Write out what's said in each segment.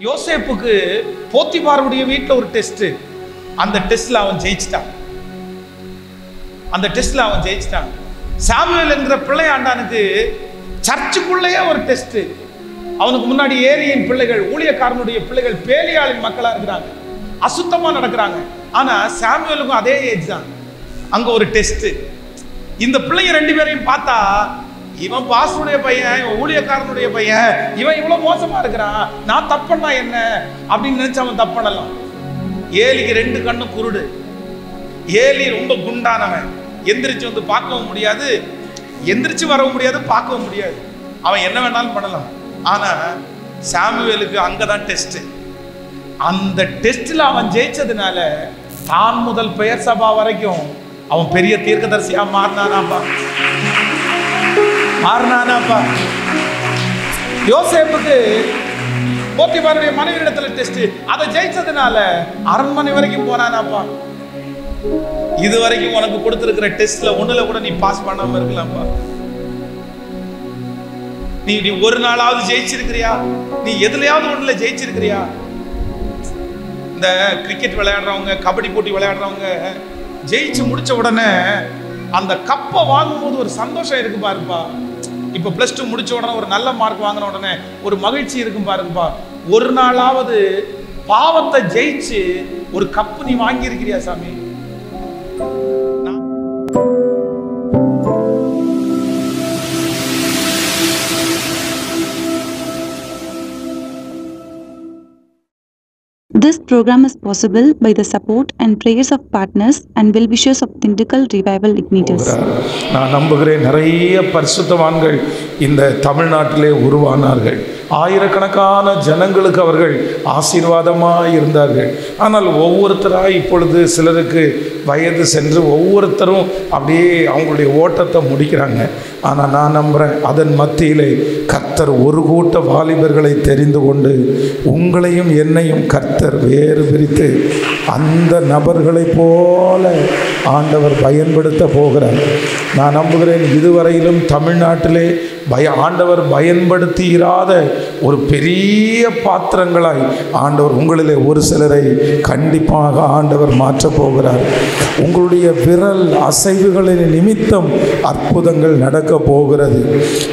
யோசேப்புக்கு போத்திபாருடைய வீட்டில் ஒரு டெஸ்ட். அந்த டெஸ்ட்ல அவன் ஜெயிச்சிட்டான். சாமுவேல் என்கிற பிள்ளையாண்டானுக்கு சர்ச்சுக்குள்ளேயே ஒரு டெஸ்ட். அவனுக்கு முன்னாடி ஏரியின் பிள்ளைகள், ஊழியக்காரனுடைய பிள்ளைகள் பேலியாளின் மக்களா இருக்கிறாங்க, அசுத்தமா நடக்கிறாங்க. ஆனா சாமுவேலுக்கும் அதே ஏஜ் தான். அங்க ஒரு டெஸ்ட். இந்த பிள்ளைங்க ரெண்டு பேரையும் பார்த்தா, இவன் பாஸ்டருடைய பையன், இவன் ஊழியக்காரனுடைய பையன், இவன் இவ்வளவு மோசமா இருக்கிறான், நான் தப்பண்ணா என்ன அப்படின்னு நினைச்சு அவன் தப்பண்ணலாம். ஏலிக்கு ரெண்டு கண்ணும் குருடு. ஏலி ரொம்ப குண்டானவன், எந்திரிச்சு வந்து பார்க்கவும் முடியாது, எந்திரிச்சு வரவும் முடியாது, பார்க்கவும் முடியாது. அவன் என்ன வேணாலும் பண்ணலாம். ஆனா சாமுவேலுக்கு அங்கதான் டெஸ்ட். அந்த டெஸ்ட்ல அவன் ஜெயிச்சதுனால தான் முதல் பெயர் சபா வரைக்கும் அவன் பெரிய தீர்க்கதரிசியா மாறினானாப்பா. யோசேப்புக்கு போத்திபாருடைய மனைவியிடத்துல டெஸ்ட், அதை ஜெயிச்சதுனால அரண்மனை வரைக்கும் போனானாப்பா. இது வரைக்கும் உனக்கு கொடுத்திருக்கிற டெஸ்ட்ல ஒண்ணுல கூட நீ பாஸ் பண்ணாம இருக்கலாம்ப்பா. நீ ஒரு நாளாவது ஜெயிச்சிருக்கிறியா? நீ எதுலயாவது ஒண்ணுல ஜெயிச்சிருக்கிறியா? இந்த கிரிக்கெட் விளையாடுறவங்க, கபடி போட்டி விளையாடுறவங்க ஜெயிச்சு முடிச்ச உடனே அந்த கப்பை வாங்கும் போது ஒரு சந்தோஷம் இருக்கு பாருப்பா. இப்ப +2 முடிச்ச உடனே ஒரு நல்ல மார்க் வாங்கின உடனே ஒரு மகிழ்ச்சி இருக்கும் பாருங்கப்பா. ஒரு நாளாவது பாவத்தை ஜெயிச்சு ஒரு கப்பு நீ வாங்கி இருக்கிறியா சாமி? This program is possible by the support and prayers of partners and well-wishers of Thindikkal Revival Igniters. நான் நம்புகிறேன் நிறைய பரிசுத்தவான்கள் இந்த தமிழ்நாட்டிலே உருவானார்கள். ஆயிரக்கணக்கான ஜனங்களுக்கு அவர்கள் ஆசீர்வாதமாக இருந்தார்கள். ஆனால் ஒவ்வொருத்தராக இப்பொழுது சிலருக்கு வயது சென்று ஒவ்வொருத்தரும் அப்படியே அவங்களுடைய ஓட்டத்தை முடிக்கிறாங்க. ஆனால் நான் நம்புகிறேன், அதன் மத்தியிலே கர்த்தர் ஒரு கூட்ட வாலிபர்களை தெரிந்து கொண்டு உங்களையும் என்னையும் கர்த்தர் வேறு பிரித்து அந்த நபர்களைப் போல ஆண்டவர் பயன்படுத்த போகிறார். நான் நம்புகிறேன், இதுவரையிலும் தமிழ்நாட்டிலே ஆண்டவர் பயன்படுத்தி இராத ஒரு பெரிய பாத்திரங்களாய் ஆண்டவர் உங்களிலே ஒரு சிலரை கண்டிப்பாக ஆண்டவர் மாற்றப் போகிறார். உங்களுடைய விரல் அசைவுகளின் நிமித்தம் அற்புதங்கள் நடக்க போகிறது.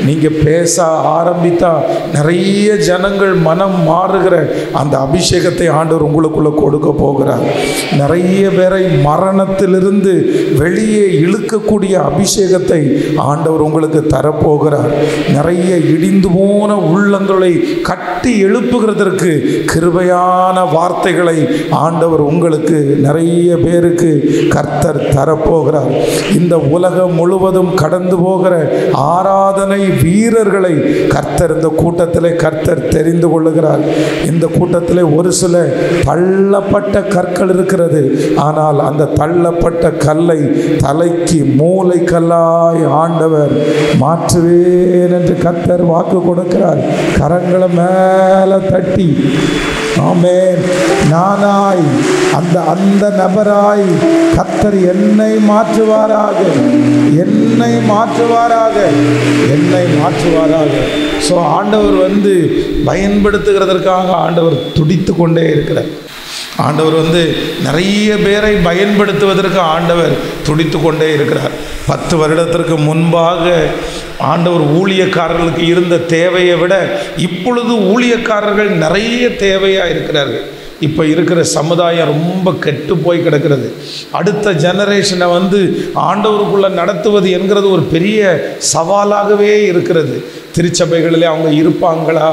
நீங்கள் பேச ஆரம்பித்தா நிறைய ஜனங்கள் மனம் மாறுகிற அந்த அபிஷேகத்தை ஆண்டவர் உங்களுக்குள்ள கொடுக்க போகிறார். நிறைய பேரை மரணத்திலிருந்து வெளியே இழுக்கக்கூடிய அபிஷேகத்தை ஆண்டவர் உங்களுக்கு தரப்போகிறார். நிறைய இடிந்து போன உள்ளங்களை கட்டி எழுப்புகிறதற்கு கிருபையான வார்த்தைகளை ஆண்டவர் உங்களுக்கு நிறைய பேருக்கு கர்த்தர் தரப்போகிறார். இந்த உலகம் முழுவதும் கடந்து போகிற ஆராதனை வீரர்களை கர்த்தர் இந்த கூட்டத்திலே கர்த்தர் தெரிந்து கொள்ளுகிறார். இந்த கூட்டத்திலே ஒரு சில தள்ளப்பட்ட கற்கள் இருக்கிறது. ஆனால் அந்த தள்ளப்பட்ட கல்லை தலைக்கு மூளை கல்லாய் ஆண்டவர் மாற்றுவேன் என்று கர்த்தர் வாக்கு கொடுக்கிறார். கரங்களை மேல தட்டி ஆமென். நானாய் அந்த நபராய் கர்த்தர் என்னை மாற்றுவாராக. ஸோ ஆண்டவர் பயன்படுத்துகிறதற்காக ஆண்டவர் துடித்து கொண்டே இருக்கிறார். ஆண்டவர் நிறைய பேரை பயன்படுத்துவதற்கு ஆண்டவர் துடித்து கொண்டே இருக்கிறார். 10 வருடத்திற்கு முன்பாக ஆண்டவர் ஊழியக்காரர்களுக்கு இருந்த தேவையை விட இப்பொழுது ஊழியக்காரர்கள் நிறைய தேவையாக இருக்கிறார்கள். இப்போ இருக்கிற சமுதாயம் ரொம்ப கெட்டு போய் கிடக்கிறது. அடுத்த ஜெனரேஷனை ஆண்டவருக்குள்ளே நடத்துவது என்கிறது ஒரு பெரிய சவாலாகவே இருக்கிறது. திருச்சபைகளிலே அவங்க இருப்பாங்களா,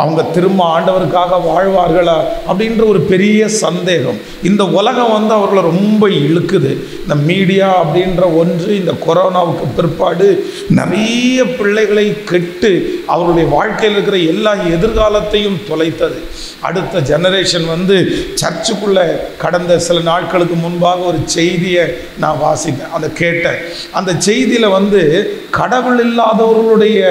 அவங்க திரும்ப ஆண்டவருக்காக வாழ்வார்களா அப்படின்ற ஒரு பெரிய சந்தேகம். இந்த உலகம் அவர்களை ரொம்ப இழுக்குது. இந்த மீடியா அப்படின்ற ஒன்று இந்த கொரோனாவுக்கு பிற்பாடு நிறைய பிள்ளைகளை கெட்டு அவர்களுடைய வாழ்க்கையில் இருக்கிற எல்லா எதிர்காலத்தையும் தொலைத்தது. அடுத்த ஜெனரேஷன் வந்து சர்ச்சுக்குள்ள கடந்த சில நாட்களுக்கு முன்பாக ஒரு செய்தியை நான் வாசித்தேன், அந்த கேட்டேன். அந்த செய்தியில் வந்து கடவுள் இல்லாதவர்களுடைய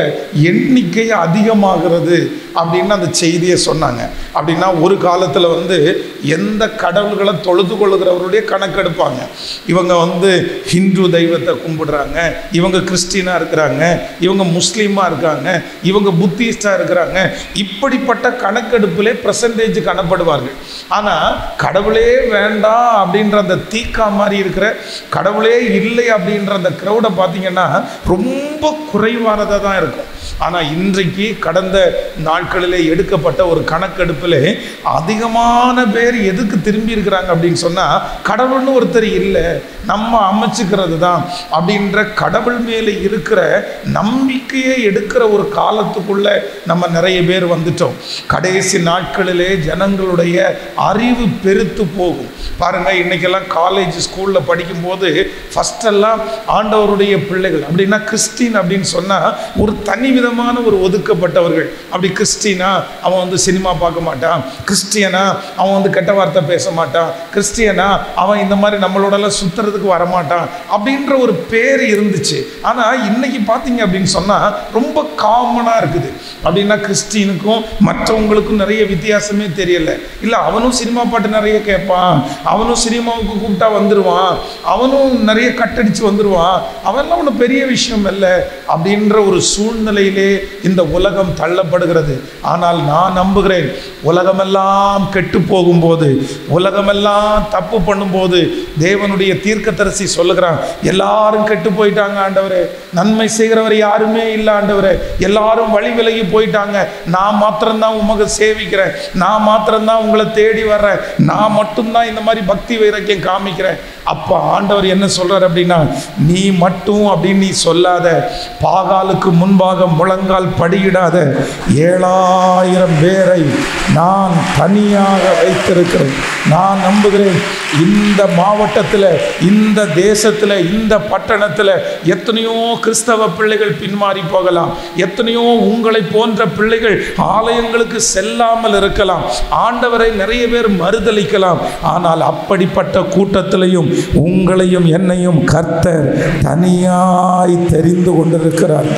எண்ணிக்கை அதிகமாகிறது அப்படின்னு அந்த செய்தியை சொன்னாங்க. அப்படின்னா ஒரு காலத்தில் வந்து எந்த கடவுள்களை தொழுது கொள்ளுகிறவருடைய கணக்கெடுப்பாங்க. இவங்க வந்து ஹிந்து தெய்வத்தை கும்பிடுறாங்க, இவங்க கிறிஸ்டினாக இருக்கிறாங்க, இவங்க முஸ்லீமாக இருக்காங்க, இவங்க புத்திஸ்டாக இருக்கிறாங்க. இப்படிப்பட்ட கணக்கெடுப்பிலே பெர்சன்டேஜ் காணப்படுவார்கள். ஆனால் கடவுளே வேண்டாம் அப்படின்ற அந்த தீக்கா மாதிரி இருக்கிற, கடவுளே இல்லை அப்படின்ற அந்த க்ரௌடை பார்த்தீங்கன்னா ரொம்ப குறைவானதாக தான் இருக்கும். ஆனால் இன்றைக்கு கடந்த நாட்களிலே எடுக்கப்பட்ட ஒரு கணக்கெடுப்பில் அதிகமான பேர் எதுக்கு திரும்பி இருக்கிறாங்க அப்படின்னு சொன்னால், கடவுள்னு ஒருத்தர் இல்லை, நம்ம அமைச்சுக்கிறது தான் அப்படின்ற கடவுள் மேலே இருக்கிற நம்பிக்கையை எடுக்கிற ஒரு காலத்துக்குள்ள நம்ம நிறைய பேர் வந்துட்டோம். கடைசி நாட்களிலே ஜனங்களுடைய அறிவு பெருத்து போகும். பாருங்க, இன்னைக்கெல்லாம் காலேஜ் ஸ்கூலில் படிக்கும்போது ஃபஸ்ட்டெல்லாம் ஆண்டவருடைய பிள்ளைகள் அப்படின்னா கிறிஸ்டின் அப்படின்னு சொன்னால் ஒரு தனி விதமான ஒரு ஒதுக்கப்பட்டவர்கள். அப்படி கிறிஸ்டினா அவன் வந்து சினிமா பார்க்க மாட்டான், கிறிஸ்டியனா அவன் வந்து கெட்ட வார்த்தை பேச மாட்டான், கிறிஸ்டியனா அவன் இந்த மாதிரி நம்மளோடலாம் சுற்றுறதுக்கு வரமாட்டான் அப்படின்ற ஒரு பேர் இருந்துச்சு. ஆனால் இன்னைக்கு பார்த்தீங்க அப்படின்னு சொன்னால் ரொம்ப காமனாக இருக்குது. அப்படின்னா கிறிஸ்டினுக்கும் மற்றவங்களுக்கும் நிறைய வித்தியாசமே தெரியல. இல்லை, அவனும் சினிமா பாட்டு நிறைய கேட்பான், அவனும் சினிமாவுக்கு கூப்பிட்டா வந்துடுவான், அவனும் நிறைய கட்டடிச்சு வந்துடுவான், அவெல்லாம் ஒன்றும் பெரிய விஷயம் இல்லை அப்படின்ற ஒரு சூழ்நிலையிலே இந்த உலகம் தள்ளப்படுகிறது. ஆனால் நான் நம்புகிறேன், உலகமெல்லாம் கெட்டு போகும்போது, உலகமெல்லாம் தப்பு பண்ணும்போது தேவனுடைய தீர்க்கதரிசி சொல்லுகிறான், எல்லாரும் கெட்டு போயிட்டாங்க ஆண்டவரே, நன்மை செய்கிறவர் யாருமே இல்லை ஆண்டவரே, எல்லாரும் வழி விலகி போயிட்டாங்க, நான் மாத்திரம்தான் உமக்கு சேவிக்கிறேன், நான் மாத்திரம்தான் உங்களை தேடி வர்றேன், நான் மட்டும்தான் இந்த மாதிரி பக்தி வைராக்கியம் காமிக்கிறேன். அப்போ ஆண்டவர் என்ன சொல்றார் அப்படின்னா, நீ மட்டும் அப்படின்னு நீ சொல்லாத, பாகாலுக்கு முன்பாக முழங்கால் படியிடாத 7000 பேரை நான் தனியாக வைத்திருக்கிறேன். நான் நம்புகிறேன் இந்த மாவட்டத்தில், இந்த தேசத்தில், இந்த பட்டணத்தில் எத்தனையோ கிறிஸ்தவ பிள்ளைகள் பின்மாறி போகலாம், எத்தனையோ உங்களை போன்ற பிள்ளைகள் ஆலயங்களுக்கு செல்லாமல் இருக்கலாம், ஆண்டவரை நிறைய பேர் மறுதலிக்கலாம். ஆனால் அப்படிப்பட்ட கூட்டத்திலையும் உங்களையும் என்னையும் கர்த்தர் தனியாய் தெரிந்து கொண்டிருக்கிறார்.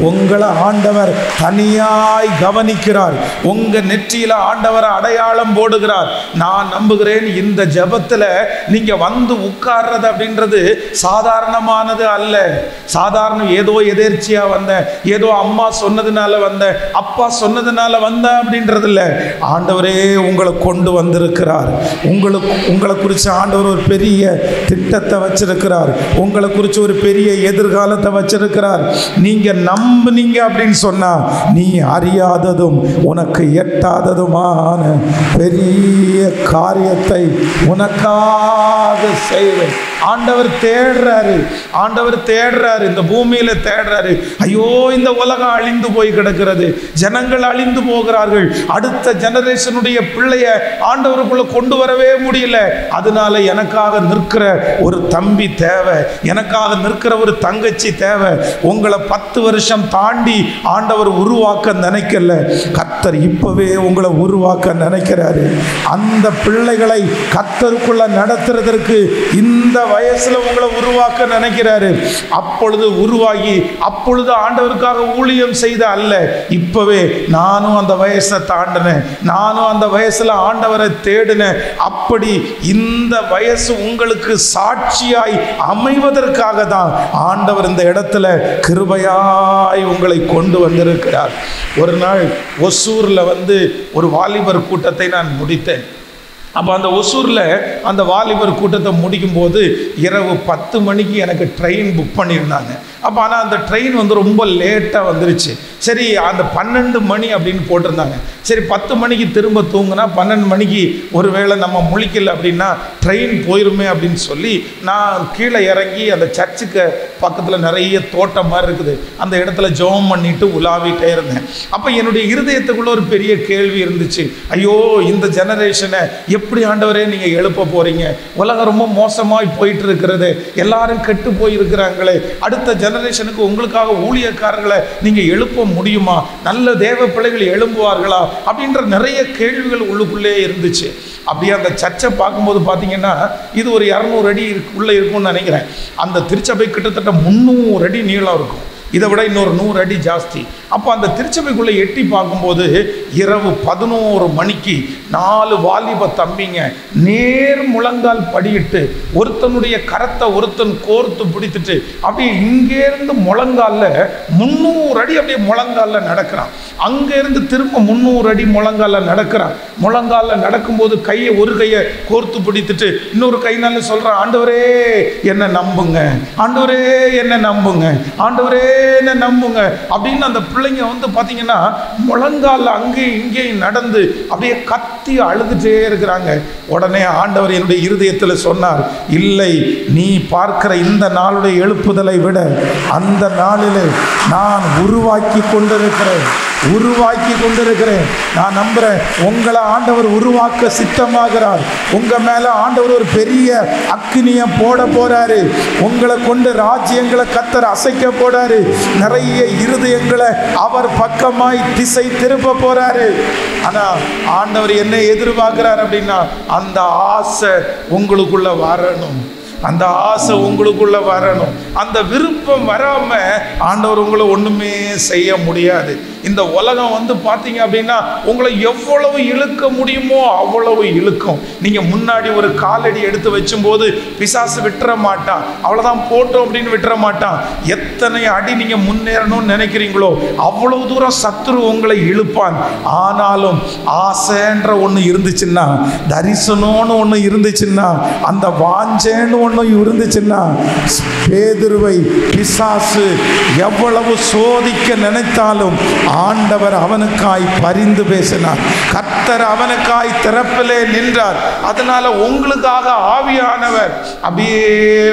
உங்களை ஆண்டவர் தனியாய் கவனிக்கிறார். உங்க நெற்றியில ஆண்டவர் அடையாளம் போடுகிறார். நான் நம்புகிறேன் இந்த ஜெபத்துல நீங்க வந்து உட்கார்றது அப்படின்றது சாதாரணமானது அல்ல. சாதாரண ஏதோ எதேர்ச்சியா வந்தேன், ஏதோ அம்மா சொன்னதுனால வந்தேன், அப்பா சொன்னதுனால வந்தேன் அப்படின்றது இல்லை. ஆண்டவரே உங்களை கொண்டு வந்திருக்கிறார். உங்களை குறித்து ஆண்டவர் ஒரு பெரிய திட்டத்தை வச்சிருக்கிறார். உங்களை குறித்து ஒரு பெரிய எதிர்காலத்தை வச்சிருக்கிறார். நீங்க நம்புனீங்க அப்படின்னு சொன்னா, நீ அறியாததும் உனக்கு எட்டாததுமான பெரிய காரியத்தை உனக்காக செய்வேன். ஆண்டவர் தேடுறாரு, ஆண்டவர் தேடுறாரு, இந்த பூமியில தேடுறாரு. ஐயோ, இந்த உலகம் அழிந்து போய் கிடக்கிறது, ஜனங்கள் அழிந்து போகிறார்கள், அடுத்த ஜெனரேஷனுடைய பிள்ளைய ஆண்டவருக்குள்ள கொண்டு வரவே முடியல. அதனால எனக்காக நிற்கிற ஒரு தம்பி தேவை, எனக்காக நிற்கிற ஒரு தங்கச்சி தேவை. உங்களை 10 வருஷம் தாண்டி ஆண்டவர் உருவாக்க நினைக்கல, கர்த்தர் இப்பவே உங்களை உருவாக்க நினைக்கிறாரு. அந்த பிள்ளைகளை கர்த்தருக்குள்ள நடத்துறதற்கு இந்த வயசுல உங்களை உருவாக்க நினைக்கிறாரு. அப்பொழுது உருவாகி அப்பொழுது ஆண்டவருக்காக ஊழியம் செய்த அல்ல, இப்பவே நானும் அந்த வயசை தாண்டினேன், நானும் அந்த வயசுல ஆண்டவரை தேடினேன். அப்படி இந்த வயசு உங்களுக்கு சாட்சியாய் அமைவதற்காக தான் ஆண்டவர் இந்த இடத்துல கிருபையாய் உங்களை கொண்டு வந்திருக்கிறார். ஒரு நாள் ஒசூர்ல வந்து ஒரு வாலிபர் கூட்டத்தை நான் முடித்தேன். அப்போ அந்த ஒசூரில் அந்த வாலிபர் கூட்டத்தை முடிக்கும்போது இரவு 10 மணிக்கு எனக்கு ட்ரெயின் புக் பண்ணியிருந்தாங்க. அப்போ ஆனால் அந்த ட்ரெயின் வந்து ரொம்ப லேட்டாக வந்துருச்சு. சரி, அந்த 12 மணி அப்படின்னு போட்டிருந்தாங்க. சரி, 10 மணிக்கு திரும்ப தூங்குனா 12 மணிக்கு ஒருவேளை நம்ம முழிக்கல அப்படின்னா ட்ரெயின் போயிருமே அப்படின்னு சொல்லி நான் கீழே இறங்கி அந்த சர்ச்சுக்கு பக்கத்தில் நிறைய தோட்டம் மாதிரி இருக்குது, அந்த இடத்துல ஜெபம் பண்ணிட்டு உலாவிட்டே இருந்தேன். அப்போ என்னுடைய இருதயத்துக்குள்ள ஒரு பெரிய கேள்வி இருந்துச்சு. ஐயோ, இந்த ஜெனரேஷனை எப்படி ஆண்டவரே நீங்கள் எழுப்ப போறீங்க? உலகம் ரொம்ப மோசமாய் போயிட்டு இருக்கிறது, எல்லாரும் கெட்டு போயிருக்கிறாங்களே, அடுத்த ஜெனரேஷனுக்கு உங்களுக்காக ஊழியக்காரர்களை நீங்கள் எழுப்ப முடியுமா? நல்ல தேவ பிள்ளைகள் எழும்புவார்களா? அப்படின்ற நிறைய கேள்விகள் உள்ளுக்குள்ளே இருந்துச்சு. அப்படியே அந்த சர்ச்சை பார்க்கும்போது பார்த்தீங்கன்னா இது ஒரு 200 அடி உள்ளே இருக்கும்னு நினைக்கிறேன். அந்த திருச்சபை கிட்டத்தட்ட 300 அடி நீளம் இருக்கும். இதை விட இன்னொரு 100 அடி ஜாஸ்தி. அப்போ அந்த திருச்சபைக்குள்ளே எட்டி பார்க்கும்போது இரவு 11 மணிக்கு 4 வாலிப தம்பிங்க நேர் முழங்கால் படியிட்டு ஒருத்தனுடைய கரத்தை ஒருத்தன் கோர்த்து பிடித்துட்டு அப்படியே இங்கேருந்து முழங்காலில் 300 அடி அப்படியே முழங்காலில் நடக்கிறான். அங்கேருந்து திரும்ப 300 அடி முழங்காலில் நடக்கிறான். முழங்காலில் நடக்கும்போது ஒரு கையை கோர்த்து பிடித்துட்டு இன்னொரு கைனால சொல்கிறான், ஆண்டவரே என்னை நம்புங்க, ஆண்டவரே என்னை நம்புங்க, ஆண்டவரே என்ன நம்புங்க அப்படின்னு அந்த பிள்ளைங்க வந்து பார்த்தீங்கன்னா முழங்கால அங்கேயும் இங்கேயும் நடந்து அப்படியே கத்தி அழுதுட்டே இருக்கிறாங்க. உடனே ஆண்டவர் என்னுடைய இருதயத்தில் சொன்னார், இல்லை, நீ பார்க்கிற இந்த நாளுடைய எழுப்புதலை விட அந்த நாளிலே நான் உருவாக்கி கொண்டிருக்கிறேன். நான் நம்புறேன் உங்களை ஆண்டவர் உருவாக்க சித்தமாகிறார். உங்க மேல ஆண்டவர் ஒரு பெரிய அக்கினியை போட போறாரு. உங்களை கொண்டு ராஜ்யங்களை கர்த்தர் அசைக்க போறாரு. நிறைய இருதயங்களை அவர் பக்கமாய் திசை திருப்ப போறாரு. ஆனா ஆண்டவர் என்ன எதிர்பார்க்கிறார் அப்படின்னா அந்த ஆசை உங்களுக்குள்ள வரணும். அந்த ஆசை உங்களுக்குள்ள வரணும். அந்த விருப்பம் வராம ஆண்டவர் உங்களை ஒண்ணுமே செய்ய முடியாது. இந்த உலகம் வந்து பார்த்தீங்க அப்படின்னா உங்களை எவ்வளவு இழுக்க முடியுமோ அவ்வளவு இழுக்கும். நீங்க முன்னாடி ஒரு காலடி எடுத்து வச்சும்போது பிசாசு விட்டுற மாட்டான். அவ்வளவுதான் போட்டோம் அப்படின்னு விட்டுற மாட்டான். எத்தனை அடி நீங்க முன்னேறணும்னு நினைக்கிறீங்களோ அவ்வளவு தூரம் சத்துரு உங்களை இழுப்பான். ஆனாலும் ஆசைன்ற ஒண்ணு இருந்துச்சுன்னா, தரிசனம்னு ஒண்ணு இருந்துச்சுன்னா, அந்த வாஞ்சேன்னு ஒண்ணு இருந்துச்சுன்னா, பேதுருவை பிசாசு எவ்வளவு சோதிக்க நினைத்தாலும் ஆண்டவர் அவனுக்காய் பரிந்து பேசினார். கர்த்தர் அவனுக்காய் திறப்பிலே நின்றார். அதனால உங்களுக்காக ஆவியானவர் அப்படியே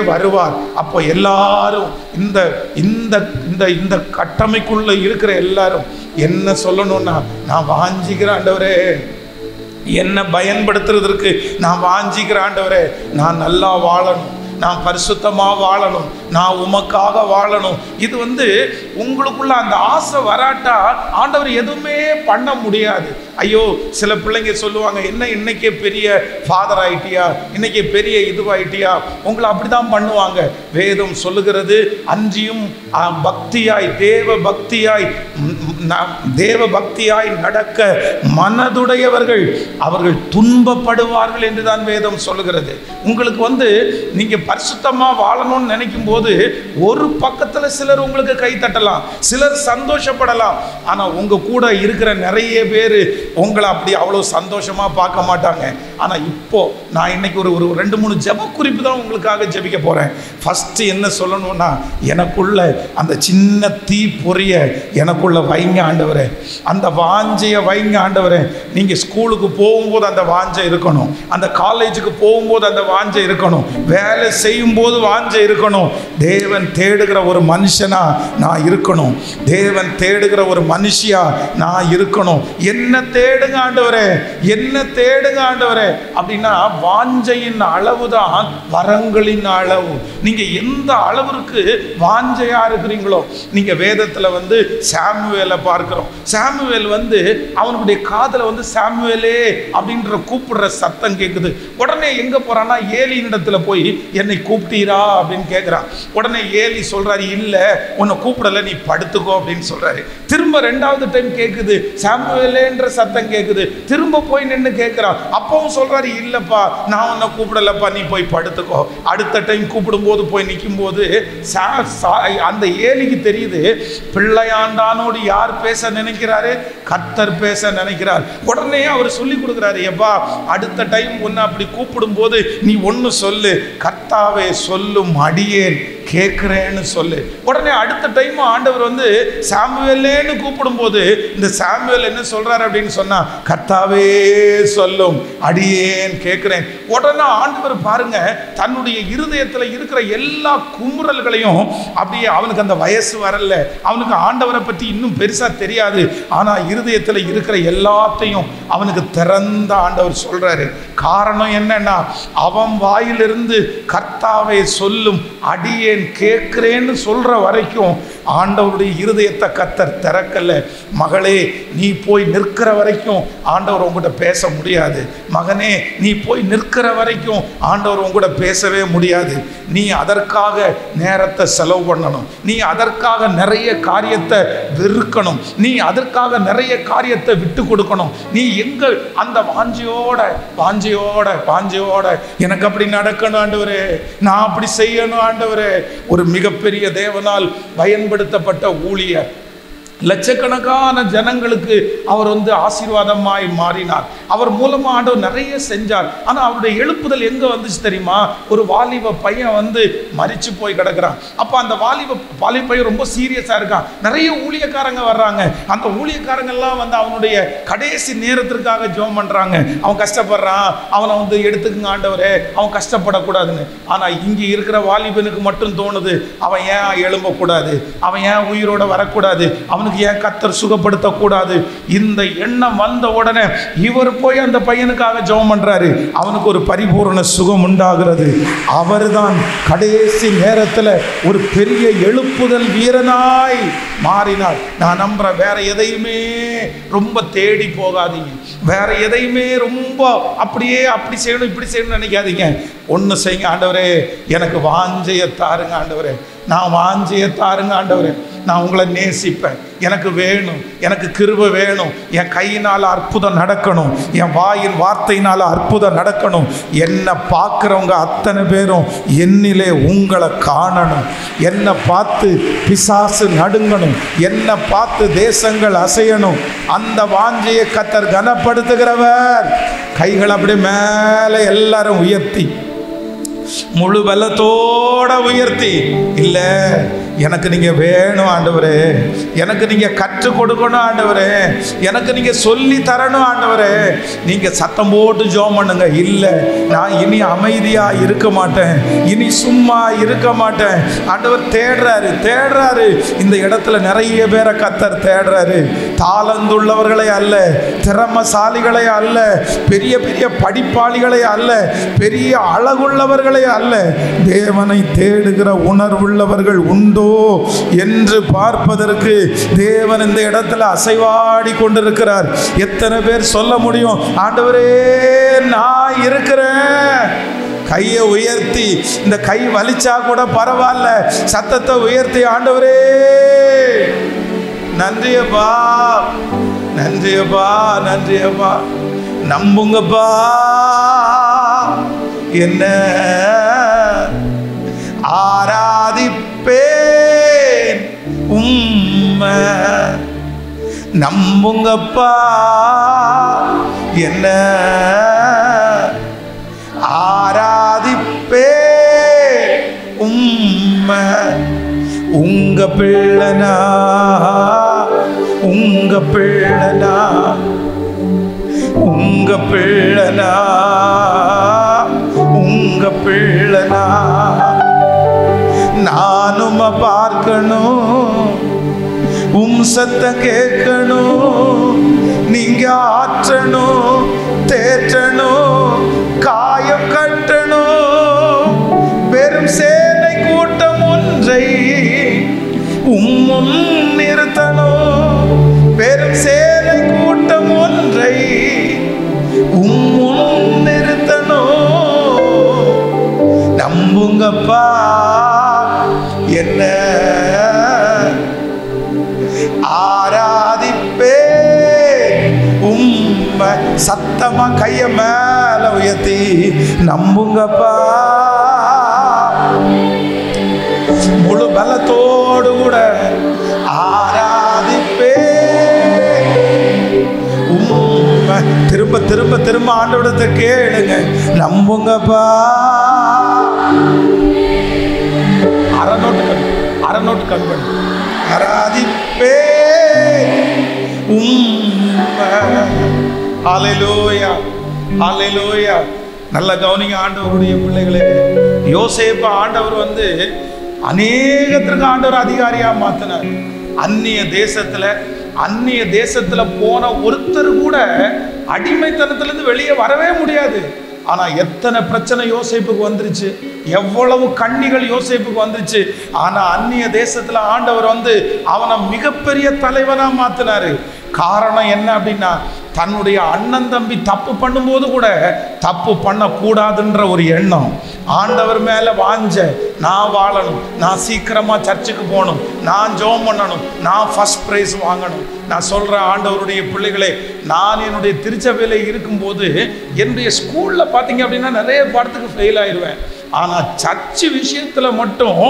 வருவார். அப்போ எல்லாரும் இந்த இந்த இந்த இந்த கட்டமைக்குள்ள இருக்கிற எல்லாரும் என்ன சொல்லணும்னா, நான் வாஞ்சிக்கிற ஆண்டவரே, என்ன பயன்படுத்துறதற்கு நான் வாஞ்சிக்கிற ஆண்டவரே, நான் நல்லா வாழணும், நான் பரிசுத்தமா வாழணும், நான் உமக்காக வாழணும். இது வந்து உங்களுக்குள்ள அந்த ஆசை வராட்டா ஆண்டவர் எதுவுமே பண்ண முடியாது. ஐயோ, சில பிள்ளைங்க சொல்லுவாங்க, என்ன இன்னைக்கே பெரிய ஃபாதர் ஆயிட்டியா, இன்னைக்கு பெரிய இதுவாயிட்டியா, உங்களை அப்படிதான் பண்ணுவாங்க. வேதம் சொல்லுகிறது, அன்றியும் பக்தியாய் தேவ பக்தியாய் நடக்க மனதுடையவர்கள் அவர்கள் துன்பப்படுவார்கள் என்றுதான் வேதம் சொல்லுகிறது. உங்களுக்கு வந்து நீங்க பரிசுத்தமா வாழணும்னு நினைக்கும் போது ஒரு பக்கத்துல சிலர் உங்களுக்கு கை தட்டலாம், சிலர் சந்தோஷப்படலாம். ஆனா உங்க கூட இருக்கிற நிறைய பேர் உங்களை அப்படி அவ்வளவு சந்தோஷமா பார்க்க மாட்டாங்க. ஆனா இப்போ நான் இன்னைக்கு ஒரு 2-3 ஜெப குறிப்பு தான் உங்களுக்காக ஜெபிக்க போறேன். ஃபர்ஸ்ட் என்ன சொல்லணும்னா, எனக்குள்ள அந்த சின்ன தீ பொரிய எனக்குள்ள வைங்க ஆண்டவரே, அந்த வாஞ்சைய வைங்க ஆண்டவரே. நீங்க ஸ்கூலுக்கு போகும்போது அந்த வாஞ்சை இருக்கணும், அந்த காலேஜுக்கு போகும்போது அந்த வாஞ்சை இருக்கணும், வேலை செய்யும் போது வாஞ்சை இருக்கணும். தேவன் தேடுகிற ஒரு மனுஷனா நான் இருக்கணும், தேவன் தேடுகிற ஒரு மனுஷியா நான் இருக்கணும். என்ன தேடுங்க ஆண்டவரே, என்ன தேடுங்க ஆண்டவரே அப்படின்னா, வாஞ்சையின் அளவுதான் வரங்களின் அளவு. நீங்க எந்த அளவிற்கு வாஞ்சையா இருக்கிறீங்களோ. நீங்க வேதத்துல வந்து சாமுவேலை பார்க்கிறோம். சாமுவேல் வந்து அவனுடைய காதுல வந்து சாமுவேலே அப்படின்ற கூப்பிடுற சத்தம் கேட்குது. உடனே எங்க போறான்னா, ஏலியின் இடத்துல போய் என்னை கூப்பிட்டீரா அப்படின்னு கேட்கிறான். உடனே ஏலி சொல்றாரு, இல்ல உன்னை கூப்பிடல, நீ படுத்துக்கோ அப்படின்னு சொல்றாரு. திரும்ப 2வது டைம் கேட்குது, சாமுவேலேன்ற சத்தம் கேட்குது. திரும்ப போய் நின்று கேட்கிறான். அப்பவும் சொல்றாரு, இல்லப்பா நான் உன்னை கூப்பிடலப்பா, நீ போய் படுத்துக்கோ. அடுத்த டைம் கூப்பிடும் போது போய் நிற்கும் போது அந்த ஏலிக்கு தெரியுது, பிள்ளையாண்டானோடு யார் பேச நினைக்கிறாரு, கர்த்தர் பேச நினைக்கிறார். உடனே அவர் சொல்லி கொடுக்குறாரு, எப்பா அடுத்த டைம் உன்னை அப்படி கூப்பிடும் போது நீ ஒன்னு சொல்லு, கர்த்தாவே சொல்லும் அடியேன் கேட்கிறேன்னு சொல்லு. உடனே அடுத்த டைம் ஆண்டவர் வந்து சாமுவேலேன்னு கூப்பிடும் போது இந்த சாமுவேல் என்ன சொல்றாரு அப்படின்னு சொன்னா, கர்த்தாவே சொல்லும் அடியேன் கேட்கிறேன். உடனே ஆண்டவர் பாருங்க, தன்னுடைய இருதயத்தில் இருக்கிற எல்லா குமுறல்களையும் அப்படியே, அவனுக்கு அந்த வயசு வரல, அவனுக்கு ஆண்டவரை பற்றி இன்னும் பெருசா தெரியாது, ஆனா இருதயத்தில் இருக்கிற எல்லாத்தையும் அவனுக்கு திறந்த ஆண்டவர் சொல்றாரு. காரணம் என்னன்னா, அவன் வாயிலிருந்து கர்த்தாவே சொல்லும் அடியேன் கேட்கிறேன்னு சொல்ற வரைக்கும் ஆண்டவருடைய இருதயத்தை கர்த்தர் திறக்கல. மகளே, நீ போய் நிற்கிற வரைக்கும் ஆண்டவர் உங்ககிட்ட பேச முடியாது. மகனே, நீ போய் நிற்கிற வரைக்கும் ஆண்டவர் உங்ககிட்ட பேசவே முடியாது. நீ அதற்காக நேரத்தை செலவு பண்ணணும். நீ அதற்காக நிறைய காரியத்தை வெறுக்கணும். நீ அதற்காக நிறைய காரியத்தை விட்டு கொடுக்கணும். நீ எங்க அந்த வாஞ்சியோட வாஞ்சியோட வாஞ்சியோட எனக்கு அப்படி நடக்கணும் ஆண்டவரே, நான் அப்படி செய்யணும் ஆண்டவரே. ஒரு மிகப்பெரிய தேவனால் பயன்படுத்தப்பட்ட ஊழியர், லட்சக்கணக்கான ஜனங்களுக்கு அவர் ஆசீர்வாதமாய் மாறினார். அவர் மூலமா ஆண்டவர் நிறைய செஞ்சார். ஆனா அவருடைய எழுப்புதல் எங்க வந்துச்சு தெரியுமா? ஒரு வாலிப பையன் மரிச்சு போய் கிடக்குறான். அப்ப அந்த வாலிப பையன் ரொம்ப சீரியஸா இருக்கான். நிறைய ஊழியக்காரங்க வர்றாங்க. அந்த ஊழியக்காரங்க எல்லாம் அவனுடைய கடைசி நேரத்திற்காக ஜெபம் பண்றாங்க. அவன் கஷ்டப்படுறான், அவனை எடுத்துக்குங்க ஆண்டவரே, அவன் கஷ்டப்படக்கூடாதுன்னு. ஆனா இங்க இருக்கிற வாலிபனுக்கு மட்டும் தோணுது, அவன் ஏன் எழும்பக்கூடாது, அவன் ஏன் உயிரோட வரக்கூடாது, அவனுக்கு ஏன் கர்த்தர் சுகப்படுத்தக்கூடாது. இந்த எண்ணம் வந்த உடனே இவர் போய் அந்த பையனுக்காக ஜெபம் பண்றாரு. அவனுக்கு ஒரு பரிபூர்ண சுகம் உண்டாகிறது. அவர்தான் கடைசி நேரத்தில் ஒரு பெரிய எழுப்புதல் வீரனாய் மாறினார். நான் நம்புறேன், வேற எதையுமே ரொம்ப தேடி போகாதீங்க. வேற எதையுமே ரொம்ப அப்படியே அப்படி செய்யணும் இப்படி செய்யணும்னு நினைக்காதீங்க. ஒன்று செய்யுங்க, ஆண்டவரே எனக்கு வாஞ்சையை தாருங்க ஆண்டவரே, நான் வாஞ்சையை தாருங்க ஆண்டவரே, நான் உங்களை நேசிப்பேன், எனக்கு வேணும், எனக்கு கிருபை வேணும், என் கையினால் அற்புதம் நடக்கணும், என் வாயின் வார்த்தையினால் அற்புதம் நடக்கணும். என்னை பார்க்குறவங்க அத்தனை பேரும் என்னிலே உங்களை காணணும். என்னை பார்த்து பிசாசு நடுங்கணும், என்னை பார்த்து தேசங்கள் அசையணும். அந்த வாஞ்சையை கர்த்தர் கனப்படுத்துகிறவர். கைகள் அப்படியே மேலே எல்லாரும் உயர்த்தி, முழு பலத்தோட உயர்த்தி, இல்ல எனக்கு நீங்க வேணும் ஆண்டவரே, எனக்கு நீங்க கற்றுக் கொடுக்கணும் ஆண்டவரே, எனக்கு நீங்க சொல்லி தரணும் ஆண்டவரே. நீங்க சத்தம் போட்டு ஜெபம் பண்ணுங்க. இல்ல நான் இனி அமைதியா இருக்க மாட்டேன், இனி சும்மா இருக்க மாட்டேன். ஆண்டவர் தேடுறாரு தேடுறாரு. இந்த இடத்துல நிறைய பேரை கர்த்தர் தேடுறாரு. தாளந்துள்ளவர்களை அல்ல, திறமசாலிகளை அல்ல, பெரிய பெரிய படிப்பாளிகளை அல்ல, பெரிய அழகுள்ளவர்களை அல்ல, தேவனை தேடுகிற உணர்வுள்ளவர்கள் உண்டோ என்று பார்ப்பதற்கு தேவன் இந்த இடத்துல அசைவாடி கொண்டிருக்கிறார். எத்தனை பேர் சொல்ல முடியும், ஆண்டவரே நான் இருக்கிறேன்? கையை உயர்த்தி, இந்த கை வலிச்சா கூட பரவாயில்ல, சத்தத்தை உயர்த்தி, ஆண்டவரே நன்றியப்பா நன்றியப்பா நன்றியப்பா, நம்புங்கப்பா என்ன ஆராதிப்பேன் உம்மை, நம்புங்கப்பா என்ன ஆராதிப்பேன் உம்மை. உங்க பிள்ளனா உங்க பிள்ளனா உங்க பிள்ளனா உங்க பிள்ளனா, நானும் பார்க்கணும், சத்தம் கேட்கணும், நீங்க ஆற்றணும், தேற்றணும், காயம் கட்டணும். பெரும் சேனை கூட்டம் ஒன்றை முன் நிறுத்தணும், பெரும் சேனை கூட்டம் ஒன்றை முன் நிறுத்தணும். நம்புங்கப்பா என்ன ஆராதிப்பே உம்மை. சத்தமா கைய மேல உயர்த்தி நம்புங்கப்பா, முழு பலத்தோடு கூட ஆராதிப்பே உம்மை. திரும்ப திரும்ப திரும்ப ஆண்டவரிடத்தை கேளுங்க, நம்புங்கப்பா. அரைநோட்டு கண்பன் ஆராதிப்பே உம்மை. ஹல்லேலூயா ஹல்லேலூயா. நல்ல கவனிங்க ஆண்டவருடைய பிள்ளைகளே. யோசேப்பு ஆண்டவர் அநேகத்திற்கு ஆண்டவர் அதிகாரியா மாத்தினார். அந்நிய தேசத்துல போன ஒருத்தர் கூட அடிமைத்தனத்திலிருந்து வெளியே வரவே முடியாது. ஆனா எத்தனை பிரச்சனை யோசேப்புக்கு வந்துருச்சு, எவ்வளவு கண்ணிகள் யோசேப்புக்கு வந்துருச்சு. ஆனா அந்நிய தேசத்துல ஆண்டவர் வந்து அவனை மிகப்பெரிய தலைவனா மாத்தினாரு. காரணம் என்ன அப்படின்னா, தன்னுடைய அண்ணன் தம்பி தப்பு பண்ணும்போது கூட தப்பு பண்ணக்கூடாதுன்ற ஒரு எண்ணம், ஆண்டவர் மேல வாஞ்ச, நான் வாழணும், நான் சீக்கிரமா சர்ச்சுக்கு போகணும், நான் ஜெபம் பண்ணணும், நான் ஃபர்ஸ்ட் பிரைஸ் வாங்கணும். நான் சொல்றேன் ஆண்டவருடைய பிள்ளைகளே, நான் என்னுடைய திருச்சபையில இருக்கும்போது என்னுடைய ஸ்கூல்ல பார்த்தீங்க அப்படின்னா நிறைய பாடத்துக்கு ஃபெயில் ஆயிடுவேன். ஆனா சர்ச்சு விஷயத்துல மட்டும்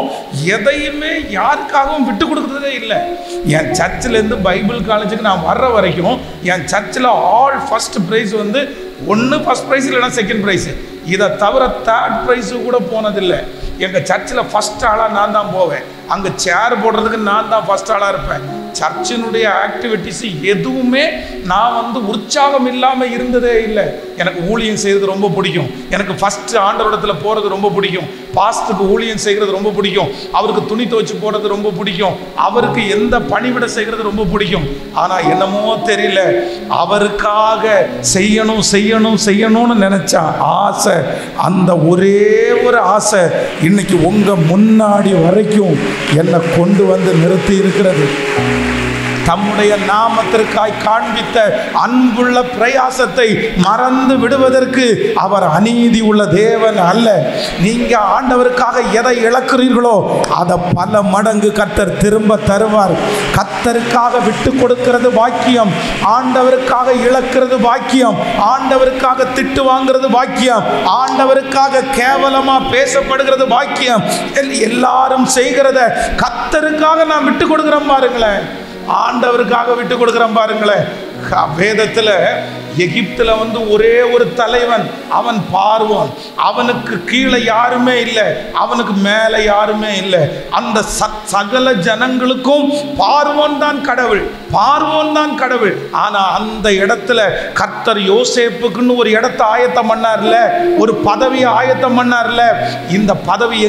எதையுமே யாருக்காகவும் விட்டு கொடுக்கறதே இல்லை. என் சர்ச்சில் இருந்து பைபிள் காலேஜுக்கு நான் வர்ற வரைக்கும் என் சர்ச்சில் ஆல் ஃபர்ஸ்ட் ப்ரைஸ் வந்து ஒன்று ஃபர்ஸ்ட் ப்ரைஸ் இல்லைன்னா செகண்ட் ப்ரைஸு, இதை தவிர தேர்ட் ப்ரைஸு கூட போனதில்லை. எங்கள் சர்ச்சில் ஃபர்ஸ்ட் ஆளாக நான் தான் போவேன். அங்கே சேர் போடுறதுக்கு நான் தான் ஃபர்ஸ்ட் ஆளாக இருப்பேன். சர்ச்சினுடைய ஆக்டிவிட்டிஸ் எதுவுமே நான் வந்து உற்சாகம் இல்லாமல் இருந்ததே இல்லை. எனக்கு ஊழியம் செய்கிறது ரொம்ப பிடிக்கும், எனக்கு ஃபர்ஸ்ட் ஆண்டவரிடத்தில் போகிறது ரொம்ப பிடிக்கும், பாஸ்ட்டுக்கு ஊழியம் செய்கிறது ரொம்ப பிடிக்கும், அவருக்கு துணி துவைச்சு போடுறது ரொம்ப பிடிக்கும், அவருக்கு எந்த பணிவிட செய்கிறது ரொம்ப பிடிக்கும். ஆனால் என்னமோ தெரியல, அவருக்காக செய்யணும் செய்யணும் செய்யணும்னு நினைச்சா ஆசை, அந்த ஒரே ஒரு ஆசை இன்னைக்கு உங்க முன்னாடி வரைக்கும் என்னை கொண்டு வந்து நிறுத்தி இருக்கிறது. தம்முடைய நாமத்திற்காய் காண்பித்த அன்புள்ள பிரயாசத்தை மறந்து விடுவதற்கு அவர் அநீதி உள்ள தேவன் அல்ல. நீங்க ஆண்டவருக்காக எதை இழக்கிறீர்களோ அதை பல மடங்கு கர்த்தர் திரும்ப தருவார். கர்த்தருக்காக விட்டு கொடுக்கிறது பாக்கியம், ஆண்டவருக்காக இழக்கிறது பாக்கியம், ஆண்டவருக்காக திட்டு வாங்குறது பாக்கியம், ஆண்டவருக்காக கேவலமா பேசப்படுகிறது பாக்கியம். எல்லாரும் செய்கிறத கர்த்தருக்காக நான் விட்டு கொடுக்கிறேன் பாருங்களேன், ஆண்டவருக்காக விட்டு கொடுக்கிறேன் பாருங்களேன். வேதத்துல எகிப்துல வந்து ஒரே ஒரு தலைவன், அவன் பார்வோன். அவனுக்கு கீழே யாருமே இல்லை, அவனுக்கு மேலே யாருமே இல்லை. அந்த சகல ஜனங்களுக்கும் பார்வோன் தான் கடவுள், பார்வோன் தான் கடவுள். ஆனா அந்த இடத்துல கர்த்தர் யோசேப்புக்குன்னு ஒரு இடத்தை ஆயத்தம் பண்ணார்ல, ஒரு பதவியை ஆயத்தம் பண்ணார்ல. இந்த பதவி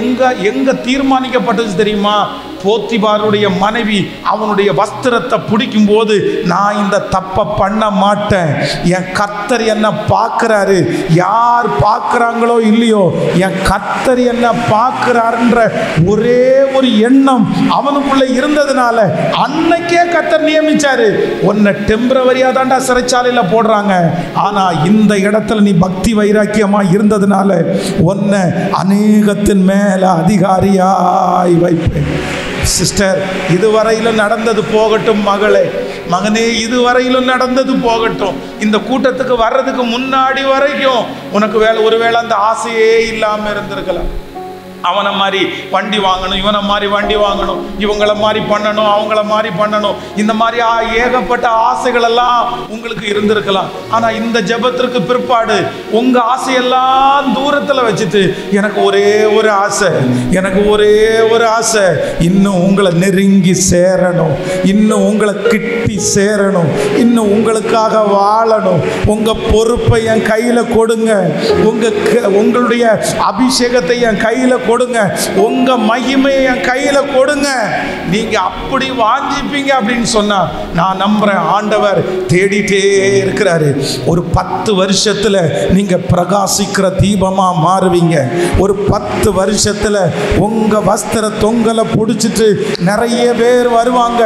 எங்க தீர்மானிக்கப்பட்டது தெரியுமா? போத்திபாருடைய மனைவி அவனுடைய வஸ்திரத்தை பிடிக்கும் போது, நான் இந்த தப்பை பண்ண மாட்டேன், என் கர்த்தர் என்ன பார்க்கிறாரு, யார் பார்க்கிறாங்களோ இல்லையோ என் கர்த்தர் என்ன பார்க்கிறாருன்ற ஒரே ஒரு எண்ணம் அவனுக்குள்ள இருந்ததுனால அன்னைக்கே கர்த்தர் நியமிச்சாரு. உன்னை டெம்பரவரியா தாண்டா சிறைச்சாலையில போடுறாங்க, ஆனா இந்த இடத்துல நீ பக்தி வைராக்கியமா இருந்ததுனால உன்னை அநேகத்தின் மேல அதிகாரியாய் வைப்பேன். சிஸ்டர், இதுவரையிலும் நடந்தது போகட்டும், மகளே மகனே இதுவரையிலும் நடந்தது போகட்டும். இந்த கூட்டத்துக்கு வர்றதுக்கு முன்னாடி வரைக்கும் உனக்கு ஒருவேளை அந்த ஆசையே இல்லாம இருந்திருக்கலாம். அவனை மாதிரி வண்டி வாங்கணும், இவனை மாதிரி வண்டி வாங்கணும், இவங்கள மாதிரி பண்ணணும், அவங்கள மாதிரி பண்ணணும், இந்த மாதிரி ஏகப்பட்ட ஆசைகள் எல்லாம் உங்களுக்கு இருந்திருக்கலாம். ஆனா இந்த ஜெபத்திற்கு பிற்பாடு உங்க ஆசையெல்லாம் தூரத்துல வச்சுட்டு, எனக்கு ஒரே ஒரு ஆசை, எனக்கு ஒரே ஒரு ஆசை, இன்னும் உங்களை நெருங்கி சேரணும், இன்னும் உங்களை கிட்டி சேரணும், இன்னும் உங்களுக்காக வாழணும். உங்க பொறுப்பை என் கையில கொடுங்க, உங்களுடைய அபிஷேகத்தை என் கையில கொடுங்க, உங்க மகிமையை என் கையில கொடுங்க. நீங்க அப்படி வாஞ்சிப்பீங்க அப்படின்னு சொன்னா நான் நம்புறேன் ஆண்டவர் தேடிட்டே இருக்கிறாரு. ஒரு 10 வருஷத்துல நீங்க பிரகாசிக்கிற தீபமா மாறுவீங்க. ஒரு 10 வருஷத்துல உங்க வஸ்திர தொங்கலை பிடிச்சிட்டு நிறைய பேர் வருவாங்க.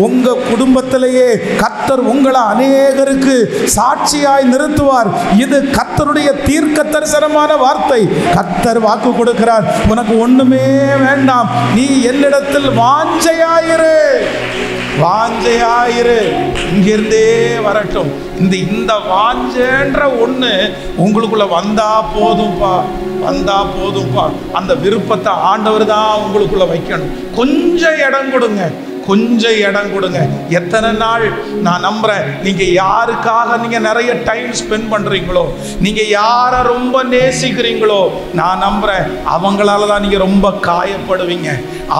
உங்க குடும்பத்திலேயே கர்த்தர் உங்களை அநேகருக்கு சாட்சியாய் நிறுத்துவார். இது கர்த்தருடைய தீர்க்க தரிசனமான வார்த்தை. கர்த்தர் வாக்கு கொடுக்கிறார், உனக்கு ஒண்ணுமே வேண்டாம், நீ என்னிடத்தில் வாஞ்சையாயிரு, வாஞ்சையாயிரு, இங்கிருந்தே வரட்டும். இந்த வாஞ்சன்ற ஒண்ணு உங்களுக்குள்ள வந்தா போதும்பா, வந்தா போதும்பா. அந்த விருப்பத்தை ஆண்டவர் தான் உங்களுக்குள்ள வைக்கணும். கொஞ்சம் இடம் கொடுங்க, கொஞ்சம் இடம் கொடுங்க. எத்தனை நாள் நான் நம்புறேன், நீங்க யாருக்காக நீங்க நிறைய டைம் ஸ்பெண்ட் பண்றீங்களோ, நீங்க யாரை ரொம்ப நேசிக்கிறீங்களோ, நான் நம்புறேன் அவங்களால தான் நீங்க ரொம்ப காயப்படுவீங்க,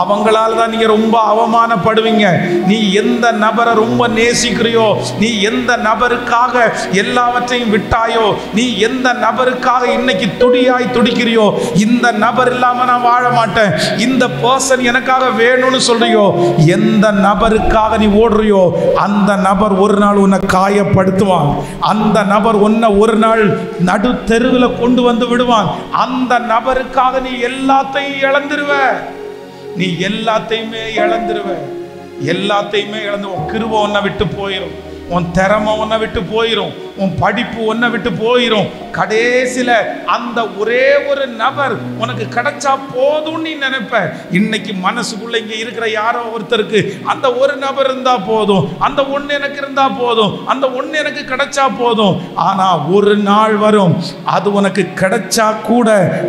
அவங்களால தான் நீங்க ரொம்ப அவமானப்படுவீங்க. நீ எந்த நபரை ரொம்ப நேசிக்கிறியோ, நீ எந்த நபருக்காக எல்லாவற்றையும் விட்டாயோ, நீ எந்த நபருக்காக இன்னைக்கு துடியாய் துடிக்கிறியோ, இந்த நபர் இல்லாம நான் வாழ மாட்டேன், இந்த பர்சன் எனக்காக வேணும்னு சொல்றியோ, எந்த எந்த நபருக்காக நீ ஓடுறியோ அந்த நபர் ஒரு நாள் உன்னை காயப்படுத்துவான். அந்த நபர் உன்னை ஒரு நாள் நடு தெருவில் கொண்டு வந்து விடுவான். அந்த நபருக்காக நீ எல்லாத்தையும் இழந்துருவ. நீ எல்லாத்தையுமே இழந்துருவ. எல்லாத்தையுமே இழந்து உன் கிருபை உன்னை விட்டு போயிடும். உன் திறமை உன்னை விட்டு போயிடும். உன் படிப்பு உன்னை விட்டு போயிடும். கடைசியில அந்த ஒரே ஒரு நபர் உனக்கு கிடைச்சா போதும் நீ நினைப்ப. இன்னைக்கு மனசுக்குள்ள இங்க இருக்கிற யாரோ ஒருத்தருக்கு அந்த ஒரு நபர் இருந்தா போதும், அந்த ஒண்ணு எனக்கு இருந்தா போதும், அந்த ஒண்ணு எனக்கு கிடைச்சா போதும். ஆனா ஒரு நாள் வரும், அது உனக்கு கிடைச்சா கூட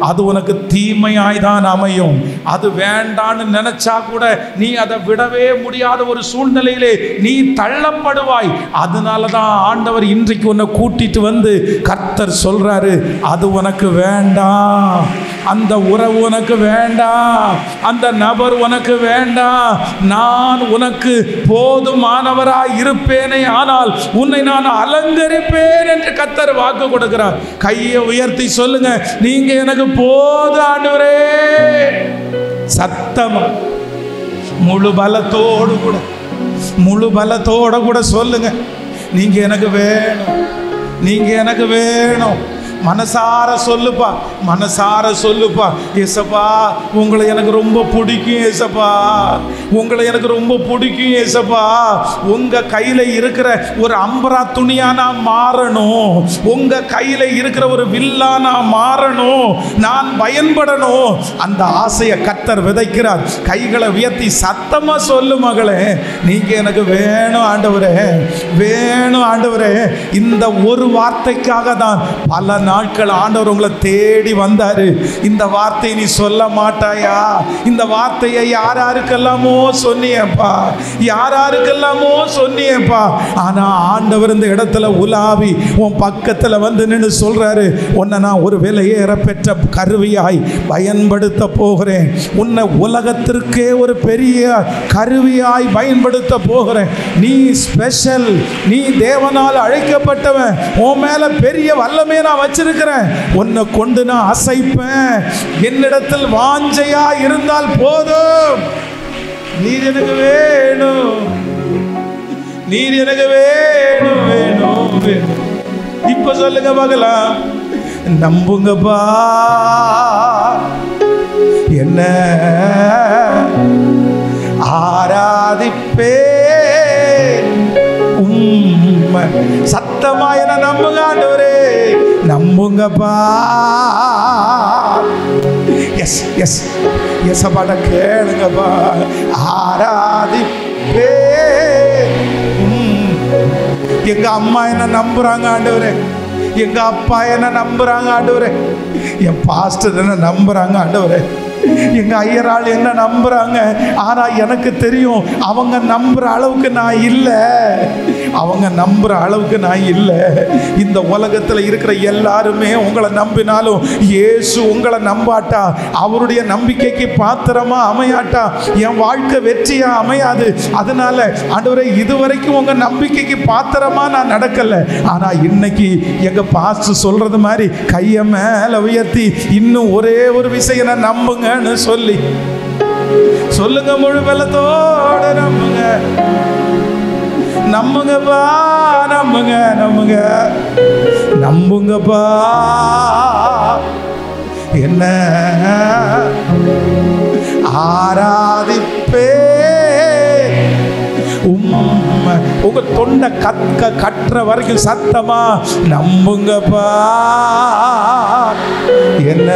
அது உனக்கு தீமையாய்தான் அமையும். அது வேண்டான்னு நினைச்சா கூட நீ அதை விடவே முடியாத ஒரு சூழ்நிலையிலே நீ தள்ளப்படுவாய். அதனாலதான் ஆண்டவர் இன்றைக்கு உன்னை கூட்டிட்டு வந்து கர்த்தர் சொல்றாரு, அது உனக்கு வேண்டாம், அந்த உறவு உனக்கு வேண்டாம், அந்த நபர் உனக்கு வேண்டாம். நான் உனக்கு போதுமானவராய் இருப்பேனே, ஆனால் உன்னை நான் அலங்கரிப்பேன் என்று கர்த்தர் வாக்கு கொடுக்கிறார். கையை உயர்த்தி சொல்லுங்க, நீங்க எனக்கு போதும் ஆண்டவரே. சத்தமா முழு பலத்தோடு கூட, முழு பலத்தோட கூட சொல்லுங்க, நீங்க எனக்கு வேணும், நீங்க எனக்கு வேணும். மனசார சொல்லுப்பா, மனசார சொல்லுப்பா. ஏசப்பா உங்களை எனக்கு ரொம்ப பிடிக்கும் ஏசப்பா, உங்களை எனக்கு ரொம்ப பிடிக்கும் ஏசப்பா. உங்க கையில இருக்கிற ஒரு அம்பரா துணியா நான் மாறணும், உங்க கையில இருக்கிற ஒரு வில்லா நான் மாறணும், நான் பயன்படணும். அந்த ஆசையை கர்த்தர் விதைக்கிறார். கைகளை உயர்த்தி சத்தமா சொல்லு மகளே, நீங்க எனக்கு வேணும் ஆண்டவரே, வேணும் ஆண்டவரே. இந்த ஒரு வார்த்தைக்காக தான் பல நாட்கள் ஆண்டவர் உங்களை தேடி வந்தாரு. இந்த வார்த்தையை நீ சொல்ல மாட்டாயா? இந்த வார்த்தையை யாராருக்கெல்லாமோ சொன்னியப்பா, யாராருக்கெல்லாமோ சொன்னியப்பா. ஆனா ஆண்டவர் இந்த இடத்துல உலாவி உன் பக்கத்துல வந்து நின்று சொல்றாரு, உன்னை நான் ஒரு விலையேற பெற்ற கருவியாய் பயன்படுத்த போகிறேன். உன்னை உலகத்திற்கே ஒரு பெரிய கருவியாய் பயன்படுத்த போகிறேன். நீ ஸ்பெஷல், நீ தேவனால் அழைக்கப்பட்டவன். உன் மேல பெரிய வல்லமே நான் வச்சிருக்கிறேன். உன்னை கொண்டு நான் அசைப்பேன். என்னிடத்தில் வாஞ்சையா இருந்தால் போதும். நீர் எனக்கு வேணும், நீர் எனக்கு வேணும், வேணும், வேணும். இப்ப சொல்லுங்க பார்க்கலாம், நம்புங்கப்பா என்ன ஆராதிப்பே. சத்தமா என்ன நம்புங்க ஆண்டவரே, நம்புங்கப்பா. எஸ் எஸ் எஸ் பாட்ட கேளுங்கப்பா. ஆராதிப்பே. எங்க அம்மா என்ன நம்புறாங்க ஆண்டவரே, எங்க அப்பா என்ன நம்புறாங்க ஆண்டவரே, என் பாஸ்டர் என்ன நம்புறாங்க ஆண்டவரே, எங்க ஐயரால் என்ன நம்புறாங்க. ஆனா எனக்கு தெரியும் அவங்க நம்புற அளவுக்கு நான் இல்லை, அவங்க நம்புற அளவுக்கு நான் இல்லை. இந்த உலகத்துல இருக்கிற எல்லாருமே உங்களை நம்பினாலும் இயேசு உங்களை நம்பாட்டா, அவருடைய நம்பிக்கைக்கு பாத்திரமா அமையாட்டா என் வாழ்க்கை வெற்றியா அமையாது. அதனால ஆண்டவரே, இதுவரைக்கும் உங்க நம்பிக்கைக்கு பாத்திரமா நான் நடக்கல, ஆனா இன்னைக்கு எங்க பாஸ்டர் சொல்றது மாதிரி கையை மேல உயர்த்தி இன்னும் ஒரே ஒரு விஷயம் நம்புங்க சொல்லி சொல்லுங்க. முழு பலத்தோட நம்புங்க, நம்புங்கப்பா, நம்புங்க, நம்புங்க, நம்புங்கப்பா. என்ன ஆராதிப்பே. உங்க தொண்டை கட்டுற வரைக்கும் சத்தமா நம்புங்கப்பா. என்ன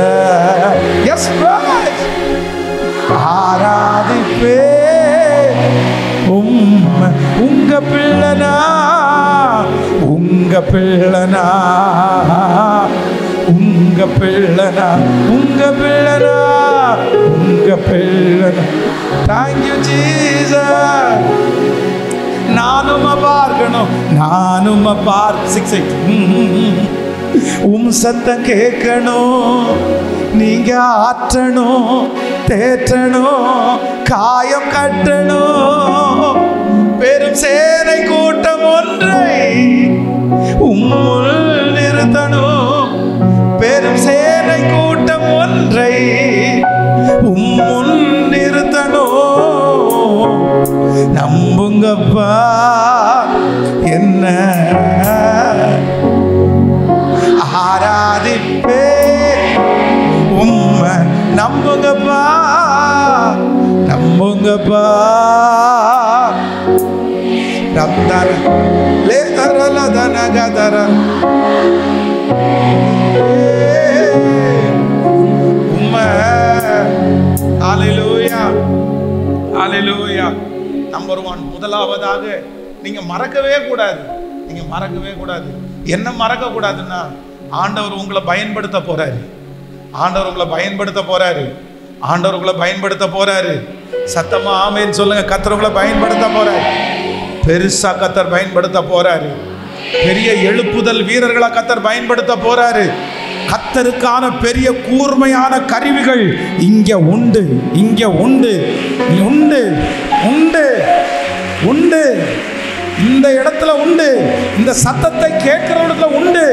எஸ் ஆராதிப்பே. உங்க பிள்ளனா, உங்க பிள்ளனா, உங்க பிள்ளனா, உங்க பிள்ளனா, உங்க பிள்ளனா. Thank you Jesus. நானும் பார்க்கணும், நானும் சத்தம் கேட்கணும், நீங்க ஆற்றணும், தேற்றணும், காயம் கட்டணும். பெரும் சேனை கூட்டம் ஒன்றை உம்முள் நிறுத்தணும். பெரும் சேனை கூட்டம் ஒன்றை உம்முள் நிறுத்தணும். நம்புங்கப்பா. ரம்தர லே தரல தனகதர உம்மை. ஹல்லேலூயா, ஹல்லேலூயா. நம்பர் 1, முதலாவதாக நீங்க மறக்கவே கூடாது. நீங்க மறக்கவே கூடாது. என்ன மறக்க கூடாதுன்னா, ஆண்டவர் உங்களை பயன்படுத்த போறாரு. ஆண்டவர் உங்களை பயன்படுத்த போறாரு. ஆண்டவர் உங்களை பயன்படுத்த போறாரு. சத்தமா ஆமென் சொல்லுங்க. கர்த்தர் உங்களை பயன்படுத்த போறாரு. பெருசா கர்த்தர் பயன்படுத்த போறாரு. பெரிய எழுப்புதல் வீரர்களா கர்த்தர் பயன்படுத்த போறாரு. கர்த்தருக்கான பெரிய கூர்மையான கருவிகள் இங்க உண்டு, இங்க உண்டு, உண்டு, உண்டு, உண்டு. இந்த இடத்துல உண்டு. இந்த சத்தத்தை கேட்கிற இடத்துல உண்டு.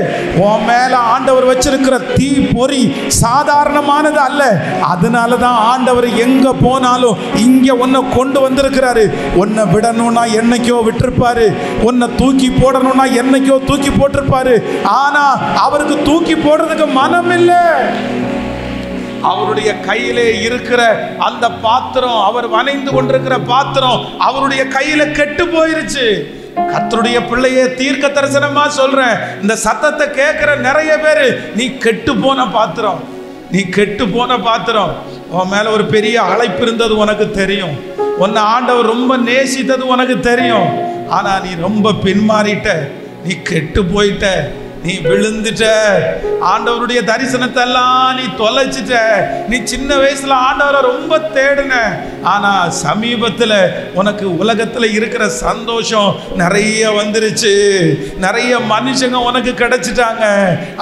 உன் மேல ஆண்டவர் வச்சிருக்கிற தீ பொறி சாதாரணமானது அல்ல. அதனால தான் ஆண்டவர் எங்க போனாலும் இங்க உன்னை கொண்டு வந்திருக்கிறாரு. உன்னை விடணும்னா என்னைக்கோ விட்டிருப்பாரு. உன்னை தூக்கி போடணும்னா என்னைக்கோ தூக்கி போட்டிருப்பாரு. ஆனா அவருக்கு தூக்கி போடுறதுக்கு மனம் இல்லை. அவருடைய கையிலே இருக்கிற அந்த பாத்திரம், அவர் வணைந்து கொண்டிருக்கிற பாத்திரம் அவருடைய கையில கெட்டு போயிருச்சு. கர்த்தருடைய பிள்ளையே, தீர்க்க தரிசனமா சொல்றேன், இந்த சத்தத்தை கேட்கிற நிறைய பேரு, நீ கெட்டு போன பாத்திரம், நீ கெட்டு போன பாத்திரம். உன் மேல ஒரு பெரிய அழைப்பு இருந்தது உனக்கு தெரியும். உன்னை ஆண்டவர் ரொம்ப நேசித்தது உனக்கு தெரியும். ஆனா நீ ரொம்ப பின்மாறிட்ட, நீ கெட்டு போயிட்ட, நீ விழுந்துட்ட. ஆண்டவருடைய தரிசனத்தை எல்லாம் நீ தொலைச்சிட்ட. நீ சின்ன வயசுல ஆண்டவரை ரொம்ப தேடின. ஆனா சமீபத்துல உனக்கு உலகத்துல இருக்கிற சந்தோஷம் நிறைய வந்துருச்சு. நிறைய மனுஷங்க உனக்கு கிடைச்சிட்டாங்க.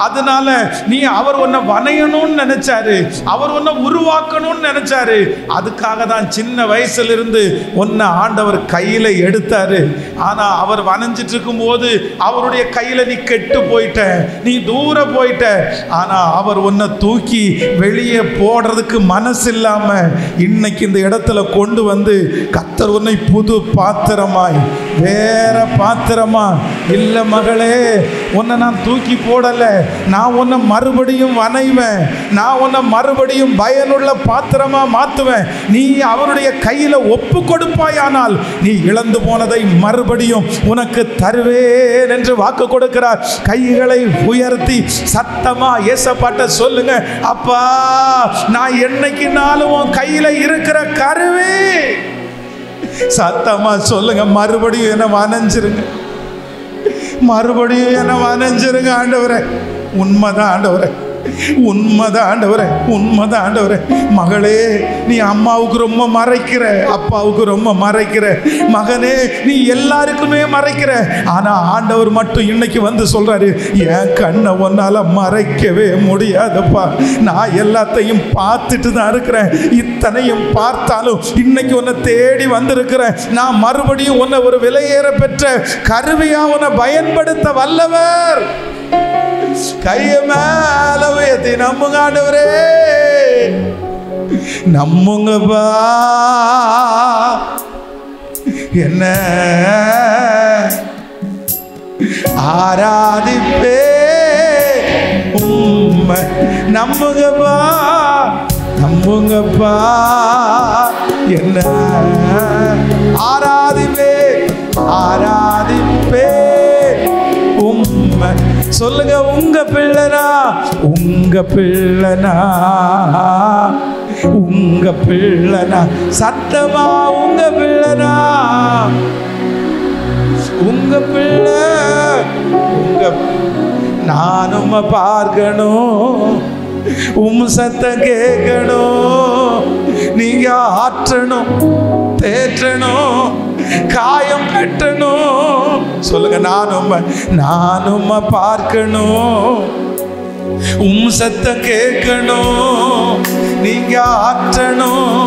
அதனால நீ அவர் உன்னை வணையணும்னு நினைச்சாரு, அவர் உன்னை உருவாக்கணும்னு நினைச்சாரு. அதுக்காக தான் சின்ன வயசுல இருந்து உன்னை ஆண்டவர் கையில எடுத்தாரு. ஆனா அவர் வணைஞ்சிட்டு இருக்கும் போது அவருடைய கையில நீ கெட்டு போயிட்ட, நீ தூர போயிட்ட. ஆனா அவர் உன்னை தூக்கி வெளியே போடுறதுக்கு மனசு இல்லாம இன்னைக்கு இந்த இடத்துல கொண்டு வந்து கர்த்தர் உன்னை புது பாத்திரமாய், வேற பாத்திரமா, இல்ல மகளே, உன்னை நான் தூக்கி போடல, நான் உன்னை மறுபடியும் வணைவேன், நான் உன்னை மறுபடியும் பயனுள்ள பாத்திரமா மாத்துவேன். நீ அவருடைய கையில ஒப்பு கொடுப்பாயானால் நீ இழந்து போனதை மறுபடியும் உனக்கு தருவேன் என்று வாக்கு கொடுக்கிறார். கைகளை உயர்த்தி சத்தமா ஏசப்பாட்ட சொல்லுங்க, அப்பா நான் என்னைக்குனாலும் உன் கையில இருக்கிற கருவி. சத்தமா சொல்லுங்க, மறுபடியும் என்ன வணைஞ்சிருங்க, மறுபடியும் என்ன வணைஞ்சிருங்க ஆண்டவரே. உண்மைதான் ஆண்டவரே, உண்மைதான் ஆண்டவரே, உண்மைதான் ஆண்டவரே. மகளே, நீ அம்மாவுக்கு ரொம்ப மறைக்கிற, அப்பாவுக்கு ரொம்ப மறைக்கிற. மகனே, நீ எல்லாருக்குமே மறைக்கிற. ஆனா ஆண்டவர் மட்டும் இன்னைக்கு வந்து சொல்றாரு, என் கண்ணை உன்னால மறைக்கவே முடியாதப்பா. நான் எல்லாத்தையும் பார்த்துட்டு தான் இருக்கிறேன். இத்தனையும் பார்த்தாலும் இன்னைக்கு உன்னை தேடி வந்திருக்கிறேன். நான் மறுபடியும் உன்னை ஒரு விலையேற பெற்ற கருவியா உன்னை பயன்படுத்த வல்லவர். கைய மேல உயர்த்தி நம்புங்க ஆண்டவரே, நம்புங்கப்பா. என்ன ஆராதிப்பே உம்மை, நம்புங்கப்பா, நம்புங்கப்பா. என்ன ஆராதிப்பே, ஆராதிப்பே உம்மை. சொல்லுங்க, உங்க பிள்ளைனா, உங்க பிள்ளைனா, உங்க பிள்ளைனா. சத்தமா உங்க பிள்ளைனா, உங்க பிள்ளை, உங்க. நானும் பார்க்கணும், சத்தம் கேட்கணும், நீங்க ஆற்றணும், தேற்றணும், காயம் கட்டணும். சொல்லுங்க, நானும் பார்க்கணும், சத்தம் கேட்கணும், நீங்க ஆற்றணும்,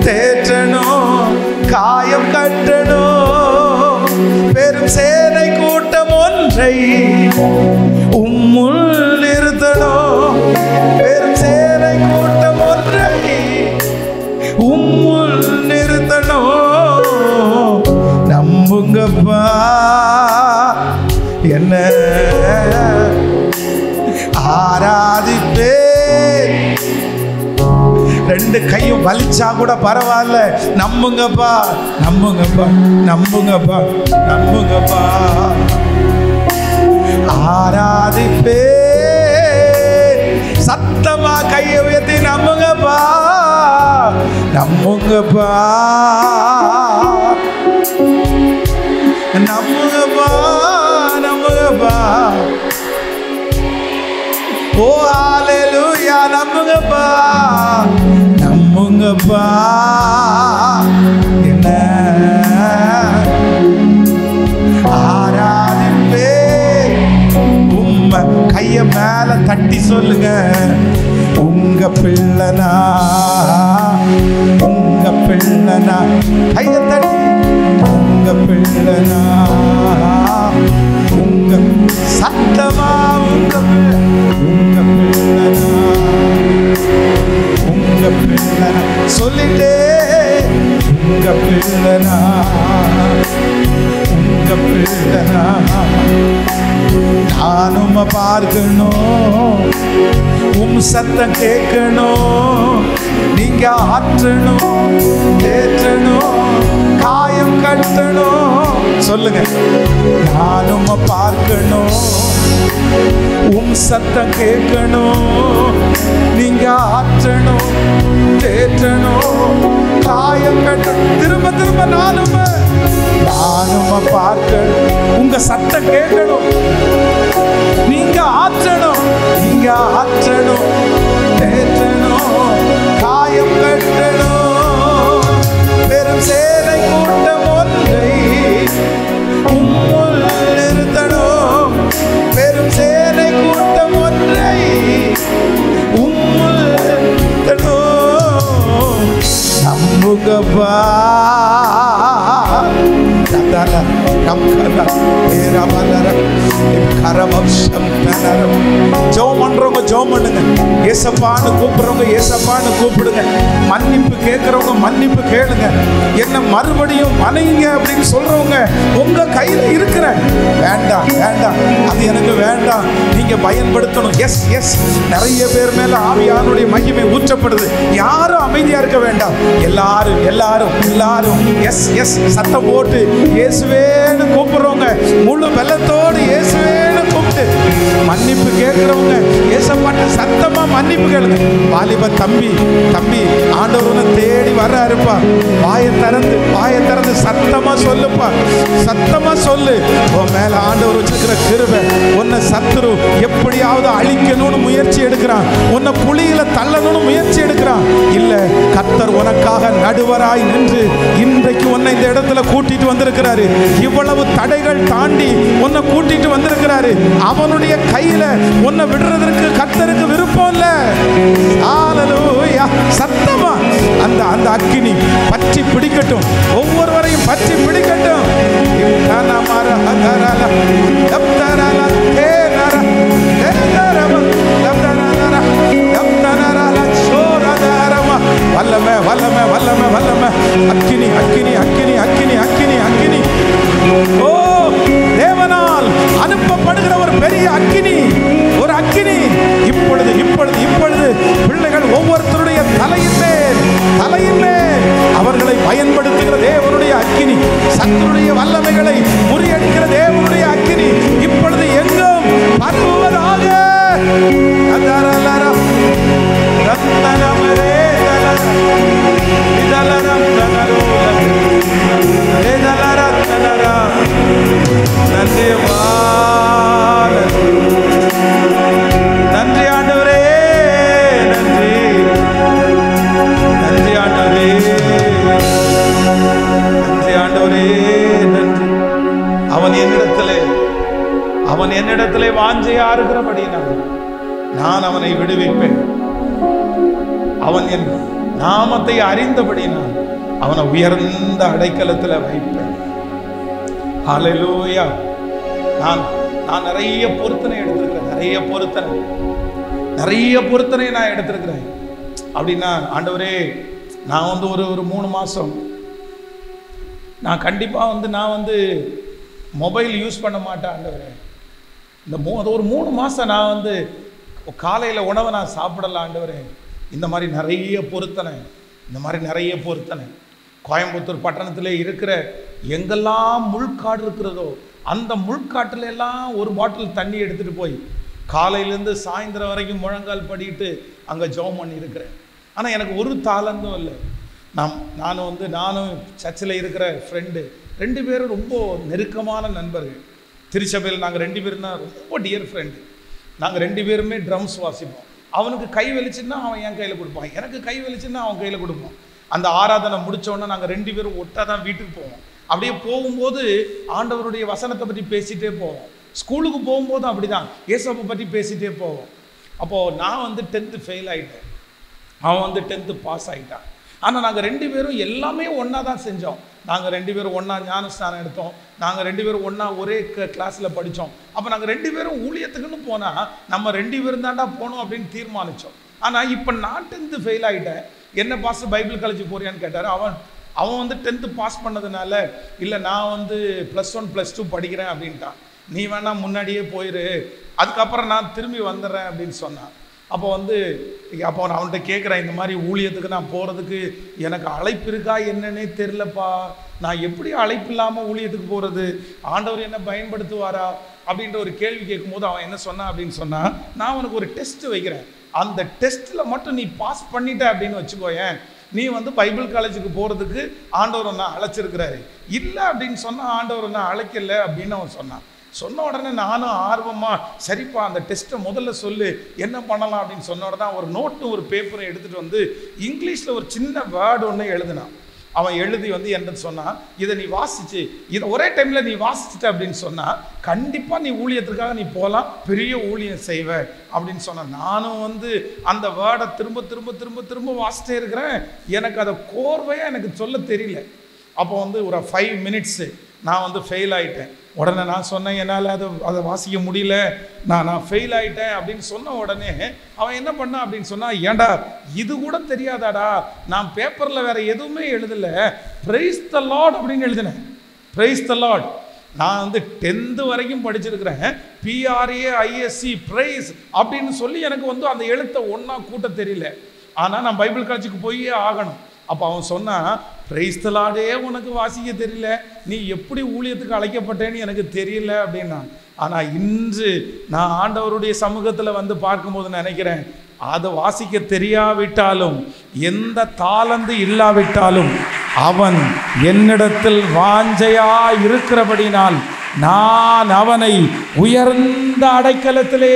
தேற்றணும், காயம் கட்டணும். பெரும் சேனை கூட்டம் ஒன்றை உம்முள் நிறுத்தணும். பெரும் சேனை கூட்டம் ஒன்றை உம்முள் நிறுத்தணும். நம்புங்கப்பா, என்ன ஆராதிப்பே 2 கையும் வலிச்சா கூட பரவாயில்ல, நம்புங்கப்பா, நம்புங்கப்பா, நம்புங்கப்பா, நம்புங்கப்பா. ஆராதிப்பே, சத்தமா கையை உயர்த்தி நம்புங்கப்பா, நம்புங்கப்பா, நம்புங்கப்பா, நம்புங்கப்பா. ஓ ஹalleluya, நம்புங்கப்பா, நம்புங்கப்பா. என்ன ஆராதிப்பே, உம்மை கைய மேல தட்டி சொல்லுங்க, உங்க பிள்ளைனா, உங்க பிள்ளைனா. கைய தட்டி, உங்க பிள்ளைனா, உங்க சத்தமா, உங்க பிள்ளைனா, உங்க பிள்ளைனா சொல்லிட்டே, உங்க பிள்ளைனா, உங்க பிள்ளைனா. நானும் பார்க்கணும், சத்தம் கேட்கணும், நீங்க ஆற்றணும், தேற்றணும், காயம் கட்டணும். சொல்லுங்க, நானும் பார்க்கணும், சத்தம் கேட்கணும், நீங்க ஆற்றணும், தேற்றணும், காயம் கட்டணும். திரும்ப திரும்ப நானும் பார்க்கணும், உங்க சத்தம் கேட்கணும், நீங்க ஆற்றணும், நீங்க ஆற்றணும், தேற்றணும், காயம் கட்டணும். பெரும் சேனை கூட்டம் ஒன்றை உம்முள் நிறுத்தணும், பெரும் சேனை கூட்டம் ஒன்றை உம்முள் நிறுத்தணும். நம்புங்கப்பா, ஜெபம் பண்றவங்க ஜெபம் பண்ணுங்க, ஏசப்பான்னு கூப்பிடுறவங்க ஏசப்பான்னு கூப்பிடுங்க, மன்னிப்பு கேட்கிறவங்க மன்னிப்பு கேளுங்க, என்ன மறுபடியும் மனைங்க அப்படின்னு சொல்றவங்க உங்க கையில இருக்கிற. வேண்டாம் வேண்டாம், அது எனக்கு வேண்டாம், நீங்க பயன்படுத்தணும். எஸ் எஸ், நிறைய பேர் மேல ஆவியானுடைய மகிமை ஊற்றப்படுது. யாரும் அமைதியா இருக்க வேண்டாம், எல்லாரும் எல்லாரும் எல்லாரும் எஸ் எஸ் சத்தம் போட்டு இயேசுவேன்னு கூப்பிடுறவங்க முழு பலத்தோடு இயேசுவேன்னு கூப்பிட்டு மன்னிப்பு கேட்கிறவங்க ஏசப்பாட்ட சத்தமா மன்னிப்பு கேளுங்க. வாலிப தம்பி தம்பி, ஆண்டவர் உன்னை தேடி வர்றாருப்பா, வாயை திறந்து சத்தமா சொல்லுப்பா, சத்தமா சொல்லு. உன் மேல ஆண்டவர் வச்சிருக்கிற கிருபை, உன்னை சத்துரு எப்படியாவது அழிக்கணும்னு முயற்சி எடுக்கிறான், உன்னை குழியில தள்ளணும்னு முயற்சி எடுக்கிறான். இல்ல, கர்த்தர் உனக்காக நடுவராய் நின்று இன்றைக்கு உன்னை இந்த இடத்துல கூட்டிட்டு வந்திருக்கிறாரு. இவ்வளவு தடைகள் தாண்டி உன்னை கூட்டிட்டு வந்திருக்கிறாரு. அவனுடைய கையில உன்னை விடுறதற்கு கர்த்தருக்கு விருப்பம் இல்ல. ஹalleluya, சத்தமா அந்த அந்த அக்கினி பற்றி பிடிக்கட்டும், ஒவ்வொருவரையும் பற்றி பிடிக்கட்டும். வல்லமை வல்லமை வல்லமை வல்லமை, அக்கினி அக்கினி அக்கினி அக்கினி அக்கினி அக்கினி. ஓ, தேவனால் அனுப்பப்படுகிற ஒரு பெரிய அக்கினி, ஒரு அக்கினி இப்பொழுது இப்பொழுது இப்பொழுது பிள்ளைகள் ஒவ்வொருத்தருடைய தலையின் மேல் அவர்களை பயன்படுத்துகிற தேவனுடைய அக்கினி, சத்துருடைய வல்லமைகளை முறியடிக்கிற தேவனுடைய அக்கினி இப்பொழுது எங்கும் பரவுவதாக. நன்றி ஆண்டவரே, நன்றி நன்றி ஆண்டவரே, நன்றி ஆண்டவரே, நன்றி. அவன் என்னிடத்திலே வாஞ்சையா இருக்கிறபடியினால் நான் அவனை விடுவிப்பேன். அவன் என் நாமத்தை அறிந்தபடியினால் அவனை உயர்ந்த அடைக்கலத்தில் வைப்பேன். ஹல்லேலூயா. நான் நிறைய பொருத்தனை எடுத்திருக்கிறேன், நிறைய பொருத்தனை நான் எடுத்திருக்கிறேன். அப்படின்னா ஆண்டவரே, நான் வந்து ஒரு 3 மாதம் நான் கண்டிப்பாக நான் மொபைல் யூஸ் பண்ண மாட்டேன் ஆண்டவரே. ஒரு 3 மாதம் நான் காலையில் உணவை நான் சாப்பிடலாம் ஆண்டவரே. இந்த மாதிரி நிறைய பொருத்தனை கோயம்புத்தூர் பட்டணத்தில் இருக்கிற எங்கெல்லாம் முள்காடு இருக்கிறதோ அந்த முள்காட்டுல எல்லாம் ஒரு பாட்டில் தண்ணி எடுத்துகிட்டு போய் காலையிலேருந்து சாயந்தரம் வரைக்கும் முழங்கால் படிட்டு அங்கே ஜெபம் பண்ணியிருக்கிறேன். ஆனால் எனக்கு ஒரு தாளந்தும் இல்லை. நானும் சர்ச்சில் இருக்கிற ஃப்ரெண்டு 2 பேரும் ரொம்ப நெருக்கமான நண்பர்கள். திருச்சபையில் நாங்கள் 2 பேரும் தான் ரொம்ப டியர் ஃப்ரெண்டு. நாங்கள் 2 பேருமே ட்ரம்ஸ் வாசிப்போம். அவனுக்கு கை வெளிச்சுன்னா அவன் என் கையில் கொடுப்பான், எனக்கு கை வெளிச்சுன்னா அவன் கையில் கொடுப்பான். அந்த ஆராதனை முடித்தோடனே நாங்கள் 2 பேரும் ஒட்டா தான் வீட்டுக்கு போவோம். அப்படியே போகும்போது ஆண்டவருடைய வசனத்தை பற்றி பேசிகிட்டே போவோம். ஸ்கூலுக்கு போகும்போதும் அப்படி தான் ஏசப்பை பற்றி பேசிகிட்டே போவோம். அப்போது நான் வந்து 10th ஃபெயில் ஆகிட்டேன், அவன் வந்து 10th பாஸ் ஆகிட்டான். ஆனால் நாங்கள் 2 பேரும் எல்லாமே ஒன்றா தான் செஞ்சோம். நாங்கள் 2 பேரும் ஒன்றா ஞானஸ்தானம் எடுத்தோம். நாங்கள் 2 பேரும் ஒன்றா ஒரே கிளாஸில் படித்தோம். அப்போ நாங்கள் 2 பேரும் ஊழியத்துக்குன்னு போனால் நம்ம 2 பேரும் தாண்டா போகணும் அப்படின்னு தீர்மானித்தோம். ஆனால் இப்போ நான் 10th ஃபெயில் ஆகிட்டேன். என்ன பாஸ் பைபிள் காலேஜ் போறியான்னு கேட்டார். அவன் வந்து 10th பாஸ் பண்ணதுனால இல்லை நான் வந்து +1 +2 படிக்கிறேன் அப்படின்ட்டான். நீ வேணா முன்னாடியே போயிரு, அதுக்கப்புறம் நான் திரும்பி வந்துடுறேன் அப்படின்னு சொன்னான். அப்போ நான் அவன்கிட்ட கேட்குறேன், இந்த மாதிரி ஊழியத்துக்கு நான் போகிறதுக்கு எனக்கு அழைப்பு இருக்கா என்னன்னே தெரிலப்பா, நான் எப்படி அழைப்பு இல்லாமல் ஊழியத்துக்கு போகிறது, ஆண்டவர் என்ன பயன்படுத்துவாரா அப்படின்ற ஒரு கேள்வி கேட்கும்போது அவன் என்ன சொன்னான் அப்படின்னு சொன்னால், நான் அவனுக்கு ஒரு டெஸ்ட் வைக்கிறேன், அந்த டெஸ்ட்டில் மட்டும் நீ பாஸ் பண்ணிட்ட அப்படின்னு வச்சுக்கோயேன், நீ வந்து பைபிள் காலேஜுக்கு போகிறதுக்கு ஆண்டவர் ஒன்று அழைச்சிருக்கிறாரு. இல்லை அப்படின்னு சொன்னால் ஆண்டவர் ஒன்று அழைக்கலை அப்படின்னு அவன் சொன்ன உடனே நானும் ஆர்வமாக சரிப்பா அந்த டெஸ்ட்டை முதல்ல சொல்லு என்ன பண்ணலாம் அப்படின்னு சொன்ன உடனே ஒரு நோட்டும் ஒரு பேப்பரும் எடுத்துகிட்டு வந்து இங்கிலீஷில் ஒரு சின்ன வேர்டு ஒன்று எழுதினான். அவன் எழுதி வந்து என்ன சொன்னான், இதை நீ வாசிச்சு இதை ஒரே டைமில் நீ வாசிச்சுட்ட அப்படின்னு சொன்னால் கண்டிப்பாக நீ ஊழியத்துக்காக நீ போகலாம், பெரிய ஊழியம் செய்வ அப்படின்னு சொன்னான். நானும் வந்து அந்த வேர்டை திரும்ப திரும்ப திரும்ப திரும்ப வாசிட்டே இருக்கிறேன். எனக்கு அதை கோர்வையாக எனக்கு சொல்ல தெரியல. அப்போ வந்து ஒரு 5 minutes நான் வந்து ஃபெயில் ஆகிட்டேன். உடனே நான் சொன்னேன், என்னால் அதை வாசிக்க முடியல, நான் ஃபெயில் ஆகிட்டேன் அப்படின்னு சொன்ன உடனே அவன் என்ன பண்ணான் அப்படின்னு சொன்னால், ஏண்டா இது கூட தெரியாதாடா, நான் பேப்பரில் வேறு எதுவுமே எழுதலை, பிரைஸ் த லார்ட் அப்படின்னு எழுதினேன். Praise the Lord. நான் வந்து 10th வரைக்கும் படிச்சிருக்கிறேன். PRAISC பிரைஸ் அப்படின்னு சொல்லி எனக்கு வந்து அந்த எழுத்தை ஒன்றா கூட்ட தெரியல. ஆனால் நான் பைபிள் காலேஜுக்கு போயே ஆகணும். அப்போ அவன் சொன்னான், பிரைஸ் த லார்டே உனக்கு வாசிக்க தெரியல, நீ எப்படி ஊழியத்துக்கு அழைக்கப்பட்டேன்னு எனக்கு தெரியல அப்படின்னா. ஆனால் இன்று நான் ஆண்டவருடைய சமூகத்தில் வந்து பார்க்கும்போது நினைக்கிறேன், அதை வாசிக்க தெரியாவிட்டாலும் எந்த தாளந்து இல்லாவிட்டாலும் அவன் என்னிடத்தில் வாஞ்சையா இருக்கிறபடினால் நான் அவனை உயர்ந்த அடைக்கலத்திலே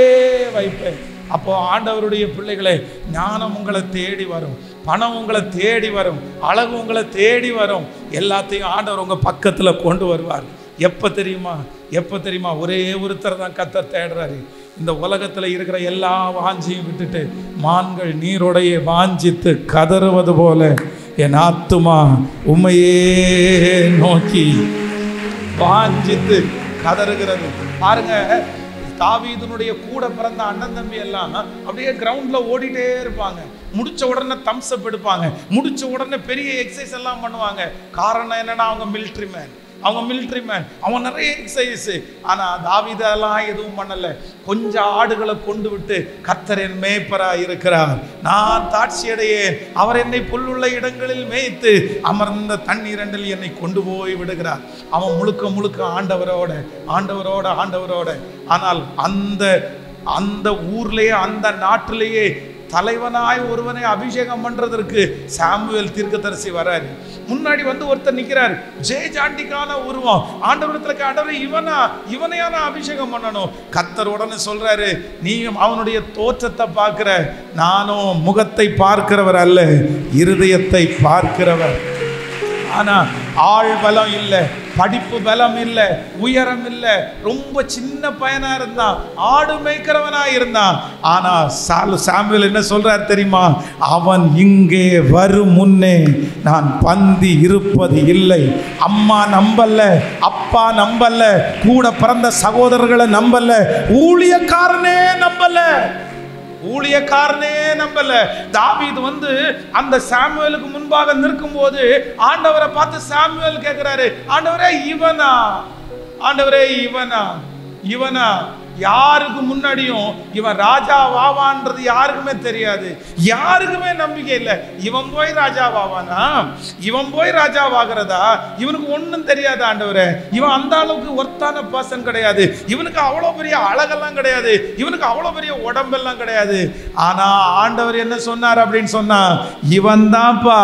வைப்பேன். அப்போ ஆண்டவருடைய பிள்ளைகளே, ஞானம் உங்களை தேடி வரும், பணம் உங்களை தேடி வரும், அழகு உங்களை தேடி வரும், எல்லாத்தையும் ஆண்டவர் உங்கள் பக்கத்தில் கொண்டு வருவார். எப்போ தெரியுமா ஒரே ஒருத்தர் தான் கர்த்தர் தேடுறாரு. இந்த உலகத்தில் இருக்கிற எல்லா வாஞ்சியும் விட்டுட்டு மான்கள் நீரோடையை வாஞ்சித்து கதறுவது போல என் ஆத்துமா உம்மையே நோக்கி வாஞ்சித்து கதறுகிறது. பாருங்க, தாவீதுனுடைய கூட பிறந்த அண்ணன் தம்பி எல்லாம் அப்படியே கிரவுண்ட்ல ஓடிட்டே இருப்பாங்க. முடிச்ச உடனே தம்ஸ் அப் எடுப்பாங்க, முடிச்ச உடனே பெரிய எக்ஸசைஸ் எல்லாம் பண்ணுவாங்க. காரணம் என்னன்னா அவங்க மிலிட்ரி மேன், அவன் நிறைய எக்ஸசைஸ். ஆனா தாவீதெல்லாம் எதுவும் பண்ணல. கொஞ்சம் ஆடுகளை கொண்டு விட்டு, கர்த்தர் என் மேய்ப்பராய் இருக்கிறார், நான் தாட்சி அடையேன், அவர் என்னை புல்லுள்ள இடங்களில் மேய்த்து அமர்ந்த தண்ணீரண்டில் என்னை கொண்டு போய் விடுகிறார். அவன் முழுக்க ஆண்டவரோட. ஆனால் அந்த ஊர்லயே அந்த நாட்டிலேயே தலைவனாய் ஒருவனை அபிஷேகம் பண்றதற்கு சாமுவேல் தீர்க்கதரிசி வராரு. முன்னாடி வந்து ஒருத்தர் நிக்கிறார், ஜெயஜாண்டிக்கான உருவம். ஆண்டவரத்துல ஆண்டவரே இவனையா நான் அபிஷேகம் பண்ணணும். கர்த்தர் உடனே சொல்றாரு, நீ அவனுடைய தோற்றத்தை பார்க்கிற, நானும் முகத்தை பார்க்கிறவர் அல்ல, இருதயத்தை பார்க்கிறவர். ஆனா ஆள் பலம் இல்லை, படிப்பு பலம் இல்லை, உயரம் இல்லை, ரொம்ப சின்ன பையனா இருந்தான், ஆடு மேய்க்கிறவனா இருந்தான். ஆனா சாமுவேல் என்ன சொல்றார் தெரியுமா, அவன் இங்கே வரும் முன்னே நான் பந்தி இருப்பது இல்லை. அம்மா நம்பல, அப்பா நம்பல, கூட பிறந்த சகோதரர்களை நம்பல, ஊழியக்காரனே நம்பல. தாவீது வந்து அந்த சாமுவேலுக்கு முன்பாக நிற்கும் போது ஆண்டவரை பார்த்து சாமுவேல் கேட்கிறாரு, ஆண்டவரே இவனா யாருக்கு முன்னாடியும் இவன் ராஜா வாவான்றது யாருக்குமே தெரியாது, யாருக்குமே நம்பிக்கை இல்லை. இவன் போய் ராஜா வாவானா, இவன் போய் ராஜா வாகிறதா, இவனுக்கு ஒன்றும் தெரியாது ஆண்டவரே. இவன் அந்த அளவுக்கு ஒர்த்தான பர்சன் கிடையாது, இவனுக்கு அவ்வளோ பெரிய அழகெல்லாம் கிடையாது, இவனுக்கு அவ்வளோ பெரிய உடம்பெல்லாம் கிடையாது. ஆனா ஆண்டவர் என்ன சொன்னார் அப்படின்னு சொன்னா, இவன் தான்ப்பா,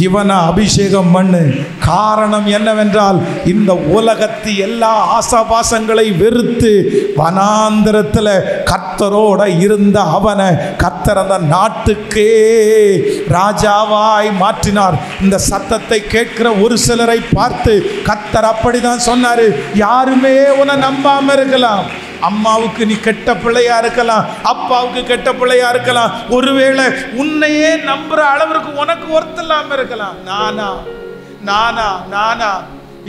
இவனை அபிஷேகம் பண்ணு. காரணம் என்னவென்றால், இந்த உலகத்து எல்லா ஆசாபாசங்களை வெறுத்து வனாந்திரத்தில் கர்த்தரோட இருந்த அவனை கர்த்தர் அந்த நாட்டுக்கே ராஜாவாய் மாற்றினார். இந்த சத்தத்தை கேட்கிற ஒரு சிலரை பார்த்து கர்த்தர் அப்படிதான் சொன்னாரு, யாருமே உன்னை நம்பாம இருக்கலாம். அம்மாவுக்கு நீ கெட்ட பிள்ளையா இருக்கலாம், அப்பாவுக்கு கெட்ட பிள்ளையா இருக்கலாம், ஒருவேளை உன்னையே நம்புற அளவிற்கு உனக்கு ஒருத்தல்லாம இருக்கலாம். நானா நானா நானா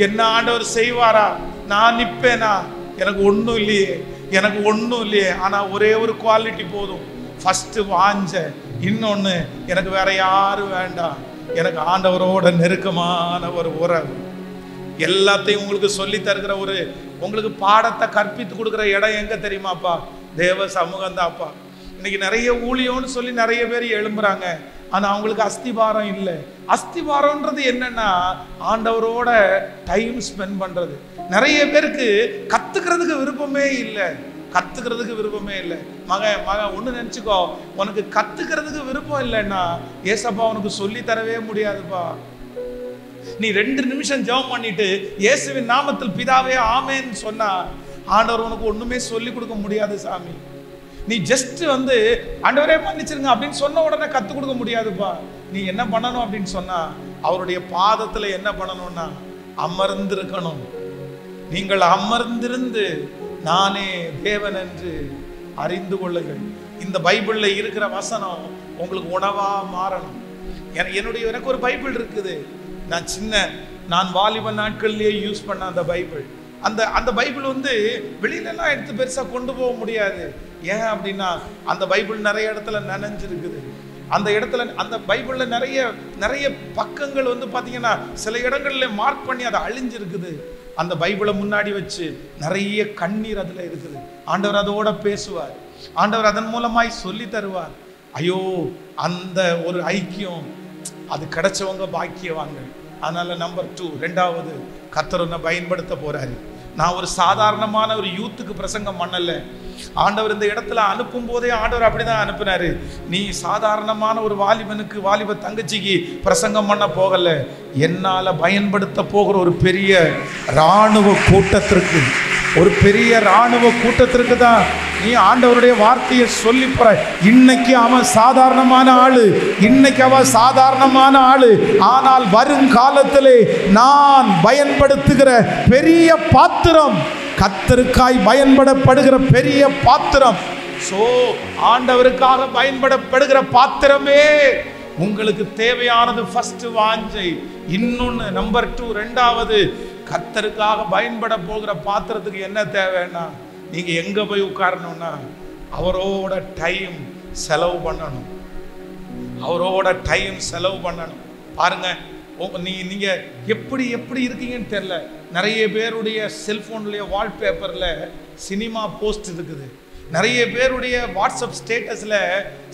என்ன ஆண்டவர் செய்வாரா, நான் நிப்பேனா, எனக்கு ஒன்றும் இல்லையே, எனக்கு ஒன்றும் இல்லையே. ஆனா ஒரே ஒரு குவாலிட்டி போதும், ஃபர்ஸ்ட் வாஞ்ச. இன்னொன்னு, எனக்கு வேற யாரும் வேண்டாம், எனக்கு ஆண்டவரோட நெருக்கமான ஒரு உறவு. எல்லாத்தையும் உங்களுக்கு சொல்லி தருகிற ஒரு, உங்களுக்கு பாடத்தை கற்பித்து கொடுக்குற இடம் எங்க தெரியுமாப்பா? தேவ சமூகம் தான்ப்பா. இன்னைக்கு நிறைய ஊழியம்னு சொல்லி நிறைய பேர் எழும்புறாங்க, ஆனா அவங்களுக்கு அஸ்திபாரம் இல்லை. அஸ்திபாரம்ன்றது என்னன்னா, ஆண்டவரோட டைம் ஸ்பெண்ட் பண்றது. நிறைய பேருக்கு கத்துக்கிறதுக்கு விருப்பமே இல்லை, கத்துக்கிறதுக்கு விருப்பமே இல்லை. மகன் ஒண்ணு நினைச்சுக்கோ, உனக்கு கத்துக்கிறதுக்கு விருப்பம் இல்லைன்னா ஏசப்பா உனக்கு சொல்லி தரவே முடியாதுப்பா. நீ 2 நிமிஷம் ஜெபம் பண்ணிட்டு இயேசுவின் நாமத்தில் பிதாவே ஆமேன்னு சொன்னா ஆண்டவர் உனக்கு ஒண்ணுமே சொல்லி கொடுக்க முடியாது சாமி. நீ ஜஸ்ட் ஆண்டவரே மன்னிச்சிருங்க அப்படின்னு சொன்ன உடனே கத்துக் கொடுக்க முடியாதுப்பா. நீ என்ன பண்ணணும் அப்படின்னு சொன்னா, அவருடைய பாதத்துல என்ன பண்ணணும்னா அமர்ந்திருக்கணும். நீங்கள் அமர்ந்திருந்து நானே தேவன் என்று அறிந்து கொள்ளுங்கள். இந்த பைபிள்ல இருக்கிற வசனம் உங்களுக்கு உணவா மாறணும். எனக்கு ஒரு பைபிள் இருக்குது, நான் வாலிப நாட்கள்லயே யூஸ் பண்ண அந்த பைபிள். அந்த பைபிள் வெளியிலலாம் எடுத்து பெருசா கொண்டு போக முடியாது. ஏன் அப்படின்னா, அந்த பைபிள் நிறைய இடத்துல நனைஞ்சிருக்குது. அந்த பைபிள்ல நிறைய பக்கங்கள் பாத்தீங்கன்னா சில இடங்கள்ல மார்க் பண்ணி அதை அழிஞ்சிருக்குது. அந்த பைபிளை முன்னாடி வச்சு நிறைய கண்ணீர் அதுல இருக்குது. ஆண்டவர் அதோட பேசுவார், ஆண்டவர் அதன் மூலமாய் சொல்லி தருவார். ஐயோ, அந்த ஒரு ஐக்கியம் அது கிடைச்சவங்க பாக்கியவான்கள். அதனால நம்பர் 2, 2வது, கர்த்தர் உன்னை பயன்படுத்த போறாரு. நான் ஒரு சாதாரணமான ஒரு யூத்துக்கு பிரசங்கம் பண்ணல. ஆண்டவர் இந்த இடத்துல அனுப்பும் போதே ஆண்டவர் அப்படிதான் அனுப்பினாரு. நீ சாதாரணமான ஒரு வாலிபனுக்கு, வாலிப தங்கச்சிக்கு பிரசங்கம் பண்ண போகல, என்னால பயன்படுத்த போகிற ஒரு பெரிய இராணுவ கூட்டத்திற்கு, ஒரு பெரிய இராணுவ கூட்டத்திற்கு தான் நீ ஆண்டவருடைய வார்த்தையை சொல்லி போற. இன்னைக்கு அவன் சாதாரணமான ஆளு, இன்னைக்கு அவன் சாதாரணமான ஆளு, ஆனால் வருங்காலத்திலே நான் பயன்படுத்துகிற பெரிய பாத்திரம், கர்த்தருக்காய் பயன்படப்படுகிற பெரிய பாத்திரம். சோ ஆண்டவருக்காக பயன்படப்படுகிற பாத்திரமே உங்களுக்கு தேவையானது. ஃபர்ஸ்ட் வாஞ்சை. இன்னொன்னு நம்பர் 2, 2வது, கர்த்தருக்காக பயன்பட போகிற பாத்திரத்துக்கு என்ன தேவைன்னா, நீங்க எங்க போய் உட்காரணும்னா அவரோட டைம் செலவு பண்ணணும், அவரோட டைம் செலவு பண்ணணும். பாருங்க, நீங்க எப்படி இருக்கீங்கன்னு தெரியல. நிறைய பேருடைய செல்போன்லயே வால்பேப்பர்ல சினிமா போஸ்ட் இருக்குது, நிறைய பேருடைய வாட்ஸ்அப் ஸ்டேட்டஸ்ல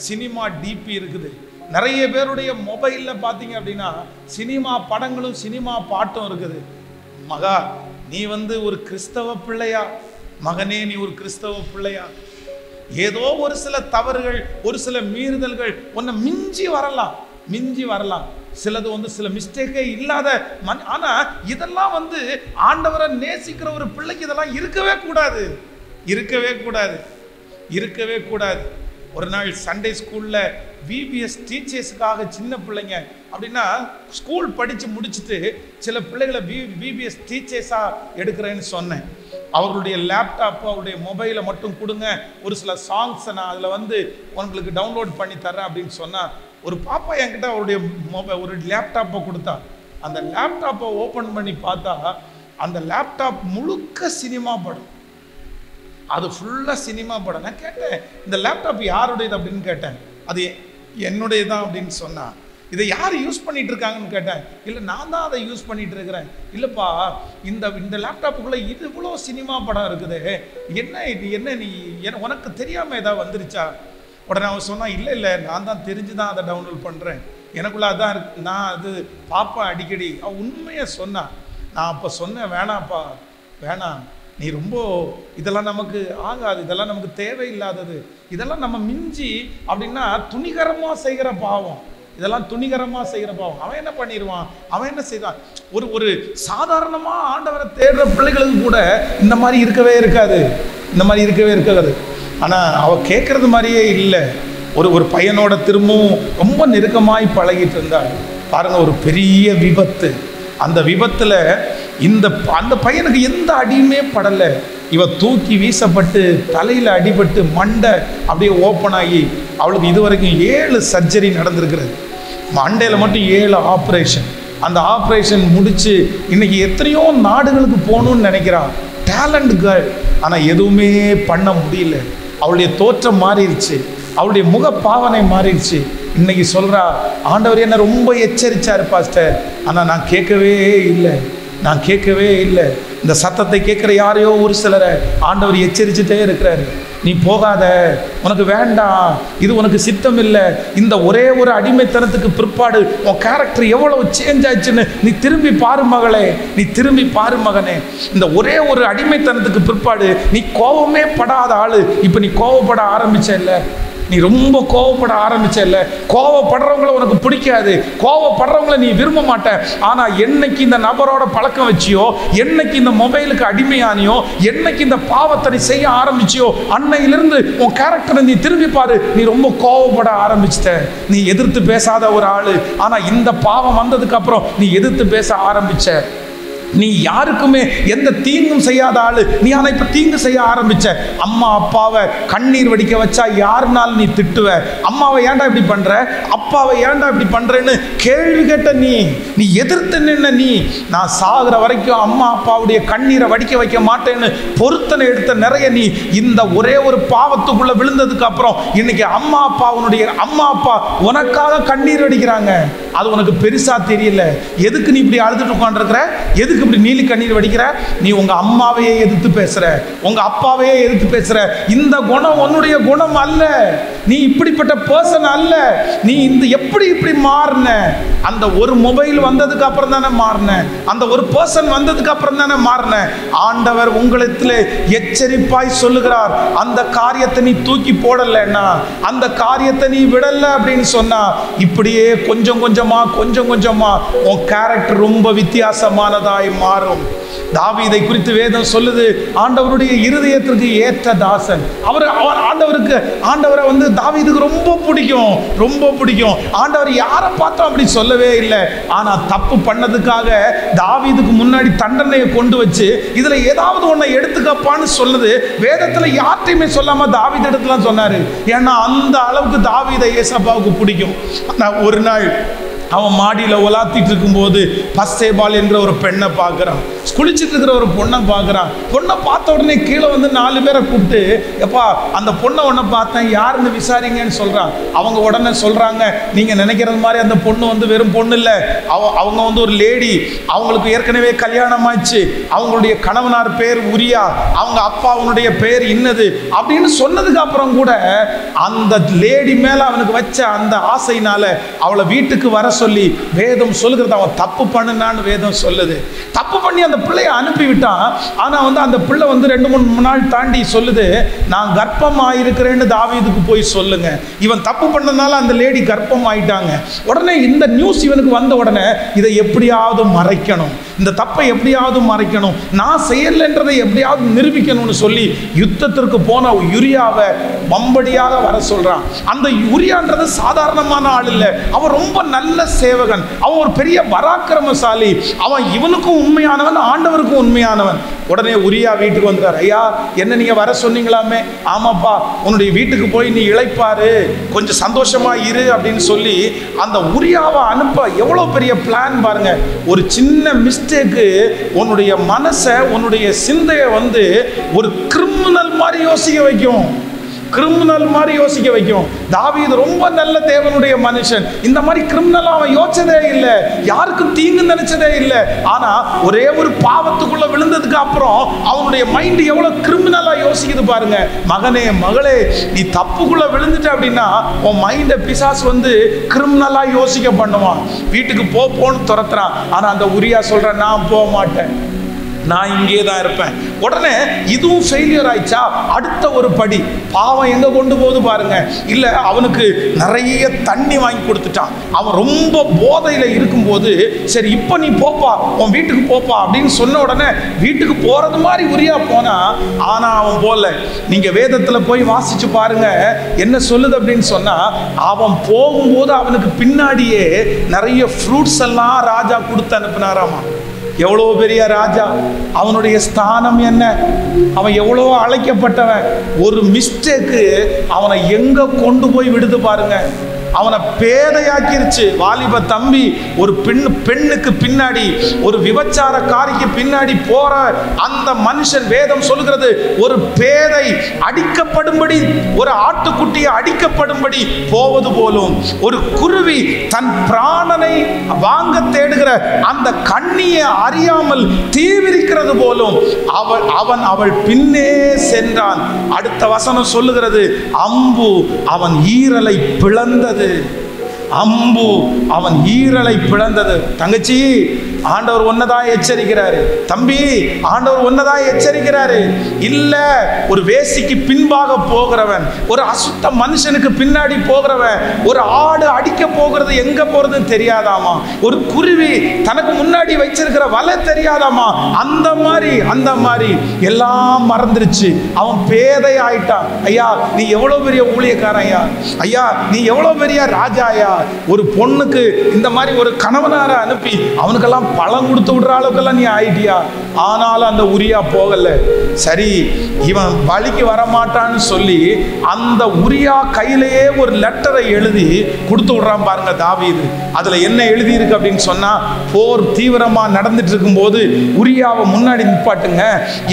சினிமா டிபி இருக்குது, நிறைய பேருடைய மொபைல்ல பாத்தீங்க அப்படின்னா சினிமா படங்களும் சினிமா பாட்டும் இருக்குது. மகா, நீ ஒரு கிறிஸ்தவ பிள்ளையா? மகனே, நீ ஒரு கிறிஸ்தவ பிள்ளையா? ஏதோ ஒரு சில தவறுகள், ஒரு சில மீறுதல்கள் உன்னை மிஞ்சி வரலாம். சிலது சில மிஸ்டேக்கே இல்லாத ஆனா இதெல்லாம் ஆண்டவரை நேசிக்கிற ஒரு பிள்ளைக்கு இதெல்லாம் இருக்கவே கூடாது. ஒரு நாள் சண்டே ஸ்கூல்ல விபிஎஸ் டீச்சர்ஸுக்காக சின்ன பிள்ளைங்க அப்படின்னா ஸ்கூல் படிச்சு முடிச்சுட்டு சில பிள்ளைகளை விபிஎஸ் டீச்சர்ஸா எடுக்கிறேன்னு சொன்னேன். அவர்களுடைய லேப்டாப், அவருடைய மொபைலை மட்டும் கொடுங்க, ஒரு சில சாங்ஸை நான் அதில் உங்களுக்கு டவுன்லோட் பண்ணி தரேன் அப்படின்னு சொன்னா, ஒரு பாப்பா என்கிட்ட அவருடைய ஒரு லேப்டாப்பை கொடுத்தா. அந்த லேப்டாப்பை ஓப்பன் பண்ணி பார்த்தா அந்த லேப்டாப் முழுக்க சினிமா படம், அது ஃபுல்லா சினிமா படம். நான் கேட்டேன், இந்த லேப்டாப் யாருடையது அப்படின்னு கேட்டேன். அது என்னுடையதான் அப்படின்னு சொன்னா. இதை யார் யூஸ் பண்ணிட்டு இருக்காங்கன்னு கேட்டேன். இல்லை நான் தான் அதை யூஸ் பண்ணிட்டு இருக்கிறேன். இல்லைப்பா, இந்த லேப்டாப்புக்குள்ளே இது இவ்வளோ சினிமா படம் இருக்குது, என்ன இது, என்ன நீ உனக்கு தெரியாமல் ஏதாவது வந்துருச்சா? உடனே அவன் சொன்னான், இல்லை நான் தான் தெரிஞ்சு தான் அதை டவுன்லோட் பண்ணுறேன், எனக்குள்ள அதான் இருக்கு, நான் அது பார்ப்பேன் அடிக்கடி. அவன் உண்மையை சொன்னான். நான் அப்போ சொன்னேன், வேணாப்பா வேணாம், நீ ரொம்ப இதெல்லாம் நமக்கு ஆகாது, இதெல்லாம் நமக்கு தேவையில்லாதது, இதெல்லாம் நம்ம மிஞ்சி அப்படின்னா துணிகரமாக செய்கிற பாவம், இதெல்லாம் துணிகரமாக செய்கிற பாவம். அவன் என்ன பண்ணிடுவான், அவன் என்ன செய்வான்? ஒரு சாதாரணமாக ஆண்டவரை தேடுற பிள்ளைகளுக்கு கூட இந்த மாதிரி இருக்கவே இருக்காது. ஆனால் அவள் கேட்குறது மாதிரியே இல்லை. ஒரு பையனோட திரும்பவும் ரொம்ப நெருக்கமாய் பழகிட்டு இருந்தாள். பாருங்க, ஒரு பெரிய விபத்து. அந்த விபத்தில் அந்த பையனுக்கு எந்த அடியுமே படலை. இவ தூக்கி வீசப்பட்டு தலையில் அடிபட்டு மண்டை அப்படியே ஓப்பன் ஆகி அவளுக்கு இதுவரைக்கும் 7 சர்ஜரி நடந்திருக்கிறது. மண்டையில் மட்டும் 7 ஆப்ரேஷன். அந்த ஆப்ரேஷன் முடித்து இன்னைக்கு எத்தனையோ நாடுகளுக்கு போகணும்னு நினைக்கிறான். Talent girl. ஆனால் எதுவுமே பண்ண முடியல. அவளுடைய தோற்றம் மாறிடுச்சு, அவளுடைய முக பாவனை மாறிடுச்சு. இன்னைக்கு சொல்கிறா, ஆண்டவர் என்ன ரொம்ப எச்சரிச்சாரு பாஸ்டர், ஆனால் நான் கேட்கவே இல்லை. இந்த சத்தத்தை கேட்குற யாரையோ ஒரு சிலரை ஆண்டவர் எச்சரிச்சுட்டே இருக்கிறாரு. நீ போகாத, உனக்கு வேண்டாம், இது உனக்கு சித்தம் இல்லை. இந்த ஒரே ஒரு அடிமைத்தனத்துக்கு பிற்பாடு உன் கேரக்டர் எவ்வளவு சேஞ்ச் ஆச்சுன்னு நீ திரும்பி பாரு மகளே, நீ திரும்பி பாரு மகனே. இந்த ஒரே ஒரு அடிமைத்தனத்துக்கு பிற்பாடு நீ கோபமே படாத ஆளு இப்போ நீ கோபப்பட ஆரம்பிச்ச இல்லை, நீ ரொம்ப கோவப்பட ஆரம்பிச்சல்ல. கோவப்படுறவங்கள உனக்கு பிடிக்காது, கோவப்படுறவங்கள நீ விரும்ப மாட்ட. ஆனா என்னைக்கு இந்த நபரோட பழக்கம் வச்சியோ, என்னைக்கு இந்த மொபைலுக்கு அடிமையானியோ, என்னைக்கு இந்த பாவத்தை நீ செய்ய ஆரம்பிச்சியோ, அன்னையிலிருந்து உன் கேரக்டரை நீ திரும்பி பாரு, நீ ரொம்ப கோவப்பட ஆரம்பிச்சிட்ட. நீ எதிர்த்து பேசாத ஒரு ஆளு, ஆனா இந்த பாவம் வந்ததுக்கு அப்புறம் நீ எதிர்த்து பேச ஆரம்பிச்ச. நீ யாருக்குமே எந்த தீங்கும் செய்யாத ஆளு, நீ ஆனா இப்ப தீங்கு செய்ய ஆரம்பிச்ச. அம்மா அப்பாவை கண்ணீர் வடிக்க வச்சா யாருனாலும் நீ திட்டுவ. அம்மாவை ஏன்டா இப்படி பண்ற, அப்பாவை ஏன்டா இப்படி பண்றேன்னு கேள்வி கேட்ட நீ எதிர்த்து நின்ன நீ, நான் சாகுற வரைக்கும் அம்மா அப்பாவுடைய கண்ணீரை வடிக்க வைக்க மாட்டேன்னு பொருத்தனை எடுத்த நிறைய நீ இந்த ஒரே ஒரு பாவத்துக்குள்ள விழுந்ததுக்கு அப்புறம் இன்னைக்கு அம்மா அப்பா உனக்காக கண்ணீர் வடிக்கிறாங்க. அது உனக்கு பெருசா தெரியல. எதுக்கு நீ இப்படி அழுதுட்டு உட்காந்துருக்கிற, எதுக்கு இப்படி நீலி கண்ணீர் வடிக்கிற? நீ உங்க அம்மாவையே எதிர்த்து பேசுற, உங்க அப்பாவையே எதிர்த்து பேசுற. இந்த குணம் உன்னுடைய குணம் அல்ல, நீ இப்படிப்பட்ட பர்சன் அல்ல. நீ இப்படி மாறின, அந்த ஒரு மொபைல் வந்ததுக்கு அப்புறம் தானே மாறின, அந்த ஒரு பர்சன் வந்ததுக்கு அப்புறம் தானே மாறின. ஆண்டவர் உங்களுக்கு எச்சரிப்பாய் சொல்லுகிறார், அந்த காரியத்தை நீ தூக்கி போடலைன்னா, அந்த காரியத்தை நீ விடல அப்படின்னு சொன்னா, இப்படியே கொஞ்சம் கொஞ்சமா உன் கேரக்டர் ரொம்ப வித்தியாசமானதாய் மாறும். தாவீதை குறித்து வேதம் சொல்லுது, ஆண்டவருடைய இருதயத்திற்கு ஏற்ற தாசன். ஆண்டவரை தாவீதுக்கு ரொம்ப பிடிக்கும். ஆண்டவர் யாரை பார்த்தோம் அப்படி சொல்லவே இல்லை. ஆனா தப்பு பண்ணதுக்காக தாவீதுக்கு முன்னாடி தண்டனையை கொண்டு வச்சு இதுல ஏதாவது ஒன்றை எடுத்துக்கப்பான்னு சொல்லுது. வேதத்துல யார்ட்டையுமே சொல்லாம தாவீது இடத்துல சொன்னாரு. ஏன்னா அந்த அளவுக்கு தாவீதை ஏசப்பாவுக்கு பிடிக்கும். ஒரு நாள் அவன் மாடியில் உலாத்திட்டு இருக்கும்போது பஸ்தேபால் என்ற ஒரு பெண்ணை பார்க்குறான். குளிச்சுட்டு இருக்கிற ஒரு பொண்ணை பார்க்குறான். பொண்ணை பார்த்த உடனே கீழே 4 பேரை கூப்பிட்டு, எப்பா அந்த பொண்ணை ஒன்றை பார்த்தேன், யாருன்னு விசாரிங்கன்னு சொல்கிறான். அவங்க உடனே சொல்கிறாங்க, நீங்கள் நினைக்கிறது மாதிரி அந்த பொண்ணு வெறும் பொண்ணு இல்லை, அவங்க ஒரு லேடி, அவங்களுக்கு ஏற்கனவே கல்யாணம் ஆச்சு, அவங்களுடைய கணவனார் பேர் உரியா, அவங்க அப்பாவுடைய பேர் இன்னது அப்படின்னு சொன்னதுக்கு அப்புறம் கூட அந்த லேடி மேலே அவனுக்கு வச்ச அந்த ஆசையினால அவளை வீட்டுக்கு வர சொல்லி வேதம் சொல்லுகிறது. அவன் தப்பு பண்ணினான்னு வேதம் சொல்லுது. தப்பு பண்ணி அந்த பிள்ளையை அனுப்பி விட்டான். ஆனா அந்த பிள்ளை 2-3 நாள் தாண்டி சொல்லுது, நான் கர்ப்பம் ஆயிருக்கிறேன்னு தாவீதுக்கு போய் சொல்லுங்க. இவன் தப்பு பண்ணனால அந்த லேடி கர்ப்பம் ஆயிட்டாங்க. உடனே இந்த நியூஸ் இவனுக்கு வந்த உடனே இதை எப்படியாவது மறைக்கணும், இந்த தப்பை எப்படியாவது மறைக்கணும், நான் செய்யலைன்றதை எப்படியாவது நிரூபிக்கணும்னு சொல்லி யுத்தத்திற்கு போன யூரியாவை வம்படியாக வர சொல்றான். அந்த யூரியான்றது சாதாரணமான ஆள் இல்லை, அவன் ரொம்ப நல்ல சேவகன், அவன் ஒரு பெரிய பராக்கிரமசாலி, அவன் இவனுக்கும் உண்மையானவன், ஆண்டவருக்கும் உண்மையானவன். உடனே உரியா வீட்டுக்கு வந்துட்டார். ஐயா, என்ன நீங்க வர சொன்னீங்களாமே? ஆமாப்பா, உன்னுடைய வீட்டுக்கு போய் நீ இளைப்பாரு, கொஞ்சம் சந்தோஷமா இரு அப்படின்னு சொல்லி அந்த உரியாவை அனுப்ப எவ்வளவு பெரிய பிளான் பாருங்க. ஒரு சின்ன மிஸ்டேக்கு உன்னுடைய மனசை, உன்னுடைய சிந்தையை ஒரு கிரிமினல் மாதிரி யோசிக்க வைக்கும். கிரிமினல் மாதிரி யோசிக்க வைக்கும். தாவீது ரொம்ப நல்ல தேவனுடைய மனுஷன், இந்த மாதிரி கிரிமினல் அவன் யோசிச்சதே இல்லை, யாருக்கும் தீங்கு நினைச்சதே இல்லை. ஆனா ஒரே ஒரு பாவத்துக்குள்ள விழுந்ததுக்கு அப்புறம் அவனுடைய மைண்ட் எவ்வளவு கிரிமினலா யோசிக்குது பாருங்க. மகனே மகளே, நீ தப்புக்குள்ள விழுந்துட்ட அப்படின்னா உன் மைண்ட பிசாசு வந்து கிரிமினலா யோசிக்க பண்ணுவான். வீட்டுக்கு போன்னு துரத்துறான். ஆனா அந்த உரியா சொல்ற, நான் போக மாட்டேன், நான் இங்கே தான் இருப்பேன். உடனே இதுவும் ஃபெயிலியர் ஆயிடுச்சா, அடுத்த ஒரு படி பாவம் எங்க கொண்டு போகுது பாருங்க. இல்ல அவனுக்கு நிறைய தண்ணி வாங்கி கொடுத்துட்டான். அவன் ரொம்ப போதையில இருக்கும்போது, சரி இப்ப நீ போப்பா, உன் வீட்டுக்கு போப்பா அப்படின்னு சொன்ன உடனே வீட்டுக்கு போறது மாதிரி உரியா போனா. ஆனா அவன் போல. நீங்க வேதத்துல போய் வாசிச்சு பாருங்க என்ன சொல்லுது அப்படின்னு சொன்னா, அவன் போகும்போது அவனுக்கு பின்னாடியே நிறைய ஃப்ரூட்ஸ் எல்லாம் ராஜா கொடுத்து அனுப்பினாராமா. எவ்வளோ பெரிய ராஜா, அவனுடைய ஸ்தானம் என்ன, அவன் எவ்வளோ அழைக்கப்பட்டவன். ஒரு மிஸ்டேக்கு அவனை எங்க கொண்டு போய் விடுது பாருங்க. அவனை பேதையாக்கிருச்சு. வாலிப தம்பி ஒரு பெண்ணுக்கு பின்னாடி, ஒரு விபச்சாரக்காரிக்கு பின்னாடி போற அந்த மனுஷன், வேதம் சொல்லுகிறது, ஒரு பேதை அடிக்கப்படும்படி, ஒரு ஆட்டுக்குட்டியை அடிக்கப்படும்படி போவது போலும், ஒரு குருவி தன் பிராணனை வாங்க தேடுகிற அந்த கண்ணியை அறியாமல் தீவிரிக்கிறது போலும் அவள் பின்னே சென்றான். அடுத்த வசனம் சொல்லுகிறது, அம்பு அவன் ஈரலை பிளந்தது. அம்பு அவன் ஈரலை பிளந்தது. தங்கச்சி, ஆண்டவர் ஒன்னதான் எச்சரிக்கிறாரு. தம்பி, ஆண்டவர் ஒன்னதான் எச்சரிக்கிறாரு. இல்ல ஒரு வேசிக்கு பின்பாக போகிறவன், ஒரு அசுத்த மனுஷனுக்கு பின்னாடி போகிறவன், ஒரு ஆடு அடிக்க போகிறது எங்க போறதுன்னு தெரியாதாமா, ஒரு குருவி தனக்கு முன்னாடி வச்சிருக்கிற வலை தெரியாதாமா. அந்த மாதிரி எல்லாம் மறந்துருச்சு. அவன் பேதை ஆயிட்டான். ஐயா, நீ எவ்வளவு பெரிய ஊழியக்காரன் ஐயா, ஐயா நீ எவ்வளவு பெரிய ராஜா ஐயா. ஒரு பொண்ணுக்கு இந்த மாதிரி ஒரு கணவனார அனுப்பி அவனுக்கெல்லாம் பழம் கொடுத்து விடுற அளவுக்கெல்லாம் நீ ஆயிட்டியா. ஆனாலும் அந்த உரியா போகல. சரி, இவன் வழிக்கு வரமாட்டான்னு சொல்லி அந்த உரியா கையிலேயே ஒரு லெட்டரை எழுதி கொடுத்து விடுறான் பாருங்க தாவீது. அதுல என்ன எழுதி இருக்கு அப்படின்னு சொன்னா, போர் தீவிரமா நடந்துட்டு இருக்கும் போது உரியாவை முன்னாடி நிப்பாட்டுங்க,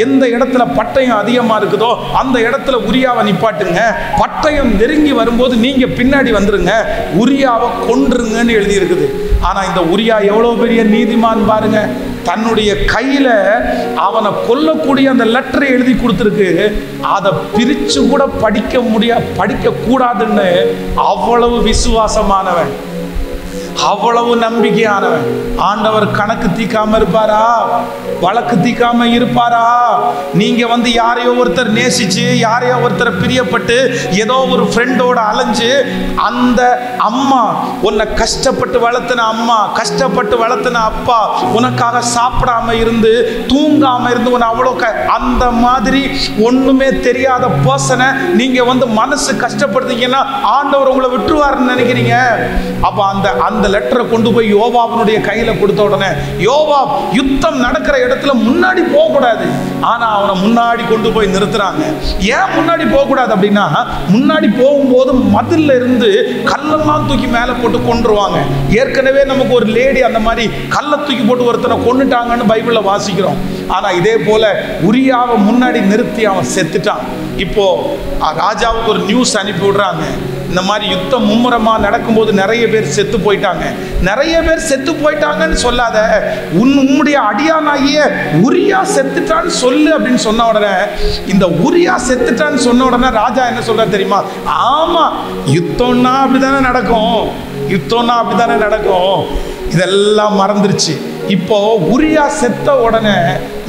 எந்த இடத்துல பட்டயம் அதிகமா இருக்குதோ அந்த இடத்துல உரியாவை நிப்பாட்டுங்க, பட்டயம் நெருங்கி வரும்போது நீங்க பின்னாடி வந்துருங்க, உரியாவை கொன்றுங்கன்னு எழுதி இருக்குது. ஆனா இந்த உரியா எவ்வளவு பெரிய நீதிமான் பாருங்க. தன்னுடைய கையில அவனை கொல்லக்கூடிய அந்த லெட்டரை எழுதி கொடுத்துருக்கு. அதை பிரிச்சு கூட படிக்க கூடாதுன்னு அவ்வளவு விசுவாசமானவன், அவ்வளவு நம்பிக்கையானவன். ஆண்டவர் கணக்கு தீக்காம இருப்பாரா, வழக்கு தீக்காம இருப்பாரா? நீங்க வந்து யாரையோ ஒருத்தர் நேசிச்சு, யாரையோ ஒருத்தர் பிரியப்பட்டு, ஏதோ ஒரு ஃப்ரெண்டோட அலைஞ்சு, அந்த அம்மா உன்னை கஷ்டப்பட்டு வளர்த்தின அம்மா, கஷ்டப்பட்டு வளர்த்தின அப்பா உனக்காக சாப்பிடாம இருந்து தூங்காம இருந்து உன்னை அவ்வளோ அந்த மாதிரி ஒண்ணுமே தெரியாத பர்சனை நீங்க வந்து மனசு கஷ்டப்படுத்தீங்கன்னா ஆண்டவர் உங்களை விட்டுருவாருன்னு நினைக்கிறீங்க. அப்ப அந்த லெட்டரை கொண்டு போய் யோவாபனுடைய கையில கொடுத்த உடனே, யோவாப் யுத்தம் நடக்கிற இடத்துல முன்னாடி போக கூடாது, ஆனா அவனை முன்னாடி கொண்டு போய் நிறுத்துறாங்க. ஏன் முன்னாடி போக கூடாது அப்படின்னா, முன்னாடி போகும்போது மதில்ல இருந்து கல்லெல்லாம் தூக்கி மேல போட்டு கொன்றுவாங்க. ஏற்கனவே நமக்கு ஒரு லேடி அந்த மாதிரி கல்லை தூக்கி போட்டு ஒருத்தனை கொன்னுட்டாங்கன்னு பைபிள்ல வாசிக்கிறோம். ஆனா இதே போல உரியாவை முன்னாடி நிறுத்தி அவன் செத்துட்டான். இப்போ ராஜாவுக்கு ஒரு நியூஸ் அனுப்பி விடுறாங்க, இந்த மாதிரி யுத்தம் மும்முரமா நடக்கும்போது நிறைய பேர் செத்து போயிட்டாங்க. நிறைய பேர் செத்து போயிட்டாங்கன்னு சொல்லாத, உன்னுடைய அடியானாகிய உரியா செத்துட்டான்னு சொல்லு அப்படின்னு சொன்ன உடனே, இந்த உரியா செத்துட்டான்னு சொன்ன உடனே ராஜா என்ன சொல்றாரு தெரியுமா? ஆமா, யுத்தம்னா அப்படித்தானே நடக்கும், யுத்தம்னா அப்படித்தானே நடக்கும். இதெல்லாம் மறந்துருச்சு. இப்போ உரியா செத்த உடனே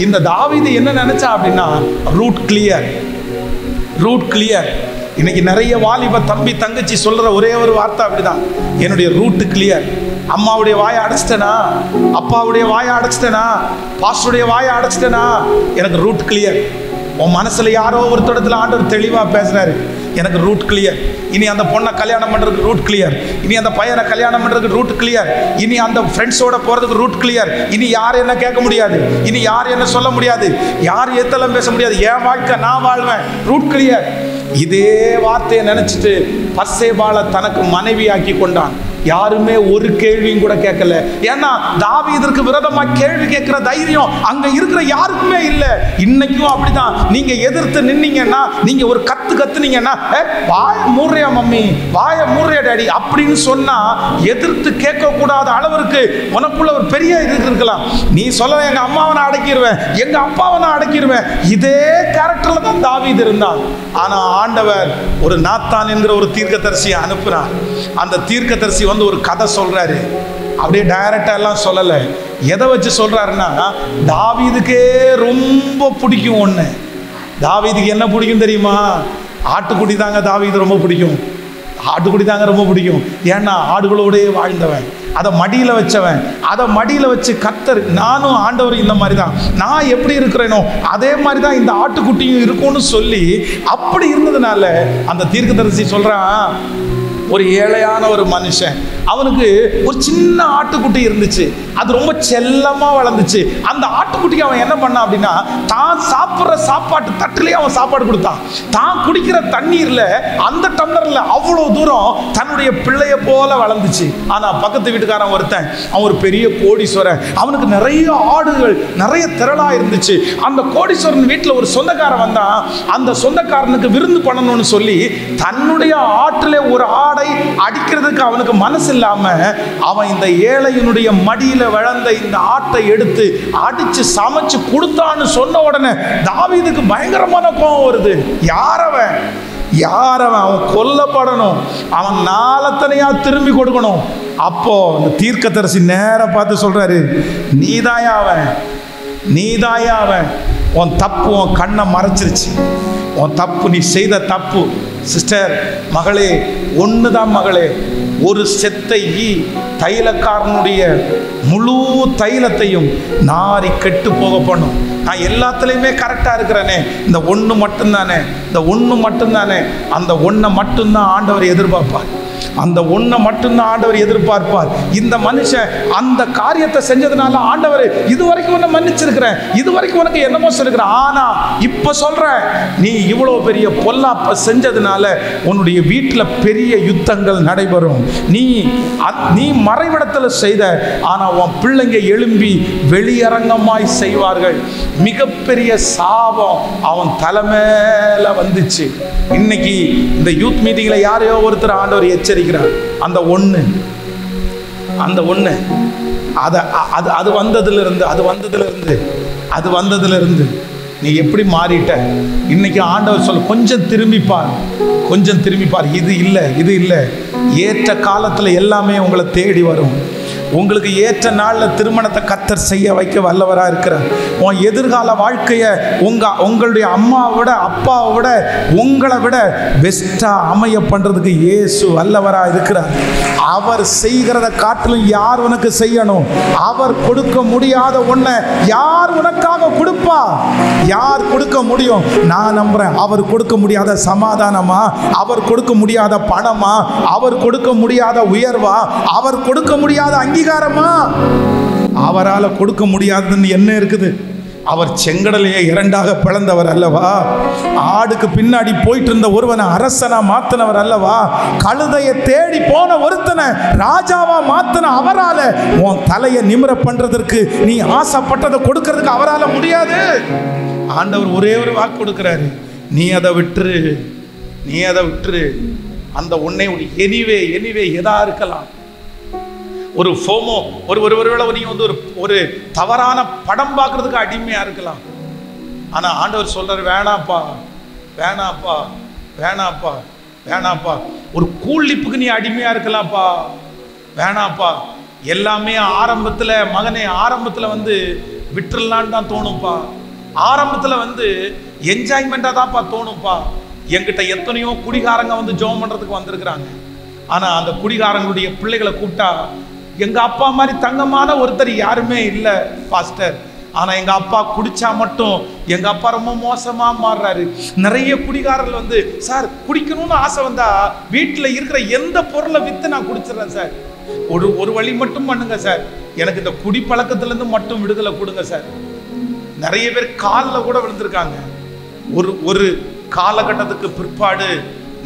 இந்த தாவீது என்ன நினைச்சா அப்படின்னா, ரூட் கிளியர், ரூட் கிளியர். இன்னைக்கு நிறைய வாலிப தம்பி தங்கச்சி சொல்ற ஒரே ஒரு வார்த்தை அப்படிதான், என்னுடைய ரூட் கிளியர். அம்மாவுடைய வாயை அடைச்சிட்டேனா, அப்பாவுடைய வாயை அடைச்சிட்டேனா, பாஸ்டருடைய வாயை அடைச்சிட்டேனா, எனக்கு ரூட் கிளியர். உன் மனசுல யாரோ ஒருத்தடத்துல ஆண்டவர் தெளிவா பேசுறாரு, எனக்கு ரூட் கிளியர். இனி அந்த பொண்ணை கல்யாணம் பண்றதுக்கு ரூட் கிளியர், இனி அந்த பையனை கல்யாணம் பண்றதுக்கு ரூட் கிளியர், இனி அந்த ஃப்ரெண்ட்ஸோட போறதுக்கு ரூட் கிளியர். இனி யார் என்ன கேட்க முடியாது, இனி யார் என்ன சொல்ல முடியாது, யார் ஏத்தெல்லாம் பேச முடியாது, என் வாழ்க்கை நான் வாழ்வேன், ரூட் கிளியர். இதே வார்த்தையை நினைச்சிட்டு பர்சேபாளை தனக்கு மனைவி ஆக்கி கொண்டான். யாருமே ஒரு கேள்வியும் கூட கேட்கல. ஏன்னா தாவீதுக்கு விரோதமா கேள்வி கேட்கிற தைரியம் அங்க இருக்கிற யாருக்குமே இல்ல. இன்னைக்கும் அப்படிதான். நீங்க எதிர்த்து நின்னீங்கன்னா, நீங்க ஒரு கத்துனீங்கன்னா, வாய மூடுறியா மம்மி, வாய மூடுறியா டாடி அப்படின்னு சொன்னா எதிர்த்து கேட்க கூடாத அளவிற்கு உனக்குள்ள ஒரு பெரிய இது இருக்கலாம். நீ சொல்ல எங்க அம்மாவை நான் அடக்கிடுவேன், எங்க அப்பாவை நான் அடக்கிடுவேன், இதே கேரக்டர்ல தான் தாவீது இருந்தான். ஆனா ஆண்டவர் ஒரு நாத்தான் என்கிற ஒரு தீர்க்கதரிசியை அனுப்புறார். அந்த தீர்க்கதரிசி வந்து ஒரு கதை சொல்றாரு. அப்படியே டைரக்டா எல்லாம் சொல்லல. எதை வச்சு சொல்றாருன்னா, தாவீதுக்கே ரொம்ப பிடிக்கும் ஒண்ணு. தாவீதுக்கு என்ன பிடிக்கும் தெரியுமா? ஆட்டுக்குடி தாங்க தாவீது ரொம்ப பிடிக்கும். ஆட்டுக்குடி தாங்க ரொம்ப பிடிக்கும். ஏன்னா ஆடுகளோடே வாழ்ந்தவன், அதை மடியில் வச்சவன், அதை மடியில் வச்சு கர்த்தர், நானும் ஆண்டவர் இந்த மாதிரி தான், நான் எப்படி இருக்கிறேனோ அதே மாதிரி தான் இந்த ஆட்டுக்குட்டியும் இருக்கும்னு சொல்லி அப்படி இருந்ததுனால அந்த தீர்க்கதரிசி சொல்றான், ஒரு ஏழையான ஒரு மனுஷன், அவனுக்கு ஒரு சின்ன ஆட்டுக்குட்டி இருந்துச்சு. அது ரொம்ப செல்லமா வளர்ந்துச்சு. அந்த ஆட்டுக்குட்டிக்கு அவன் என்ன பண்ணான் அப்படின்னா, தான் சாப்பிட்ற சாப்பாட்டு தட்டிலே அவன் சாப்பாடு கொடுத்தான். தான் குடிக்கிற தண்ணீர்ல, அந்த டம்ளர்ல அவ்வளவு தூரம் தன்னுடைய பிள்ளைய போல வளர்ந்துச்சு. ஆனா பக்கத்து வீட்டுக்காரன் ஒருத்தன், அவன் ஒரு பெரிய கோடீஸ்வரன், அவனுக்கு நிறைய ஆடுகள் நிறைய திரளா இருந்துச்சு. அந்த கோடீஸ்வரன் வீட்டில் ஒரு சொந்தக்காரன் வந்தான். அந்த சொந்தக்காரனுக்கு விருந்து பண்ணணும்னு சொல்லி தன்னுடைய ஆட்டிலே ஒரு ஆடை அடிக்கிறதுக்கு அவனுக்கு மனசு இல்லாம அவன் இந்த ஏழையினுடைய மடியில வளர்ந்த இந்த ஆட்டை எடுத்து அடிச்சு சமைச்சு கொடுத்தான்னு சொன்ன உடனே தாவீதுக்கு பயங்கரமான கோபம் வருது. யாரவன் அவன் கொல்லப்படணும், அவன் நாளத்தனையா திரும்பி கொடுக்கணும். அப்போ இந்த தீர்க்கதரிசி நேர பார்த்து சொல்றாரு, நீதாயா அவன், உன் தப்பு உன் கண்ணை மறைச்சிருச்சு, உன் தப்பு, நீ செய்த தப்பு. சிஸ்டர், மகளே, ஒண்ணுதான் மகளே, ஒரு செத்த ஈ தைலக்காரனுடைய முழு தைலத்தையும் நாரி கெட்டு போக பண்ணும். நான் எல்லாத்துலேயுமே கரெக்டாக இருக்கிறேனே, இந்த ஒன்று மட்டும்தானே, அந்த ஒன்றை மட்டும்தான் ஆண்டவர் எதிர்பார்ப்பார். அந்த ஒன்றை மட்டும்தான் ஆண்டவர் எதிர்பார்ப்பார். இந்த மனுஷன் அந்த காரியத்தை செஞ்சதுனால ஆண்டவர் இதுவரைக்கும் உன்னை மன்னிச்சிருக்கிறேன், இதுவரைக்கும் உனக்கு என்னமோ சொல்லுகிறேன், ஆனா இப்ப சொல்றேன், நீ இவ்வளவு பெரிய பொல்லாப்ப செஞ்சதுனால உன்னுடைய வீட்டில் பெரிய யுத்தங்கள் நடைபெறும். நீ மறைவிடத்தில் செய்த, ஆனா உன் பிள்ளைங்க எழும்பி வெளியரங்கமாய் செய்வார்கள். மிகப்பெரிய சாபம் அவன் தலைமையில வந்துச்சு. இன்னைக்கு இந்த யூத் மீட்டிங்ல யாரையோ ஒருத்தர் ஆண்டவர் எச்சரிக்கிறார். அந்த ஒண்ணு அது வந்ததிலிருந்து நீ எப்படி மாறிட்ட? இன்னைக்கு ஆண்டவர் சொல்ல, கொஞ்சம் திரும்பிப்பார். இது இல்லை. ஏற்ற காலத்துல எல்லாமே உங்களை தேடி வரும். உங்களுக்கு ஏற்ற நாளில் திருமணத்தை கர்த்தர் செய்ய வைக்க வல்லவராக இருக்கிறார். உன் எதிர்கால வாழ்க்கையை உங்களுடைய அம்மாவை விட அப்பாவை விட உங்களை விட பெஸ்ட்டாக அமைய பண்ணுறதுக்கு இயேசு வல்லவராக இருக்கிறார். அவர் செய்கிறத காட்டிலும் யார் உனக்கு செய்யணும்? அவர் கொடுக்க முடியாத ஒன்றை யார் உனக்காக கொடுப்பா? யார் கொடுக்க முடியும்? நான் நம்புறேன், அவர் கொடுக்க முடியாத சமாதானமா, அவர் கொடுக்க முடியாத பணமா, அவர் கொடுக்க முடியாத உயர்வா, அவர் கொடுக்க முடியாத அங்கீகாரமா? அவரால் கொடுக்க முடியாதுன்னு என்ன இருக்குது? அவர் செங்கடலையே இரண்டாக பிளந்தவர் அல்லவா? ஆடுக்கு பின்னாடி போயிட்டு இருந்த ஒருவனை அரசனா மாத்தினவர் அல்லவா? கழுதையை தேடி போன ஒருத்தனை ராஜாவா மாத்தின அவரால உன் தலையை நிமிர பண்றதற்கு, நீ ஆசைப்பட்டதை கொடுக்கறதுக்கு அவரால முடியாது. ஆண்டவர் ஒரே ஒரு வாக்கு கொடுக்கிறாரு, நீ அதை விட்டுரு. அந்த உன்னை எனிவே எதா இருக்கலாம், ஒரு ஃபோமோ, ஒருவேளை நீ வந்து ஒரு தவறான படம் பார்க்கறதுக்கு அடிமையா இருக்கலாம். ஆனா ஆண்டவர் சொல்றாரு, வேணாப்பா, ஒரு கூலிப்புக்கு நீ அடிமையா இருக்கலாம்ப்பா, வேணாப்பா. எல்லாமே ஆரம்பத்துல மகனே, ஆரம்பத்துல வந்து விட்டுறலான்னு தான் தோணும்ப்பா, ஆரம்பத்துல வந்து என்ஜாய்மெண்டா தான்ப்பா தோணும்ப்பா. என்கிட்ட எத்தனையோ குடிகாரங்க வந்து ஜெபம் பண்றதுக்கு வந்திருக்கிறாங்க. ஆனா அந்த குடிகாரங்களுடைய பிள்ளைகளை கூப்பிட்டா, எங்க அப்பா மாதிரி தங்கமான ஒருத்தர் யாருமே இல்லை பாஸ்டர். ஆனா எங்க அப்பா குடிச்சா மட்டும் எங்க அப்பா ரொம்ப மோசமா மாறுறாரு. நிறைய குடிகாரர்கள் வந்து, சார் குடிக்கணும்னு ஆசை வந்தா வீட்டுல இருக்கிற எந்த பொருளை வித்து நான் குடிச்சிடறேன் சார், ஒரு வழி மட்டும் பண்ணுங்க சார், எனக்கு இந்த குடி பழக்கத்துல இருந்து மட்டும் விடுதலை கொடுங்க சார். நிறைய பேர் காலில் கூட விழுந்திருக்காங்க. ஒரு காலகட்டத்துக்கு பிற்பாடு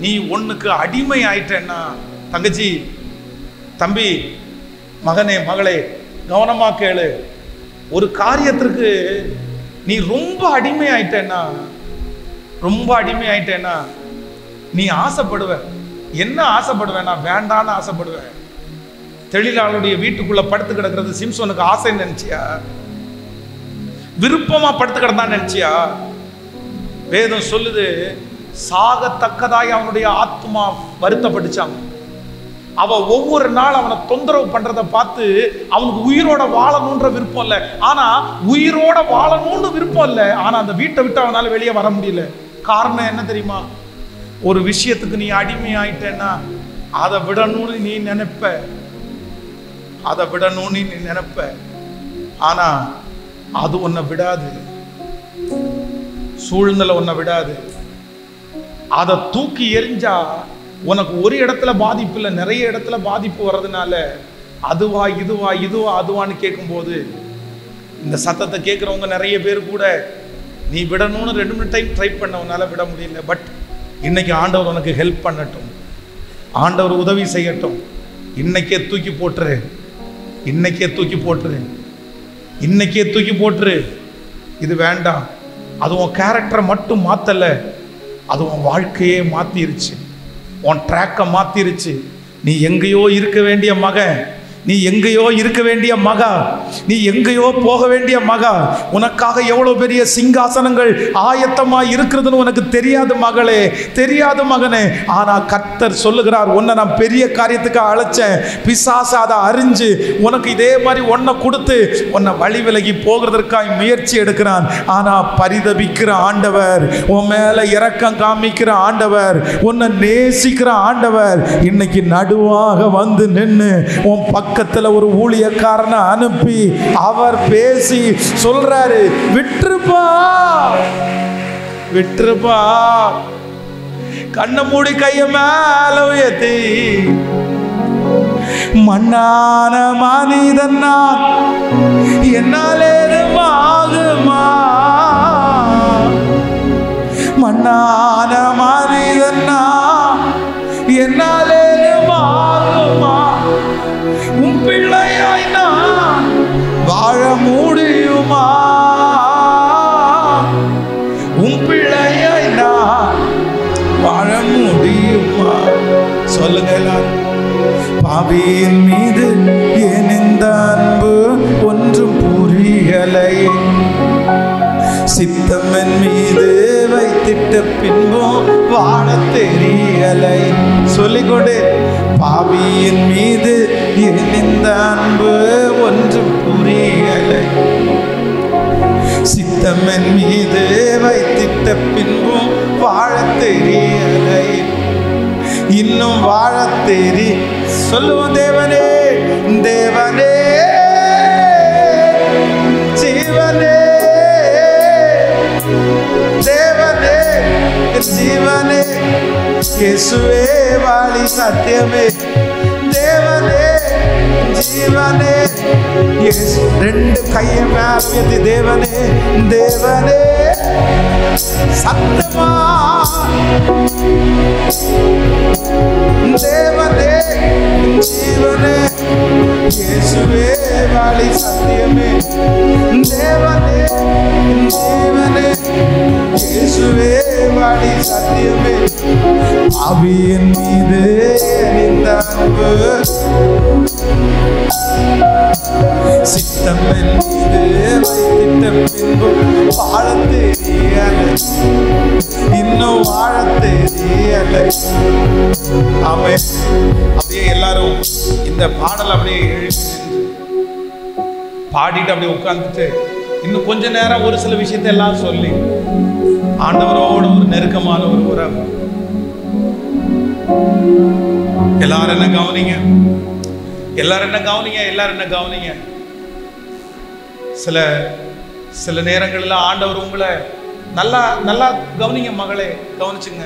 நீ ஒண்ணுக்கு அடிமை ஆயிட்டேன்னா, தங்கச்சி தம்பி, மகனே, மகளே, கவனமா கேளு. ஒரு காரியத்திற்கு நீ ரொம்ப அடிமை ஆயிட்டேன்னா நீ ஆசைப்படுவ. என்ன ஆசைப்படுவேன்னா வேண்டான்னு ஆசைப்படுவேன். தொழிலாளருடைய வீட்டுக்குள்ள படுத்து கிடக்கிறது சிம்சோனுக்கு ஆசைன்னு நினைச்சியா? விருப்பமா படுத்து கிடந்தான்னு நினைச்சியா? வேதம் சொல்லுது, சாகத்தக்கதாய் அவனுடைய ஆத்மா வருத்தப்பட்டுச்சாங்க. அவ ஒவ்வொரு நாள் அவனை தொந்தரவு பண்றத பார்த்து அவனுக்கு உயிரோட வாழணும்ன்ற விருப்பம் இல்லை. ஆனா உயிரோட வாழணும்னு விருப்பம் இல்லை. ஆனா அந்த வீட்டை விட்டு அவனால வெளியே வர முடியல. காரணம் என்ன தெரியுமா? ஒரு விஷயத்துக்கு நீ அடிமை ஆயிட்டேன்னா அதை விடணும்னு நீ நினைப்ப. ஆனா அது உன்னை விடாது. சூழ்நிலை உன்னை விடாது. அதை தூக்கி எறிஞ்சா உனக்கு ஒரு இடத்துல பாதிப்பு இல்லை, நிறைய இடத்துல பாதிப்பு வர்றதுனால அதுவா அதுவான்னு கேட்கும்போது இந்த சத்தத்தை கேட்குறவங்க நிறைய பேர் கூட நீ விடணும்னு 2-3 டைம் ட்ரை பண்ணவனால விட முடியல. பட் இன்னைக்கு ஆண்டவர் உனக்கு ஹெல்ப் பண்ணட்டும், ஆண்டவர் உதவி செய்யட்டும். இன்னைக்கே தூக்கி போட்டுரு. இது வேண்டாம். அது உன் கேரக்டரை மட்டும் மாத்தல, அது உன் வாழ்க்கையே மாத்திருச்சு, உன் ட்ராக்கை மாத்திருச்சு. நீ எங்கேயோ இருக்க வேண்டிய மகன், நீ எங்கேயோ இருக்க வேண்டிய மகா, நீ எங்கேயோ போக வேண்டிய மகா. உனக்காக எவ்வளவு பெரிய சிங்காசனங்கள் ஆயத்தமா இருக்கிறதுன்னு உனக்கு தெரியாது மகளே, தெரியாது மகனே. ஆனா கர்த்தர் சொல்லுகிறார், உன்னை நான் பெரிய காரியத்துக்கு அழைச்சேன். பிசாசு அதை அறிஞ்சு உனக்கு இதே மாதிரி ஒன்றை கொடுத்து உன்னை வழி விலகி போகிறதற்காக முயற்சி எடுக்கிறான். ஆனா பரிதபிக்கிற ஆண்டவர், உன் மேல இரக்கம் காமிக்கிற ஆண்டவர், உன்னை நேசிக்கிற ஆண்டவர் இன்னைக்கு நடுவாக வந்து நின்று உன் பக்கத்துல ஒரு ஊழியக்காரனை அனுப்பி அவர் பேசி சொல்றாரு, விட்டுருப்பா. கண்ணை மூடி கைய மேல உயர்த்தி, மண்ணான மனிதன் நான், என்னாலே ஆகுமா? மண்ணான மனிதன் நான், என்னாலே ஆகுமா? உன் பிள்ளையாய் நான் வாழ முடியுமா? உன் பிள்ளையாய் நான் வாழ முடியுமா? சொல்லுங்க எல்லாரும். பாவியின் மீது ஏன் இந்த அன்பு ஒன்றும் புரியலை, சித்தம்மன் மீது வைத்திட்ட பின்பும் வாழ தெரியலை. சொல்லிக்கொண்டு, பாவியின் மீது இந்த அன்பு ஒன்றும் புரியலை, சித்தம்மன் மீது வைத்திட்ட பின்பும் வாழ தெரியலை, இன்னும் வாழ தெரி. சொல்லுவோம், தேவனே, தேவனே, ஜீவனே, தேவனே, ஜீவனே, இயேசுவே வழி சத்தியமே, தேவனே, ஜீவனே, இயேசு. 2 கையை மேல உயர்த்தி, தேவனே, தேவனே, சத்தமா, தேவனே, ஜீவனே, இயேசுவே வழி சத்தியமே, தேவனே, ஜீவனே, இயேசுவே வழி சத்தியமே. ஆவியின் மீது இந்த அன்பு, சித்தம்மன் மீது வைத்திட்ட பின்பு வாழ தெரியலை, இன்னும் வாழ தெரியலை. ஆமே. அப்படியே எல்லாரும் இந்த பாடல் அப்படியே எழுதி பாடிட்டு அப்படியே உட்கார்ந்துட்டு இன்னும் கொஞ்ச நேரம் ஒரு சில விஷயத்தை எல்லாம் சொல்லி ஆண்டவரோட ஒரு நெருக்கமான ஒரு உறவு. எல்லாரும் என்ன கவனிங்க, எல்லாரும் என்ன கவனிங்க, எல்லாரும் என்ன கவனிங்க. சில நேரங்கள்ல ஆண்டவர் உங்களை நல்லா நல்லா கவனிங்க மகளே, கவனிச்சுங்க.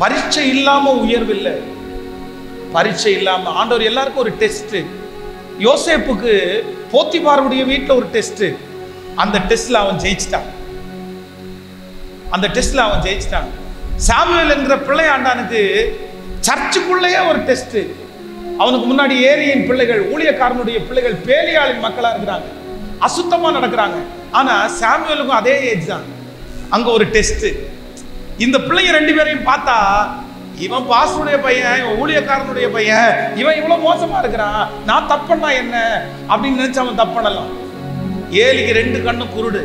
பரீட்சை இல்லாம உயர்வு இல்லை, பரீட்சை இல்லாம ஆண்டவர் எல்லாருக்கும் ஒரு டெஸ்ட். யோசேப்புக்கு போத்திபாருடைய வீட்டில் ஒரு டெஸ்ட். அந்த டெஸ்ட்ல அவன் ஜெயிச்சிட்டான், அந்த டெஸ்ட்ல அவன் ஜெயிச்சிட்டான். சாமுவேல் என்கிற பிள்ளையாண்டானுக்கு சர்ச்சுக்குள்ளேயே ஒரு டெஸ்ட். அவனுக்கு முன்னாடி ஏலியின் பிள்ளைகள், ஊழியக்காரனுடைய பிள்ளைகள் பேலியாளின் மக்களா இருக்கிறாங்க, அசுத்தமா நடக்கிறாங்க. ஆனா சாமுவேலுக்கும் அதே ஏஜ் தான். அங்க ஒரு டெஸ்ட். இந்த பிள்ளைங்க ரெண்டு பேரையும் பார்த்தா, இவன் பாஸ்டருடைய பையன், இவன் ஊழியக்காரனுடைய பையன், இவன் இவ்வளவு மோசமா இருக்கிறான், நான் தப்பண்ணா என்ன அப்படின்னு நினைச்சு அவன் தப்பண்ணலாம். ஏலிக்கு ரெண்டு கண்ணு குருடு.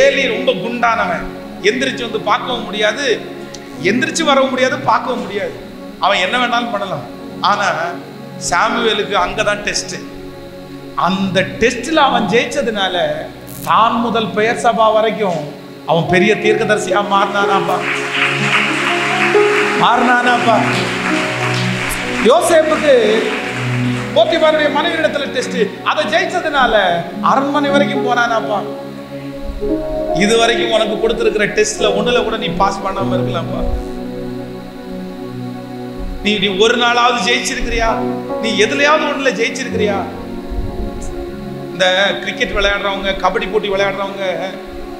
ஏலி ரொம்ப குண்டானவன், எந்திரிச்சு வந்து பார்க்கவும் முடியாது, எந்திரிச்சு வரவும் முடியாது, பார்க்கவும் முடியாது. அவன் என்ன வேணாலும் பண்ணலாம். ஆனா சாமுவேலுக்கு அங்கதான் டெஸ்ட். அந்த டெஸ்ட்ல அவன் ஜெயிச்சதுனால தான் முதல் பெயர் சபா வரைக்கும் அவன் பெரிய தீர்க்கதரிசியா மாறினானாப்பா. யோசேப்புக்கு போத்திபாருடைய மனைவியிடத்துல டெஸ்ட், அதை ஜெயிச்சதுனால அரண்மனை வரைக்கும் போனானாப்பா. இது வரைக்கும் உனக்கு கொடுத்திருக்கிற டெஸ்ட்ல ஒண்ணுல கூட நீ பாஸ் பண்ணாம இருக்கலாம்ப்பா. நீ ஒரு நாளாவது ஜெயிச்சிருக்கிறியா? நீ எதுலயாவது ஒண்ணுல ஜெயிச்சிருக்கிறியா? இந்த கிரிக்கெட் விளையாடுறவங்க, கபடி போட்டி விளையாடுறவங்க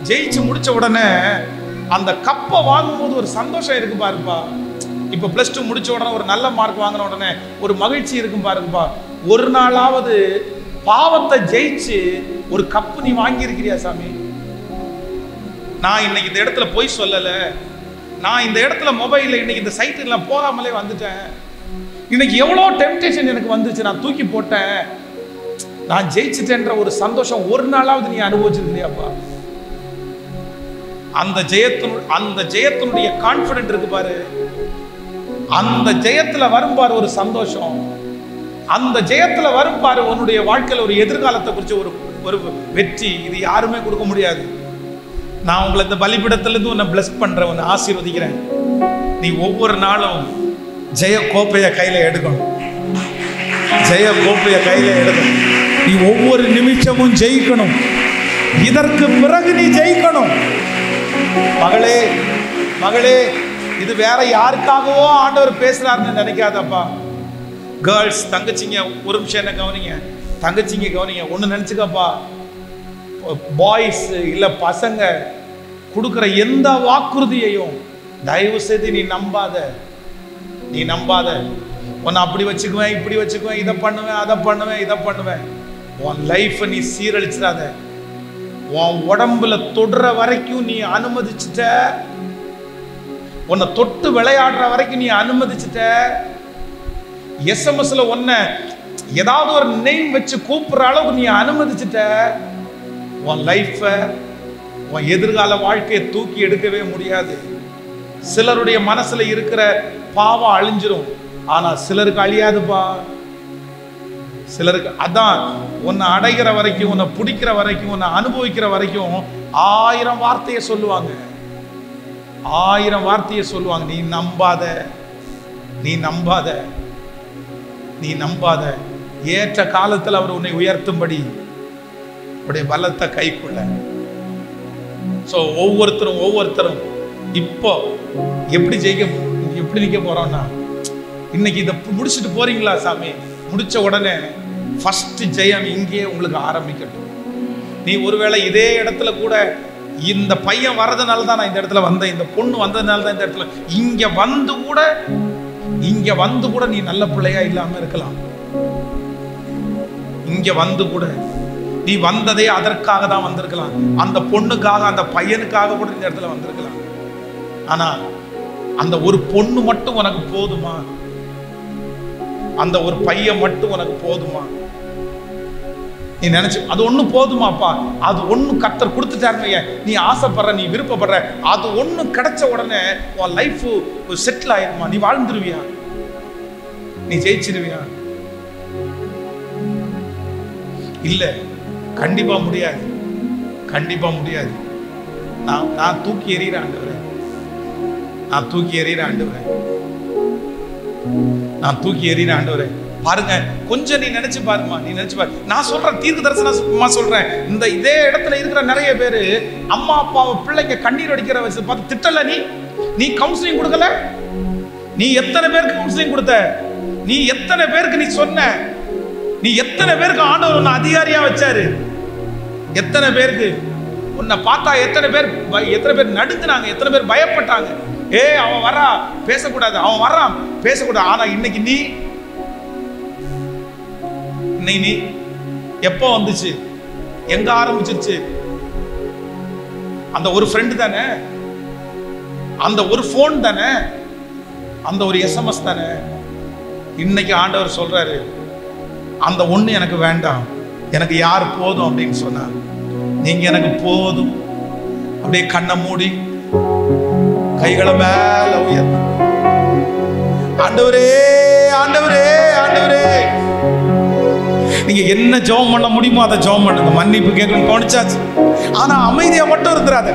ஜெயிச்சு முடிச்ச உடனே அந்த கப்பை வாங்கும் போது ஒரு சந்தோஷம் இருக்கு பாருப்பா. இப்ப +2 முடிச்ச உடனே ஒரு நல்ல மார்க் வாங்கின உடனே ஒரு மகிழ்ச்சி இருக்கும் பாருங்கப்பா. ஒரு நாளாவது பாவத்தை ஜெயிச்சு ஒரு கப்பு நீ வாங்கி இருக்கிறியா சாமி? நான் இன்னைக்கு இந்த இடத்துல போய் சொல்லல, நான் இந்த இடத்துல மொபைல்ல இன்னைக்கு இந்த சைட்டுல போகாமலே வந்துட்டேன். இன்னைக்கு எவ்வளோ டெம்டேஷன் எனக்கு வந்துச்சு, நான் தூக்கி போட்டேன், நான் ஜெயிச்சிட்டேன்ற ஒரு சந்தோஷம் ஒரு நாளாவது நீ அனுபவிச்சிருக்கிறியாப்பா? அந்த ஜெயத்தினுடைய கான்ஃபிடென்ட் இருக்கு பாரு, அந்த ஜெயத்துல வரும் பாரு ஒரு சந்தோஷம், அந்த ஜெயத்துல வரும் பாரு உன்னுடைய வாழ்க்கையில ஒரு எதிர்காலத்தை குறிச்ச ஒரு வெற்றி. இது யாருமே கொடுக்க முடியாது. நான் உங்களை இந்த பலிபீடத்திலிருந்து உன்னை பிளஸ் பண்றேன், உன்னை ஆசீர்வதிக்கிறேன். நீ ஒவ்வொரு நாளும் ஜெய கோப்பைய கையில எடுக்கணும், ஜெய கோப்பைய கையில எடுக்கணும். நீ ஒவ்வொரு நிமிஷமும் ஜெயிக்கணும். இதற்கு பிறகு நீ ஜெயிக்கணும். மகளே மகளே, இது வேற யாருக்காகவோ ஆண்டவர் பேசுறாருன்னு நினைக்காதப்பா. கேர்ள்ஸ், தங்கச்சிங்க, ஒரு நிமிஷம் என்ன கவனிங்க, தங்கச்சிங்க கவனிங்க. ஒண்ணு நினைச்சுக்கப்பா, பாய்ஸ் இல்ல பசங்க கொடுக்கிற எந்த வாக்குறுதியையும் தயவு செய்து நீ நம்பாத. நீ நம்பாத. உன்னை அப்படி வச்சுக்குவேன், இப்படி வச்சுக்குவேன், இதை பண்ணுவேன், அதை பண்ணுவேன், இதை பண்ணுவேன். உன் லைஃப் நீ சீரழிச்சிடாத. உன் உடம்புல தொடுற வரைக்கும் நீ அனுமதிச்சுட்ட, உன்னை தொட்டு விளையாடுற வரைக்கும் நீ அனுமதிச்சுட்ட, எஸ்எம்எஸ்ல உன்னை ஏதாவது ஒரு நேம் வச்சு கூப்பிடுற அளவுக்கு நீ அனுமதிச்சுட்ட. உன் லைஃப, உன் எதிர்கால வாழ்க்கையை தூக்கி எடுக்கவே முடியாது. சிலருடைய மனசுல இருக்கிற பாவம் அழிஞ்சிரும், ஆனா சிலருக்கு அழியாதுப்பா. சிலருக்கு அதான், உன்னை அடைகிற வரைக்கும், உன்னை பிடிக்கிற வரைக்கும், உன்னை அனுபவிக்கிற வரைக்கும் 1000 வார்த்தையை சொல்லுவாங்க, 1000 வார்த்தையை சொல்லுவாங்க. நீ நம்பாத, நீ நம்பாத, நீ நம்பாத. ஏற்ற காலத்தில் அவர் உன்னை உயர்த்தும்படி உடைய பலத்தை கைக்குள்ள. ஸோ ஒவ்வொருத்தரும் இப்போ எப்படி எப்படி நிற்க போறோம்னா, இன்னைக்கு இதை முடிச்சுட்டு போறீங்களா சாமி? முடிச்ச உடனே ஃபர்ஸ்ட் ஜெயம் இங்கே உங்களுக்கு ஆரம்பிக்கட்டும். நீ ஒருவேளை இதே இடத்துல கூட, இந்த பையன் வர்றதுனால தான் நான் இந்த இடத்துல வந்தேன், இந்த பொண்ணு வந்ததுனால தான் இந்த இடத்துல, இங்க வந்து கூட நீ நல்ல பிள்ளையா இல்லாம இருக்கலாம். இங்க வந்து கூட நீ வந்ததே அதற்காக தான் வந்திருக்கலாம், அந்த பொண்ணுக்காக, அந்த பையனுக்காக கூட இந்த இடத்துல வந்திருக்கலாம். ஆனா அந்த ஒரு பொண்ணு மட்டும் உனக்கு போதுமா? அந்த ஒரு பையன் மட்டும் உனக்கு போதுமா? நீ நினைச்சு அது ஒண்ணு போதுமாப்பா? அது ஒண்ணு கர்த்தர் கொடுத்துட்டாருன்னு நீ ஆசைப்படுற, நீ விருப்பப்படுற, அது ஒண்ணு கிடைச்ச உடனே உன் லைஃப் செட்டில் ஆயிருமா? நீ வாழ்ந்துருவியா? நீ ஜெயிச்சிருவியா? இல்ல, கண்டிப்பா முடியாது, கண்டிப்பா முடியாது. நான் தூக்கி எறிகிற ஆண்டவரே, நான் தூக்கி எறிகிற ஆண்டவரே, நான் தூக்கி எறிகிற ஆண்டவரே. பாருங்க, கொஞ்சம் நீ நினைச்சு பாருமா, நீ நினைச்சு பாரு. நான் சொல்றேன், தீர்க்க தரிசனமா சொல்றேன். இதே இடத்துல இருக்கிற நிறைய பேரு அம்மா அப்பாவை பிள்ளைங்க கண்ணீர் அடிக்கிற வச்சு பார்த்து திட்டல. நீ கவுன்சிலிங் கொடுக்கல. நீ எத்தனை பேருக்கு கவுன்சிலிங் கொடுத்த? நீ எத்தனை பேருக்கு நீ சொன்ன? நீ எத்தனை பேருக்கு ஆண்டவர் உன்னை அதிகாரியா வச்சாரு? எத்தனை பேருக்கு உன்னை பார்த்தா எத்தனை பேர் நடுங்கினாங்க, எத்தனை பேர் பயப்பட்டாங்க. அவன் வரா பேசக்கூடாது, அவன் வர்றான் பேசக்கூடாது. ஆனா இன்னைக்கு நீ எப்போ வந்துச்சு, எங்க ஆரம்பிச்சிருச்சு? அந்த ஒரு ஃப்ரெண்டு தானே, அந்த ஒரு போன் தானே, அந்த ஒரு SMS தானே. இன்னைக்கு ஆண்டவர் சொல்றாரு, அந்த ஒண்ணு எனக்கு வேண்டாம், எனக்கு யார் போதும் அப்படின்னு சொன்னா, நீங்க எனக்கு போதும். அப்படியே கண்ணை மூடி கைகளை மேல உயர், ஆண்டவரே ஆண்டவரே ஆண்டவரே. நீங்க என்ன ஜெபம் பண்ண முடியுமோ அதை ஜெபம் பண்ணுங்க. மன்னிப்பு கேட்கணும் தோணிச்சாச்சு, ஆனா அமைதியா மட்டும் இருக்கிறாத.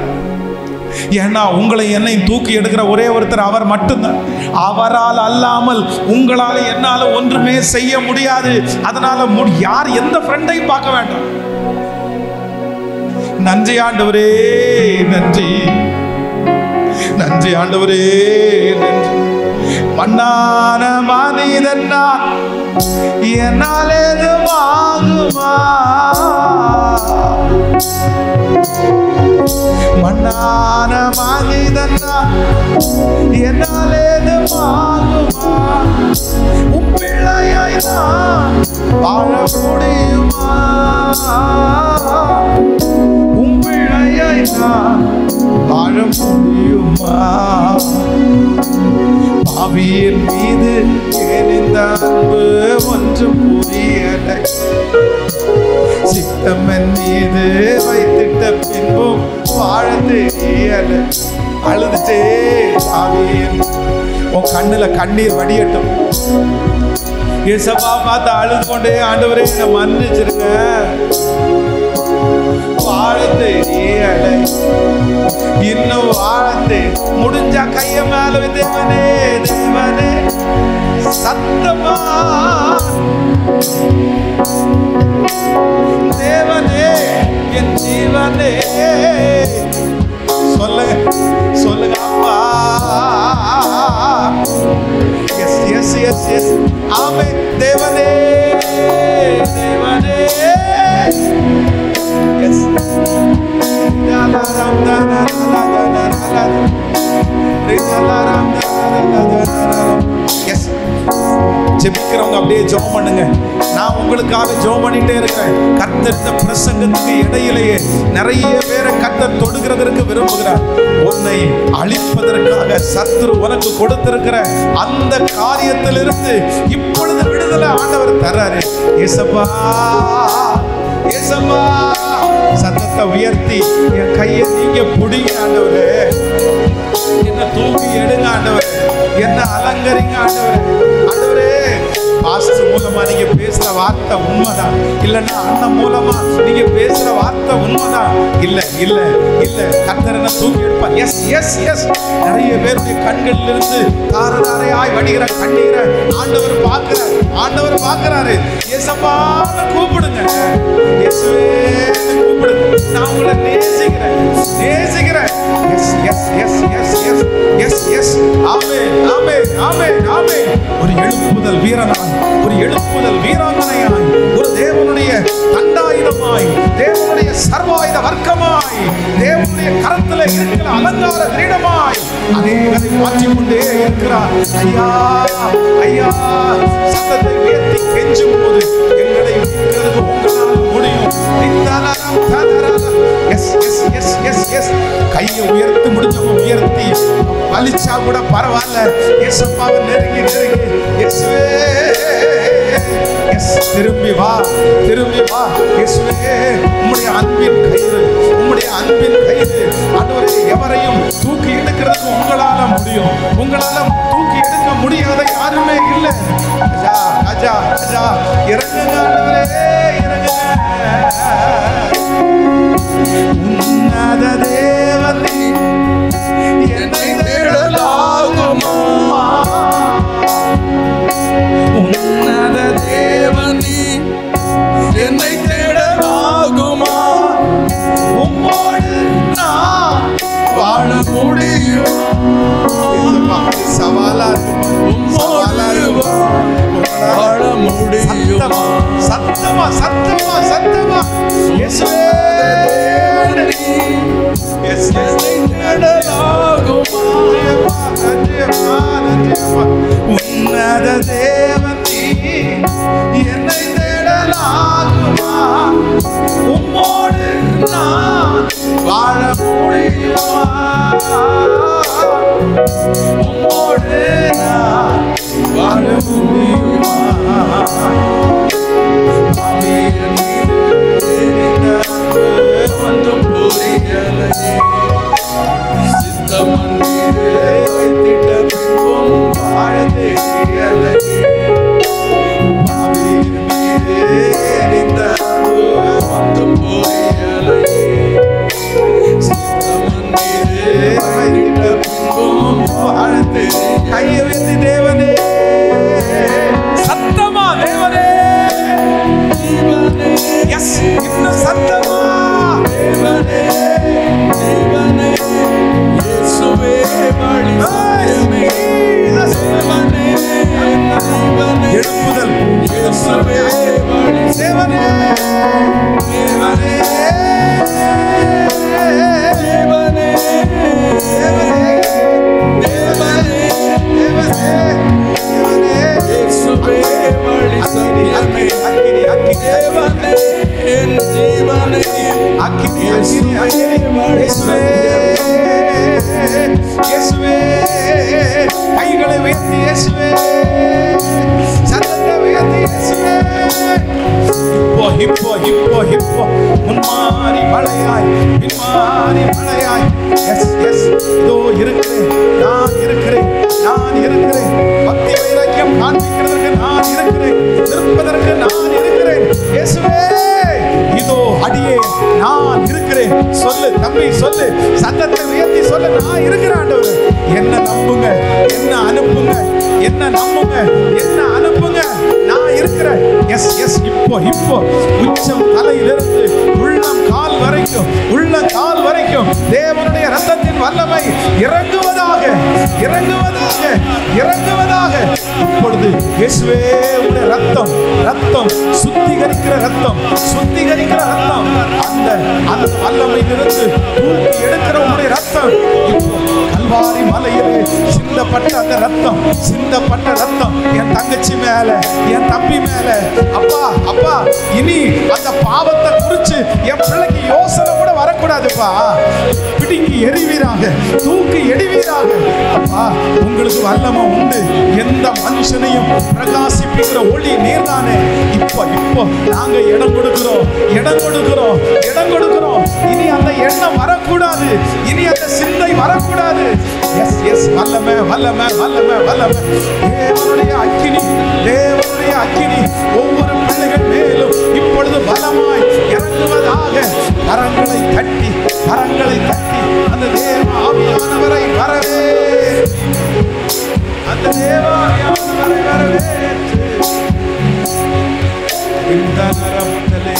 ஏன்னா உங்களை என்னையும் தூக்கி எடுக்கிற ஒரே ஒருத்தர் அவர் மட்டும்தான். அவரால் அல்லாமல் உங்களால் என்னால ஒன்றுமே செய்ய முடியாது. அதனால யார் எந்த ஃப்ரெண்டையும் பார்க்க வேண்டாம். நன்றி ஆண்டவரே, நன்றி நன்றி ஆண்டவரே, நன்றி. மண்ணான மனிதன் என்னால் எதுவாகுமா? மண்ணான மனிதன் என்னால் எதுவாகுமா? உன் பிள்ளையாய் நான் வாழ முடியுமா? உன் பிள்ளையாய் நான் வாழ முடியுமா? பாவியின் மீது ஏனிந்த அன்பு ஒன்றும் புரியலை. சித்தம் என் மீது வைத்திட்ட பின்பும் வாழ தெரியலை. அழுதுட்டே பாவியின் உன் கண்ணுல கண்ணீர் வடியட்டும். இயேசுவா பார்த்து அழுது கொண்டே, ஆண்டவரே என்னை மன்னிச்சிருங்க, வாழ தெரியலை, இன்னும் வாழத்தை முடிஞ்சா கைய மேல தேவனே தேவனே சத்தமா தேவனே என் ஜீவனே சொல்லுங்க சொல்லுங்க அப்பா. எஸ் எஸ் எஸ் எஸ் ஆமே தேவனே தேவனே எஸ் ஜெபிக்கிறவங்க அப்படியே ஜெபம் பண்ணுங்க. நான் உங்களுக்காக ஜெபம் பண்ணிட்டே இருக்கிறேன். கர்த்தர் பிரசங்கத்துக்கு இடையிலேயே நிறைய பேரை கர்த்தர் தொடுகிறதற்கு விரும்புகிறார். உன்னை அழிப்பதற்காக சத்துரு உனக்கு கொடுத்திருக்கிற அந்த காரியத்திலிருந்து இப்பொழுது விடுதலை ஆண்டவர் தர்றாரு. இயேசுவா இயேசுவா சத்தத்தை உயர்த்தி என் கையை நீங்க புடிங்க ஆண்டவரே, என்ன தூக்கி எடுங்க ஆண்டவரே, என்ன அலங்கரிங்க ஆண்டவரே. ஆண்டவரே பாஸ்டர் மூலமா நீங்க பேசுற வார்த்தை உண்மைதான், இல்லன்னா அண்ணன் மூலமா நீங்க பேசுற வார்த்தை உண்மைதான், இல்ல இல்ல இல்ல கர்த்தர் என்ன தூக்கி எடுப்பார். எஸ் எஸ் எஸ் நிறைய பேருடைய கண்களில் இருந்து தாரதாரையாய் வடிகிற கண்ணீரை ஆண்டவர் பார்க்கிறார். ஆண்டவர் பார்க்கிறாரு. இயேசுவான்னு கூப்பிடுங்க, இயேசுவே கூப்பிடுங்க. நான் உங்களை நேசிக்கிறேன் நேசிக்கிறேன். Yes yes yes yes yes yes yes amen amen amen amen. ஒரு எழுப்புதல் வீரனாய், ஒரு எழுப்புதல் வீராங்கனையாய், ஒரு தேவனுடைய தண்டாயுதமாய், தேவனுடைய சர்வாயுத வர்க்கமாய், தேவனுடைய கரத்தில் இருக்கிற அலங்கார கிரீடமாய் அநேகரை மாற்றிக்கொண்டே இருக்கிறார். ஐயா ஐயா சத்தத்தை உயர்த்தி கெஞ்சும் போது எங்களை மீட்கிறது உங்களால் முடியும். Yes yes yes yes yes கையை உயர்த்தி முடிஞ்சவங்க உயர்த்தி வலிச்சா கூட பரவாயில்ல. இயேசுவாவை நெருங்கி நெருங்கி இயேசுவே எஸ் திரும்பி வா திரும்பி வா இயேசுவே. உம்முடைய அன்பின் கயிறு, உம்முடைய அன்பின் கயிறு ஆண்டவரே எவரையும் தூக்கி எடுக்கிறது உங்களால முடியும். உங்களால தூக்கி எடுக்க முடியாத யாருமே இல்லை. ராஜா ராஜா ராஜா இறங்குங்க ஆண்டவரே இறங்குங்க. உன்னத தேவனே என்னை தேடலாகுமா? உன்னத தேவனே என்னை தேடலாகுமா? உம்மோடு நான் வாழ முடியும். சவாலா வாழ முடியும். சத்தமா சத்தமா சத்தமா இயேசுவே எஸ் என்னை தேடலாகுமா? உன்னத தேவனே என்னை தேடலாகுமா? இயேசுவே தேவனே தேவனே தேவனே தேவனே தேவனே இயேசுவே வழி சத்தியமே தேவனே என் ஜீவனே இயேசுவே வழி இயேசுவே கைகளை உயர்த்தி இயேசுவே சத்தத்தை உயர்த்தி இயேசுவே இப்போ இப்போ இப்போ இப்போ முன்மாறி மழையாய் பின்மாறி மழையாய் எஸ் எஸ் இதோ இருக்கிறேன் நான் இருக்கிறேன் நான் இருக்கிறேன் பக்தி வைராக்கியம் காண்பிக்கிறதற்கு நான் இருக்கிறேன் நிற்பதற்கு நான் இருக்கிறேன் இயேசுவே இதோ அடியே நான் இருக்கிறேன் சொல்லு தம்பி சொல்லு சத்தத்தை உயர்த்தி சொல்லு நான் இருக்கிறேன் ஆண்டவரே என்ன நம்புங்க என்ன அனுப்புங்க என்ன நம்புங்க என்ன அனுப்புங்க நான் இருக்கிறேன் எஸ் எஸ் இப்போ இப்போ உச்சம் தலையிலிருந்து உள்ளம் கால் வரைக்கும் உள்ள கால் வரைக்கும் தேவனுடைய இரத்தத்தின் வல்லமை இறங்குவதாக இறங்குவதாக இறங்குவதாக இப்பொழுது இயேசுவே உடைய ரத்தம் ரத்தம் சுத்திகரிக்கிற ரத்தம் சுத்திகரிக்கிற ரத்தம் அந்த அந்த வல்லமையிலிருந்து தூக்கி எடுக்கிற உடைய ரத்தம் இப்போ கல்வாரி மலையிலே சிந்தப்பட்ட அந்த ரத்தம் சிந்தப்பட்ட ரத்தம் என் தங்கச்சி மேல என் தம்பி மேல அப்பா அப்பா இனி அந்த பாவத்தை குறிச்சு என் பிள்ளைக்கு யோசனை கூட வரக்கூடாதுப்பா பிடிங்கி எறிவீராக தூக்கி எறிவீராக அப்பா உங்களுக்கு வல்லமை உண்டு எந்த மனுஷனையும் பிரகாசிப்பிக்கிற ஒளி நீர்தானே இப்போ இப்போ நாங்க இடம் கொடுக்கிறோம் இடம் கொடுக்கிறோம் இடம் கொடுக்கிறோம் இனி அந்த எண்ணம் வரக்கூடாது இனி அந்த சிந்தை வரக்கூடாது எஸ் எஸ் வல்லமை வல்லமை வல்லமை வல்லமை தேவனுடைய அக்கினி தேவனுடைய அக்கினி ஒவ்வொரு பிள்ளைகள் மேலும் இப்பொழுது பலமாய் இறங்குவதாக கரங்களை தட்டி அந்த தேவ ஆவியானவரை வரவே அந்த தேவ ஆவியானவரை வரவே இந்த நரமண்டலே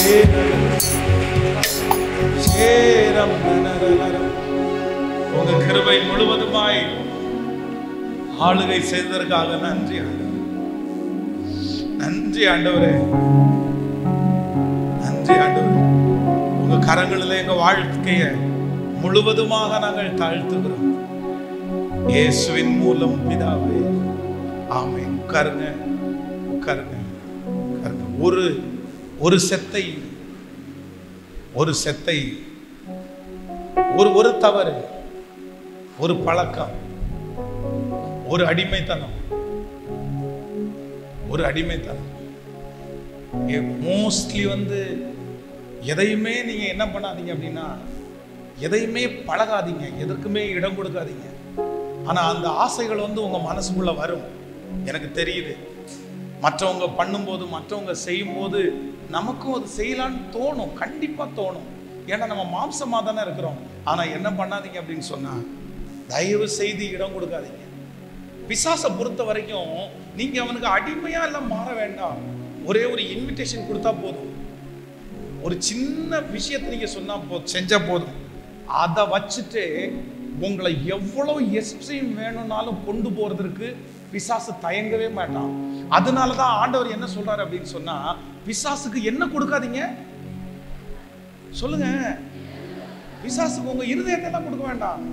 சேரம் நரநரம் உங்க கிருபை முழுவதுமாய் ஆளுகை செய்ததற்காக நன்றி நன்றி ஆண்டவரே நன்றி ஆண்டவரே உங்க கரங்களில் எங்க வாழ்க்கையை முழுவதுமாக நாங்கள் தாழ்த்துகிறோம் இயேசுவின் மூலம் பிதாவே ஆமென் உட்காருங்க உட்காருங்க உட்காருங்க ஒரு செத்தை ஒரு தவறு ஒரு பழக்கம் ஒரு அடிமைத்தனம் மோஸ்ட்லி எதையுமே நீங்க என்ன பண்ணாதீங்க அப்படின்னா எதையுமே பழகாதீங்க எதற்குமே இடம் கொடுக்காதீங்க ஆனா அந்த ஆசைகள் உங்க மனசுக்குள்ள வரும் எனக்கு தெரியுது மற்றவங்க பண்ணும்போது மற்றவங்க செய்யும் போது நமக்கும் அது செய்யலான்னு தோணும் கண்டிப்பா தோணும் ஏன்னா நம்ம மாம்சமா தானே இருக்கிறோம் ஆனா என்ன பண்ணாதீங்க அப்படின்னு சொன்னா தயவு செய்து இடம் கொடுக்காதீங்க பிசாசை பொறுத்த வரைக்கும் நீங்க அவனுக்கு அடிமையா எல்லாம் மாற வேண்டாம் ஒரே ஒரு இன்விடேஷன் கொடுத்தா போதும் ஒரு சின்ன விஷயத்தை நீங்க சொன்னா செஞ்சா போதும் அதை வச்சுட்டு உங்களை எவ்வளவு எக்ஸ்ட்ரீம் வேணும்னாலும் கொண்டு போறதுக்கு பிசாசு தயங்கவே மாட்டான் அதனாலதான் ஆண்டவர் என்ன சொல்றாரு அப்படின்னு சொன்னா பிசாசுக்கு என்ன கொடுக்காதீங்க சொல்லுங்க பிசாசுக்கு உங்க இருதயத்தை எல்லாம் கொடுக்க வேண்டாம்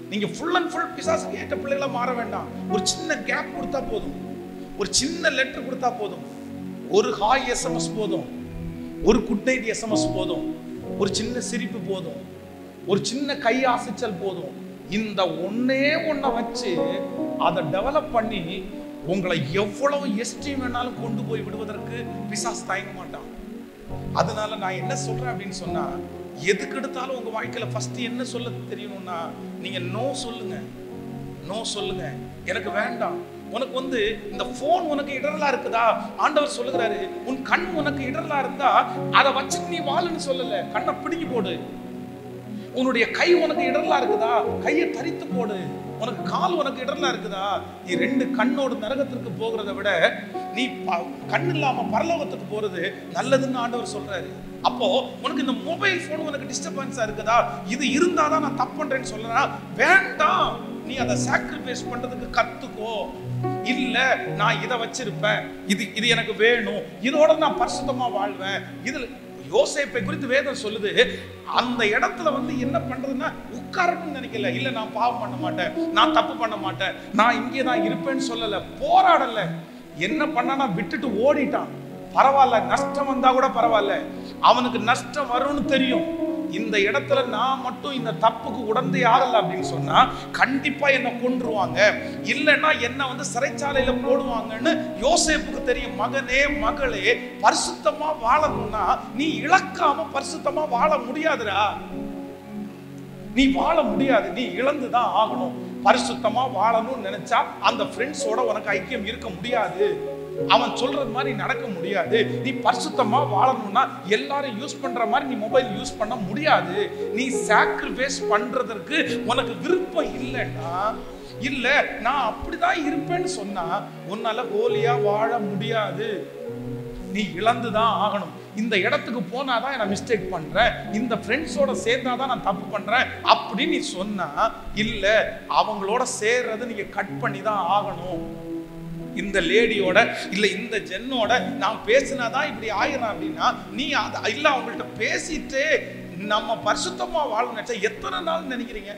நீங்க ஃபுல் அண்ட் ஃபுல் பிசாசுக்கு ஏற்ற பிள்ளைகளா மாற வேண்டாம் ஒரு சின்ன கேப் கொடுத்தா போதும் ஒரு சின்ன லெட்டர் கொடுத்தா போதும் ஒரு ஹாய் எஸ்எம்எஸ் போதும் ஒரு குட் நைட் எஸ்எம்எஸ் போதும் ஒரு சின்ன சிரிப்பு போதும் ஒரு சின்ன கை அசைச்சல் போதும் இந்த ஒன்ன வச்சு அதை டெவலப் பண்ணி உங்களை எவ்வளவு எஸ்ட்ரீம் வேணாலும் கொண்டு போய் விடுவதற்கு பிசாசு தயங்க மாட்டான் அதனால நான் என்ன சொல்றேன் அப்படின்னு சொன்னா எதுக்கு எடுத்தாலும் உங்க வாழ்க்கையில ஃபர்ஸ்ட் என்ன சொல்ல தெரியணும்னா நீங்க நோ சொல்லுங்க எனக்கு வேண்டாம் உனக்கு இந்த போன் உனக்கு இடரலா இருக்குதா ஆண்டவர் சொல்லுகிறாரு உன் கண் உனக்கு இடரலா இருந்தா அதை வச்சு நீ வாழுன்னு சொல்லல கண்ணை பிடிங்கி போடு உன்னுடைய கை உனக்கு இடரலா இருக்குதா கையை தரித்து போடு உனக்கு கால் உனக்கு இடரலா இருக்குதா நீ ரெண்டு கண்ணோடு நரகத்திற்கு போகிறத விட நீ கண் இல்லாம பரலோகத்துக்கு போறது நல்லதுன்னு ஆண்டவர் சொல்றாரு அப்போ உனக்கு இந்த மொபைல் போன் உனக்கு டிஸ்டர்பன்ஸா இருக்குதா இது இருந்தாதான் நான் தப்பு பண்றேன்னு சொல்றேன் வேண்டாம் நீ அதை சாக்ரிஃபைஸ் பண்றதுக்கு கத்துக்கோ இல்ல நான் இதை வச்சிருப்பேன், இது எனக்கு வேணும், இதோட நான் பரிசுத்தமா வாழ்வேன். இதுல யோசேப்பை குறித்து வேதம் சொல்லுது, அந்த இடத்துல என்ன பண்றதுன்னா உட்காரணும்னு நினைக்கல. இல்ல நான் பாவம் பண்ண மாட்டேன், நான் தப்பு பண்ண மாட்டேன், நான் இங்கே தான் இருப்பேன்னு சொல்லல, போராடல. என்ன பண்ணானா விட்டுட்டு ஓடிட்டான். பரவாயில்ல, நஷ்டம் வந்தா கூட பரவாயில்ல, அவனுக்கு நஷ்டம் வரும்னு தெரியும். இந்த இடத்துல நான் மட்டும் இந்த தப்புக்கு உடந்தை ஆகல அப்படின்னு சொன்னா கண்டிப்பா என்ன கொன்றுவாங்க, இல்லைன்னா என்ன சிறைச்சாலையில போடுவாங்கன்னு யோசேப்புக்கு தெரியும். மகனே மகளே, பரிசுத்தமா வாழணும்னா நீ இழக்காம பரிசுத்தமா வாழ முடியாதுடா. நீ வாழ முடியாது, நீ இழந்துதான் ஆகணும். பரிசுத்தமா வாழணும்னு நினைச்சா அந்த ஃப்ரெண்ட்ஸோட உனக்கு ஐக்கியம் இருக்க முடியாது, அவன் சொல்றது மாதிரி நடக்க முடியாது. நீ பரிசுத்தமா வாழணும்னா எல்லாரும் யூஸ் பண்ற மாதிரி நீ மொபைல் யூஸ் பண்ண முடியாது. நீ சாக்ரிஃபைஸ் பண்றதற்கு உனக்கு விருப்பம் இல்லைன்னா, இல்ல நான் அப்படிதான் இருப்பேன்னு சொன்னா உன்னால ஹோலியா வாழ முடியாது. நீ இழந்துதான் ஆகணும். இந்த இடத்துக்கு போனாதான் நான் மிஸ்டேக் பண்றேன், இந்த ஃப்ரெண்ட்ஸோட சேர்ந்தாதான் நான் தப்பு பண்றேன் அப்படின்னு நீ சொன்னா, இல்ல அவங்களோட சேர்றதை நீங்க கட் பண்ணி தான் ஆகணும். இந்த லேடியோட இல்ல இந்த ஜென்னோட நான் பேசினாதான் இப்படி ஆயிரம் அப்படின்னா நீ இல்ல அவங்கள்ட்ட பேசிட்டு நம்ம பரிசுத்தமா வாழணும் நினைச்சா எத்தனை நாள் நினைக்கிறீங்க?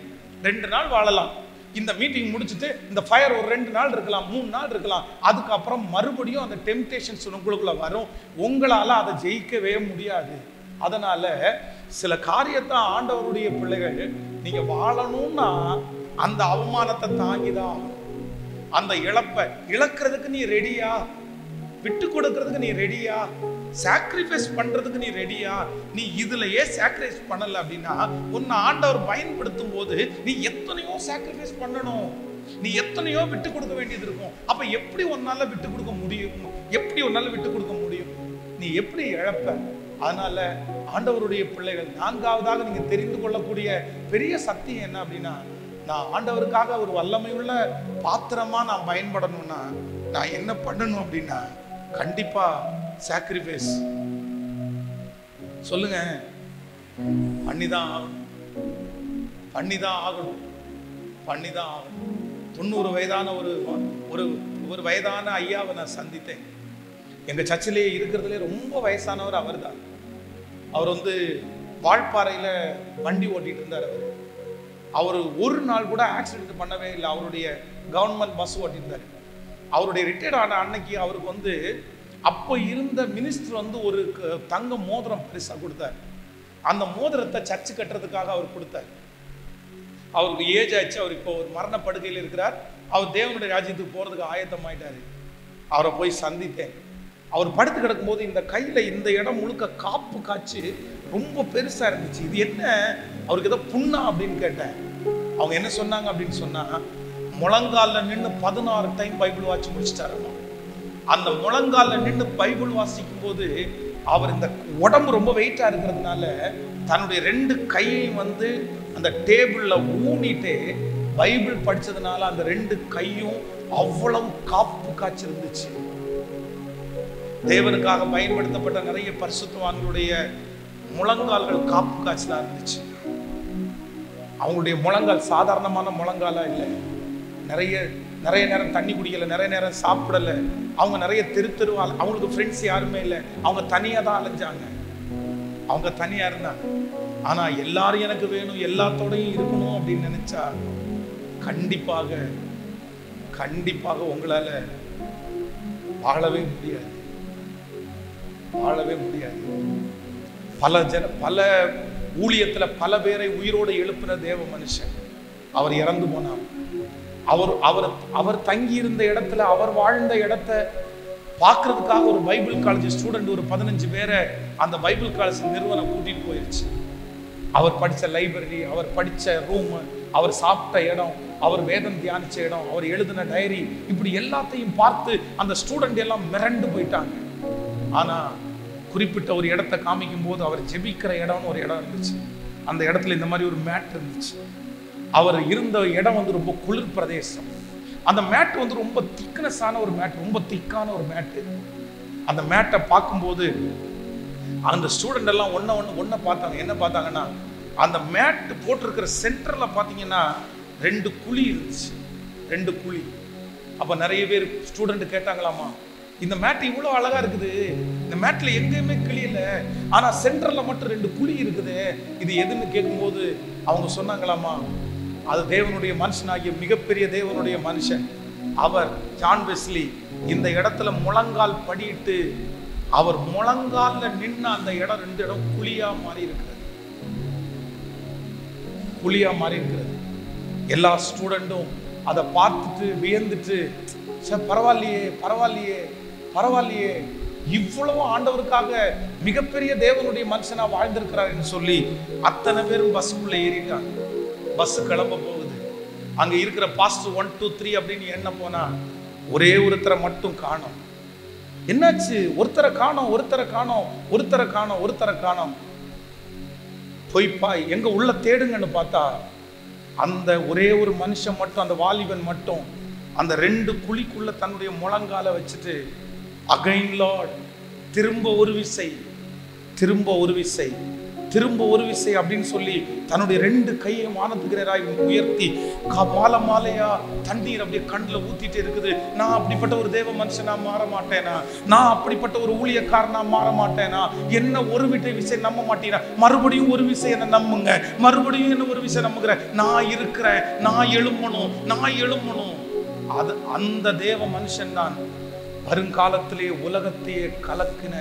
2 நாள் வாழலாம். இந்த மீட்டிங் முடிச்சுட்டு இந்த ஃபயர் ஒரு 2 நாள் இருக்கலாம், 3 நாள் இருக்கலாம். அதுக்கப்புறம் மறுபடியும் அந்த டெம்டேஷன்ஸ் உங்களுக்குள்ள வரும். உங்களால அதை ஜெயிக்கவே முடியாது. அதனால சில காரியத்தை ஆண்டவருடைய பிள்ளைகள் நீங்க வாழணும்னா அந்த அவமானத்தை தாங்கிதான் ஆகணும். அந்த இழக்கிறதுக்கு நீ ரெடியா? விட்டு கொடுக்கிறதுக்கு நீ ரெடியா? சாக்ரிஃபைஸ் பண்றதுக்கு நீ ரெடியா? நீ இதுலயே சாக்ரிஃபைஸ் பண்ணல அப்படின்னா உன்னை ஆண்டவர் பயன்படுத்தும் போது நீ எத்தனையோ சாக்ரிஃபைஸ் பண்ணணும், நீ எத்தனையோ விட்டு கொடுக்க வேண்டியது இருக்கும். அப்ப எப்படி உன்னால விட்டு கொடுக்க முடியும்? எப்படி உன்னால விட்டு கொடுக்க முடியும்? நீ எப்படி இழப்ப? அதனால ஆண்டவருடைய பிள்ளைகள் 4வதாக நீங்க தெரிந்து கொள்ளக்கூடிய பெரிய சத்தியம் என்ன அப்படின்னா, நான் ஆண்டவருக்காக ஒரு வல்லமையுள்ள பாத்திரமா நான் பயன்படணும்னா நான் என்ன பண்ணணும் அப்படின்னா கண்டிப்பா சாக்ரிஃபைஸ் சொல்லுங்க, பண்ணிதான் ஆகணும், பண்ணிதான் ஆகணும், பண்ணிதான் ஆகணும். 90 வயதான ஒரு வயதான ஐயாவை நான் சந்தித்தேன். எங்க சர்ச்சிலேயே இருக்கிறதுலே ரொம்ப வயசானவர் அவர் தான். அவர் வால்பாறையில வண்டி ஓட்டிட்டு இருந்தார். அவர் ஒரு நாள் கூட ஆக்சிடென்ட் பண்ணவே இல்லை. அவருடைய கவர்மெண்ட் பஸ் ஓட்டியிருந்தார். அவருடைய ரிட்டையர்ட் ஆன அன்னைக்கு அவருக்கு அப்போ இருந்த மினிஸ்டர் ஒரு தங்க மோதிரம் பரிசா கொடுத்தார். அந்த மோதிரத்தை சர்ச்சு கட்டுறதுக்காக அவர் கொடுத்தார். அவருக்கு ஏஜ் ஆச்சு, அவர் இப்போ ஒரு மரண படுக்கையில் இருக்கிறார். அவர் தேவனுடைய ராஜ்யத்துக்கு போறதுக்கு ஆயத்தமாயிட்டாரு. அவரை போய் சந்தித்தேன். அவர் படுத்து கிடக்கும் போது இந்த கையில இந்த இடம் முழுக்க காப்பு காய்ச்சி ரொம்ப பெருசா இருந்துச்சு. இது என்ன, அவருக்கு ஏதோ புண்ணா அப்படின்னு கேட்டேன். அவங்க என்ன சொன்னாங்க அப்படின்னு சொன்னா, முழங்கால நின்று 16 டைம் பைபிள் வாசி முடிச்சிட்டாருமா. அந்த முழங்கால நின்று பைபிள் வாசிக்கும் போது அவர் இந்த உடம்பு ரொம்ப வெயிட்டா இருக்கிறதுனால தன்னுடைய 2 கையையும் அந்த டேபிள்ல ஊனிட்டு பைபிள் படிச்சதுனால அந்த 2 கையும் அவ்வளவு காப்பு காய்ச்சிருந்துச்சு. தேவனுக்காக பயன்படுத்தப்பட்ட நிறைய பரிசுத்தவான்களுடைய முழங்கால்கள் காப்பு காய்ச்சலா இருந்துச்சு. அவங்களுடைய முழங்கால் சாதாரணமான முழங்காலா இல்லை. நிறைய நேரம் தண்ணி குடிக்கல, நிறைய நேரம் சாப்பிடல. அவங்க நிறைய தெருவா, அவங்களுக்கு ஃப்ரெண்ட்ஸ் யாருமே இல்லை. அவங்க தனியா தான் அலைஞ்சாங்க. அவங்க தனியா இருந்தாங்க. ஆனா எல்லாரும் எனக்கு வேணும், எல்லாத்தோடையும் இருக்கணும் அப்படின்னு நினைச்சா கண்டிப்பாக உங்களால வாழவே முடியாது, வாழவே முடியாது. பல ஊழியத்துல பல பேரை உயிரோடு எழுப்பின தேவ மனுஷன் அவர் இறந்து போனார். அவர் தங்கி இருந்த இடத்துல, அவர் வாழ்ந்த இடத்தை பார்க்கறதுக்காக ஒரு பைபிள் காலேஜ் ஸ்டூடெண்ட் ஒரு 15 பேரை அந்த பைபிள் காலேஜ் நிறுவனம் கூட்டிட்டு போயிருச்சு. அவர் படித்த லைப்ரரி, அவர் படித்த ரூம், அவர் சாப்பிட்ட இடம், அவர் வேதம் தியானிச்ச இடம், அவர் எழுதின டைரி, இப்படி எல்லாத்தையும் பார்த்து அந்த ஸ்டூடெண்ட் எல்லாம் மிரண்டு போயிட்டாங்க. ஆனா குறிப்பிட்ட ஒரு இடத்தை காமிக்கும் போது அவர் ஜெபிக்கிற இடம்னு ஒரு இடம் இருந்துச்சு. அந்த இடத்துல இந்த மாதிரி ஒரு மேட் இருந்துச்சு. அவர் இருந்த இடம் ரொம்ப குளிர் பிரதேசம். அந்த மேட் ரொம்ப திக்னஸான ஒரு மேட், ரொம்ப திக்கான ஒரு மேட்டு. அந்த மேட்டை பார்க்கும்போது அந்த ஸ்டூடெண்ட் எல்லாம் ஒன்ன பார்த்தாங்க. என்ன பார்த்தாங்கன்னா, அந்த மேட் போட்டிருக்கிற சென்டர்ல பார்த்தீங்கன்னா 2 குழி இருந்துச்சு. 2 குழி. அப்ப நிறைய பேர் ஸ்டூடெண்ட் கேட்டாங்களாமா, இந்த மேட் இவ்வளோ அழகா இருக்குது, இந்த மேட்ல எங்கேயுமே கிளியில, ஆனா சென்டர்ல மட்டும் 2 குழி இருக்குது, இது எதுன்னு கேட்கும்போது அவங்க சொன்னாங்களாமா, அது தேவனுடைய மனுஷனாகிய மிகப்பெரிய தேவனுடைய மனுஷன் அவர் ஜான் வெஸ்லி இந்த இடத்துல முழங்கால் படியிட்டு அவர் முழங்கால்ல நின்ன அந்த இடம் 2 இடம் குழியா மாறி இருக்கிறது, குழியா மாறி இருக்கிறது. எல்லா ஸ்டூடெண்டும் அதை பார்த்துட்டு வியந்துட்டு, பரவாயில்லையே பரவாயில்லையே பரவாயில்லையே, இவ்வளவு ஆண்டவருக்காக மிகப்பெரிய தேவனுடைய மனுஷனா வாழ்ந்திருக்கிறார் என்று சொல்லி அத்தனை பேரும் பஸ்ஸுக்குள்ள ஏறிட்டாங்க. பஸ் கிளம்ப போகுது. அங்க இருக்கிற பாஸ்ட் 1 2 3 அப்படின்னு எண்ண போனா ஒரே ஒருத்தரை மட்டும் காணோம். என்னாச்சு? ஒருத்தரை காணோம், ஒருத்தரை காணோம், ஒருத்தரை காணோம், ஒருத்தரை காணோம். போய்ப்பா எங்க உள்ள தேடுங்கன்னு பார்த்தா அந்த ஒரே ஒரு மனுஷன் மட்டும், அந்த வாலிபன் மட்டும் அந்த 2 குழிக்குள்ள தன்னுடைய முழங்கால வச்சுட்டு, அகைன் லார்ட், திரும்ப ஒரு விசை, திரும்ப ஒரு விசை, திரும்ப ஒரு விசை அப்படின்னு சொல்லி தன்னுடைய 2 கையை வானத்துக்கு நேராய் உயர்த்தி மாலை மாலையா தண்ணீர் அப்படியே கண்ணில் ஊத்திட்டே இருக்குது. நான் அப்படிப்பட்ட ஒரு தேவ மனுஷனா மாற மாட்டேனா? நான் அப்படிப்பட்ட ஒரு ஊழியக்காரனா மாற மாட்டேனா? என்ன ஒரு விசை நம்ப மாட்டேனா? மறுபடியும் ஒரு விசை என்ன நம்புங்க, மறுபடியும் என்ன ஒரு விசை நம்புகிறேன். நான் இருக்கிறேன், நான் எழும்பணும், நான் எழும்பணும். அது அந்த தேவ மனுஷன் தான் வருங்காலத்திலே உலகத்தையே கலக்கின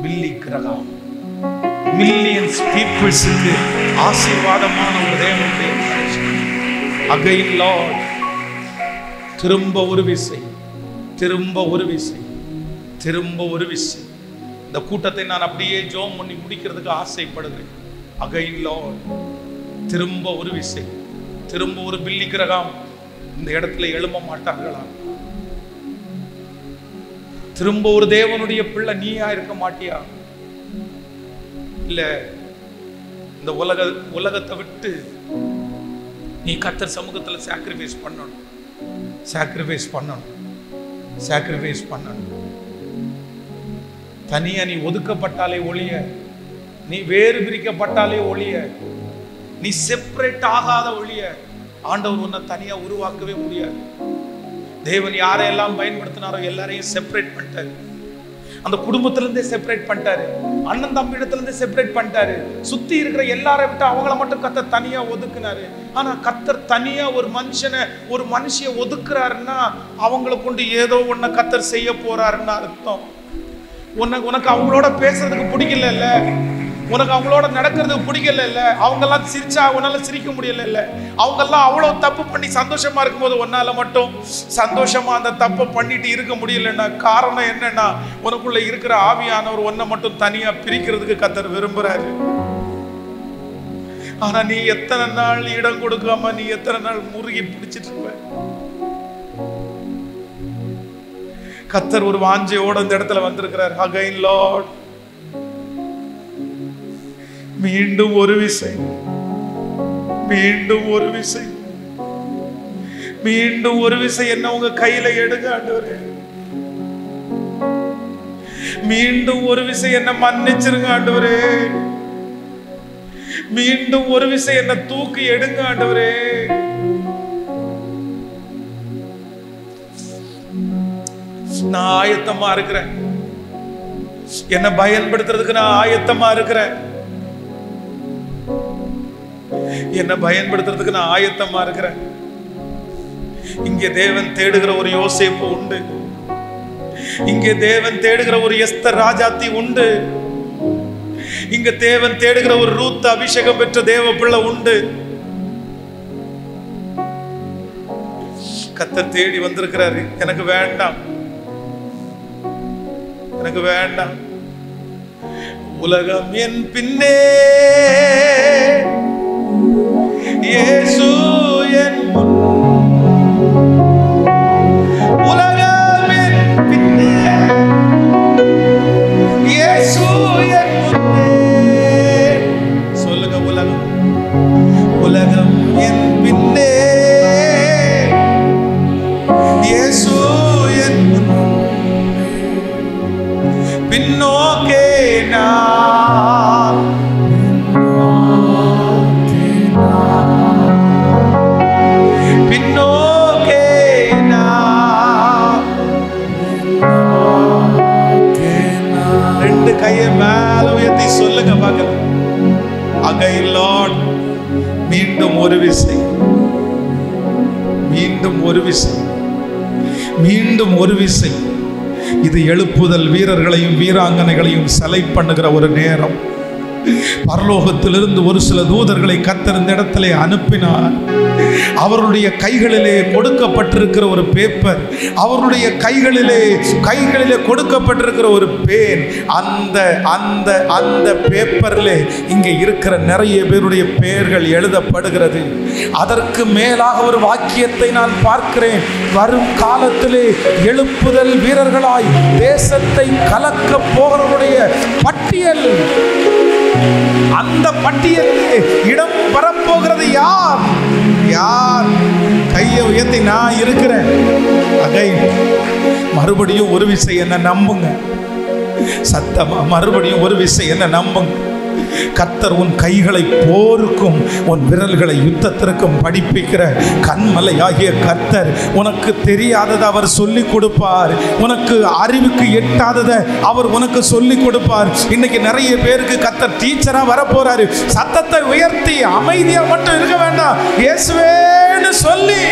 பில்லி கிரகாம். மில்லியன்ஸ் பீப்புள்ஸுக்கு ஆசீர்வாதமான ஒரு தேவனுடைய மனுஷன். அகைன் லார்ட், திரும்ப ஒரு விசை, திரும்ப ஒரு விசை, திரும்ப ஒரு விசை. இந்த கூட்டத்தை நான் அப்படியே ஜோம் பண்ணி முடிக்கிறதுக்கு ஆசைப்படுகிறேன். அகைன் லார்ட், திரும்ப ஒரு விசை, திரும்ப ஒரு பில்லி கிரகாம் இந்த இடத்துல எழும்ப மாட்டார்களா? திரும்ப ஒரு தேவனுடைய பிள்ளை நீயா இருக்க மாட்டியா? இல்ல இந்த உலகத்தை விட்டு நீ கர்த்தர் சமூகத்துல சாக்ரிஃபைஸ் பண்ணணும், சாக்ரிஃபைஸ் பண்ணணும், சாக்ரிஃபைஸ் பண்ணணும். தனியா நீ ஒதுக்கப்பட்டாலே ஒழிய, நீ வேறு பிரிக்கப்பட்டாலே ஒழிய, நீ செப்பரேட் ஆகாத ஒழிய ஆண்டவர் உன்னை தனியா உருவாக்கவே முடியாது. தேவன் யாரையெல்லாம் பயன்படுத்தினாரோ எல்லாரையும் செப்பரேட் பண்ணிட்டாரு. அந்த குடும்பத்திலிருந்தே செப்பரேட் பண்ணிட்டாரு, அண்ணன் தம்பி இடத்துல செப்பரேட் பண்ணிட்டாரு. சுத்தி இருக்கிற எல்லாரை விட்டு அவங்கள மட்டும் கர்த்தர் தனியா ஒதுக்குனாரு. ஆனா கர்த்தர் தனியா ஒரு மனுஷனை, ஒரு மனுஷிய ஒதுக்குறாருன்னா அவங்களை கொண்டு ஏதோ ஒன்ன கர்த்தர் செய்ய போறாருன்னு அர்த்தம். உனக்கு அவங்களோட பேசுறதுக்கு பிடிக்கல இல்ல, உனக்கு அவங்களோட நடக்கிறதுக்கு பிடிக்கல இல்ல, அவங்கெல்லாம் சிரிச்சா உன்னால சிரிக்க முடியல இல்ல, அவங்கெல்லாம் அவ்வளவு தப்பு பண்ணி சந்தோஷமா இருக்கும்போது உன்னால மட்டும் சந்தோஷமா அந்த தப்பை பண்ணிட்டு இருக்க முடியலன்னா காரணம் என்னன்னா, உனக்குள்ள இருக்கிற ஆவியானவர் உன்னை மட்டும் தனியா பிரிக்கிறதுக்கு கர்த்தர் விரும்புறாரு. ஆனா நீ எத்தனை நாள் இடம் கொடுக்காம, நீ எத்தனை நாள் முருகி பிடிச்சிட்டு இருப்ப? கர்த்தர் ஒரு வாஞ்சையோட இந்த இடத்துல வந்திருக்கிறார். அகைன் லார்ட், மீண்டும் ஒரு விசை, மீண்டும் ஒரு விசை, மீண்டும் ஒரு விசை என்ன உங்க கையில எடுங்க ஆண்டவரே. மீண்டும் ஒரு விசை என்ன மன்னிச்சிருங்க ஆண்டவரே. மீண்டும் ஒரு விசை என்ன தூக்கி எடுங்க ஆண்டவரே. நான் ஆயத்தமா இருக்கிறேன், என்ன பயன்படுத்துறதுக்கு நான் ஆயத்தமா இருக்கிறேன், என்ன பயன்படுத்துறதுக்கு நான் ஆயத்தமா இருக்கிறேன். இங்கே தேவன் தேடுகிற ஒரு யோசேப்பு உண்டு, இங்கே தேவன் தேடுகிற ஒரு எஸ்தர் ராஜாத்தி உண்டு, இங்க தேவன் தேடுகிற ஒரு ரூத் அபிஷேகம் பெற்ற தேவ பிள்ளை உண்டு. கர்த்தர் தேடி வந்திருக்கிறாரு. எனக்கு வேண்டாம், எனக்கு வேண்டாம். உலகம் என் பின்னே, இயேசு என் முன். உலகம் என் பின்னே, இயேசு என் முன்னே. சொல்லுங்க, உலகம், உலகம் என் பின்னே, இயேசு என் முன். பின்னோக்கே நான், பின்னோக்கே நான், கையை மேல உயர்த்தி சொல்லுங்க பார்க்கலாம். Again Lord, மீண்டும் ஒரு விசை, மீண்டும் ஒரு விசை, மீண்டும் ஒரு விசை. இது எழுப்புதல் வீரர்களையும் வீராங்கனைகளையும் செலக்ட் பண்ணுகிற ஒரு நேரம். பரலோகத்திலிருந்து ஒரு சில தூதர்களை கர்த்தர் இந்த இடத்திலே அனுப்பினார். அவருடைய கைகளிலே கொடுக்கப்பட்டிருக்கிற ஒரு பேப்பர், அவருடைய கைகளிலே கொடுக்கப்பட்டிருக்கிற ஒரு பேன், அந்த அந்த அந்த பேப்பரிலே இங்கே இருக்கிற நிறைய பேருடைய பெயர்கள் எழுதப்படுகிறது. அதற்கு மேலாக ஒரு வாக்கியத்தை நான் பார்க்கிறேன். வரும் காலத்திலே எழுப்புதல் வீரர்களாய் தேசத்தை கலக்க போகிறவருடைய பட்டியல், அந்த பட்டியலில் இடம் பெறப்போகிறது யார்? யார்? கையை உயர்த்தி நான் இருக்கிறேன். மறுபடியும் ஒரு விசை என்ன நம்புங்க, சத்தமா மறுபடியும் ஒரு விசை என்ன நம்புங்க. கர்த்தர் உன் கைகளை போருக்கும் உன் விரல்களை யுத்தத்திற்கும் படிப்பிக்கிற கண்மலையாகிய கர்த்தர் உனக்கு தெரியாததை அவர் சொல்லிக் கொடுப்பார். உனக்கு அறிவுக்கு எட்டாததை அவர் உனக்கு சொல்லிக் கொடுப்பார். இன்னைக்கு நிறைய பேருக்கு கர்த்தர் டீச்சரா வர போறாரு. சத்தத்தை உயர்த்தி அமைதியா மட்டும் இருக்க வேண்டாம், இயேசுவேன்னு சொல்லி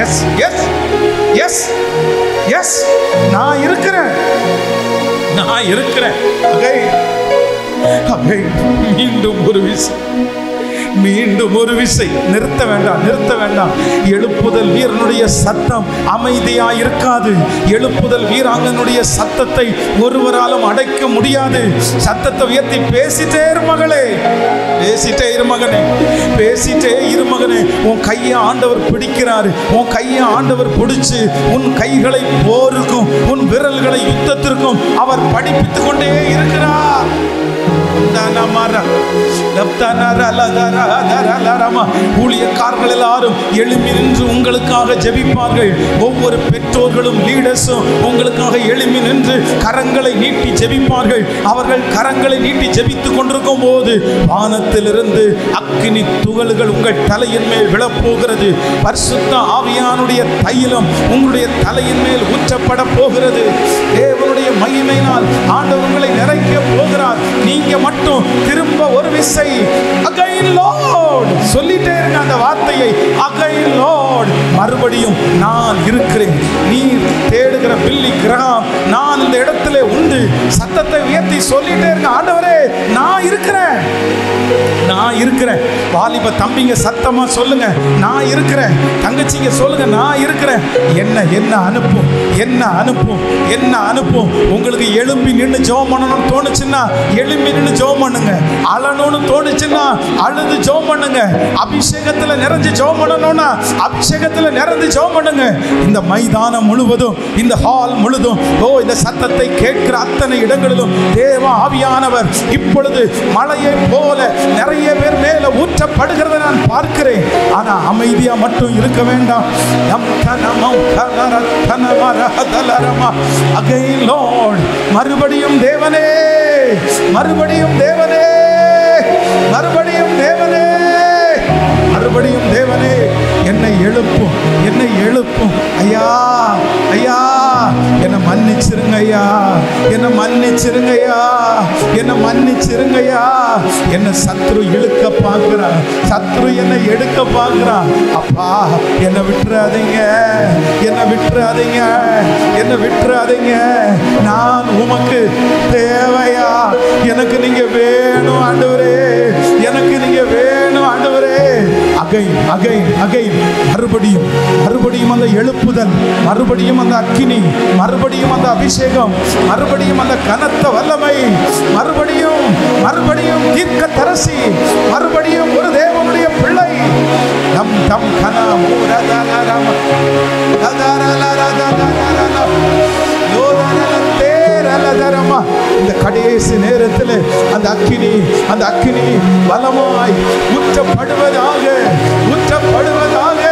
எஸ் எஸ் எஸ் எஸ் நான் இருக்கிறேன், நான் இருக்கிறேன். மீண்டும் ஒரு விசை, மீண்டும் ஒரு விசை. நிறுத்த வேண்டாம், நிறுத்த வேண்டாம். எழுப்புதல் வீரனுடைய சத்தம் அமைதியா இருக்காது. எழுப்புதல் வீராங்கனுடைய சத்தத்தை ஒருவராலும் அடைக்க முடியாது. சத்தத்தை உயர்த்தி பேசிட்டே இரு மகளே, பேசிட்டே இரு மகனே, பேசிட்டே இரு மகனே. உன் கையை ஆண்டவர் பிடிக்கிறார். உன் கையை ஆண்டவர் பிடிச்சு உன் கைகளை போருக்கும் உன் விரல்களை யுத்தத்திற்கும் அவர் படிப்பித்துக் கொண்டே இருக்கிறார். ஊழியக்காரர்கள் எல்லாரும் எழும்பி நின்று உங்களுக்காக ஜெபிப்பார்கள். ஒவ்வொரு பெற்றோர்களும் லீடர்ஸும் உங்களுக்காக எழும்பி நின்று கரங்களை நீட்டி ஜெபிப்பார்கள். அவர்கள் கரங்களை நீட்டி ஜெபித்துக் கொண்டிருக்கும் போது வானத்திலிருந்து அக்கினி துகள்கள் உங்கள் தலையின் மேல் விழப்போகிறது. பரிசுத்த ஆவியானுடைய தைலம் உங்களுடைய தலையின் மேல் ஊற்றப்பட போகிறது. தேவனுடைய மகிமையினால் ஆண்டவர் உங்களை நிறைக்க போகிறார். நீங்க மட்டும் திரும்ப ஒரு விசை அகைன் லார்ட் சொல்லிட்டே இருங்க அந்த வார்த்தையை. அகைன் லார்ட், மறுபடியும் நான் இருக்கிறேன். நீ தேடுகிற பில்லி கிரகம் நான் இந்த இடத்துல உண்டு. சத்தத்தை உயர்த்தி சொல்லிட்டே இருங்க, ஆண்டவரே நான் இருக்கிறேன், நான் இருக்கிறேன். வாலிப தம்பிங்க சத்தமா சொல்லுங்க, நான் இருக்கிறேன். தங்கச்சிங்க சொல்லுங்க, நான் இருக்கிறேன். என்ன என்ன அனுப்பும், என்ன அனுப்பும், என்ன அனுப்பும். உங்களுக்கு எழும்பி நின்று ஜெபம் பண்ணணும்னு தோணுச்சுன்னா எழும்பி நின்று ஜெபம் பண்ணுங்க. அழணும்னு தோணுச்சுன்னா அழுது ஜெபம் பண்ணுங்க. அபிஷேகத்துல நிறைஞ்சு ஜெபம் பண்ணணும்னா அபிஷேகத்துல நிறைஞ்சு ஜெபம் பண்ணுங்க. இந்த மைதானம் முழுவதும், இந்த ஹால் முழுவதும், இந்த சத்தத்தை கேட்கிற அத்தனை இடங்களிலும் தேவ ஆவியானவர் இப்பொழுது மழையை போல நிறைய பேர் மேல ஊற்றப்படுகிறதை நான் பார்க்கிறேன். ஆனா அமைதியா மட்டும் இருக்க வேண்டாம். மறுபடியும் தேவனே, மறுபடியும் தேவனே, மறுபடியும் தேவனே, மறுபடியும் தேவனே, என்னை எழுப்பும், என்னை எழுப்பும் ஐயா, ஐயா என்னை மன்னிச்சிருங்க ஐயா, என்னை மன்னிச்சிருங்க ஐயா, என்னை மன்னிச்சிருங்க ஐயா. என்னை சத்ரு இழுக்க பார்க்கிறான், சத்ரு என்னை எடுக்க பார்க்கிறான். அப்பா என்னை விட்டுறாதீங்க, என்னை விட்டுறாதீங்க, என்னை விட்டுறாதீங்க. நான் உமக்கு தேவையா, எனக்கு நீங்க வேணும் ஆண்டவரே, எனக்கு நீங்க வேணும் ஆண்டவரே. அகைன் அகைன் அகைன், மறுபடியும் மறுபடியும் அந்த எழுப்புதல், மறுபடியும் அந்த அக்கினி, மறுபடியும் அந்த அபிஷேகம், மறுபடியும் அந்த கனத்த வல்லமை, மறுபடியும் மறுபடியும் தீர்க்கதரிசி, மறுபடியும் ஒரு தேவனுடைய பிள்ளை. நம் தம் கனா மூரதலரம ததரலரதரலரல யோதரலதேரலதரம. இந்த கடைசி நேரத்தில் அந்த அக்கினி, அந்த அக்கினி வலமாய் ஊற்றப்படுவதாக, ஊற்றப்படுவதாக,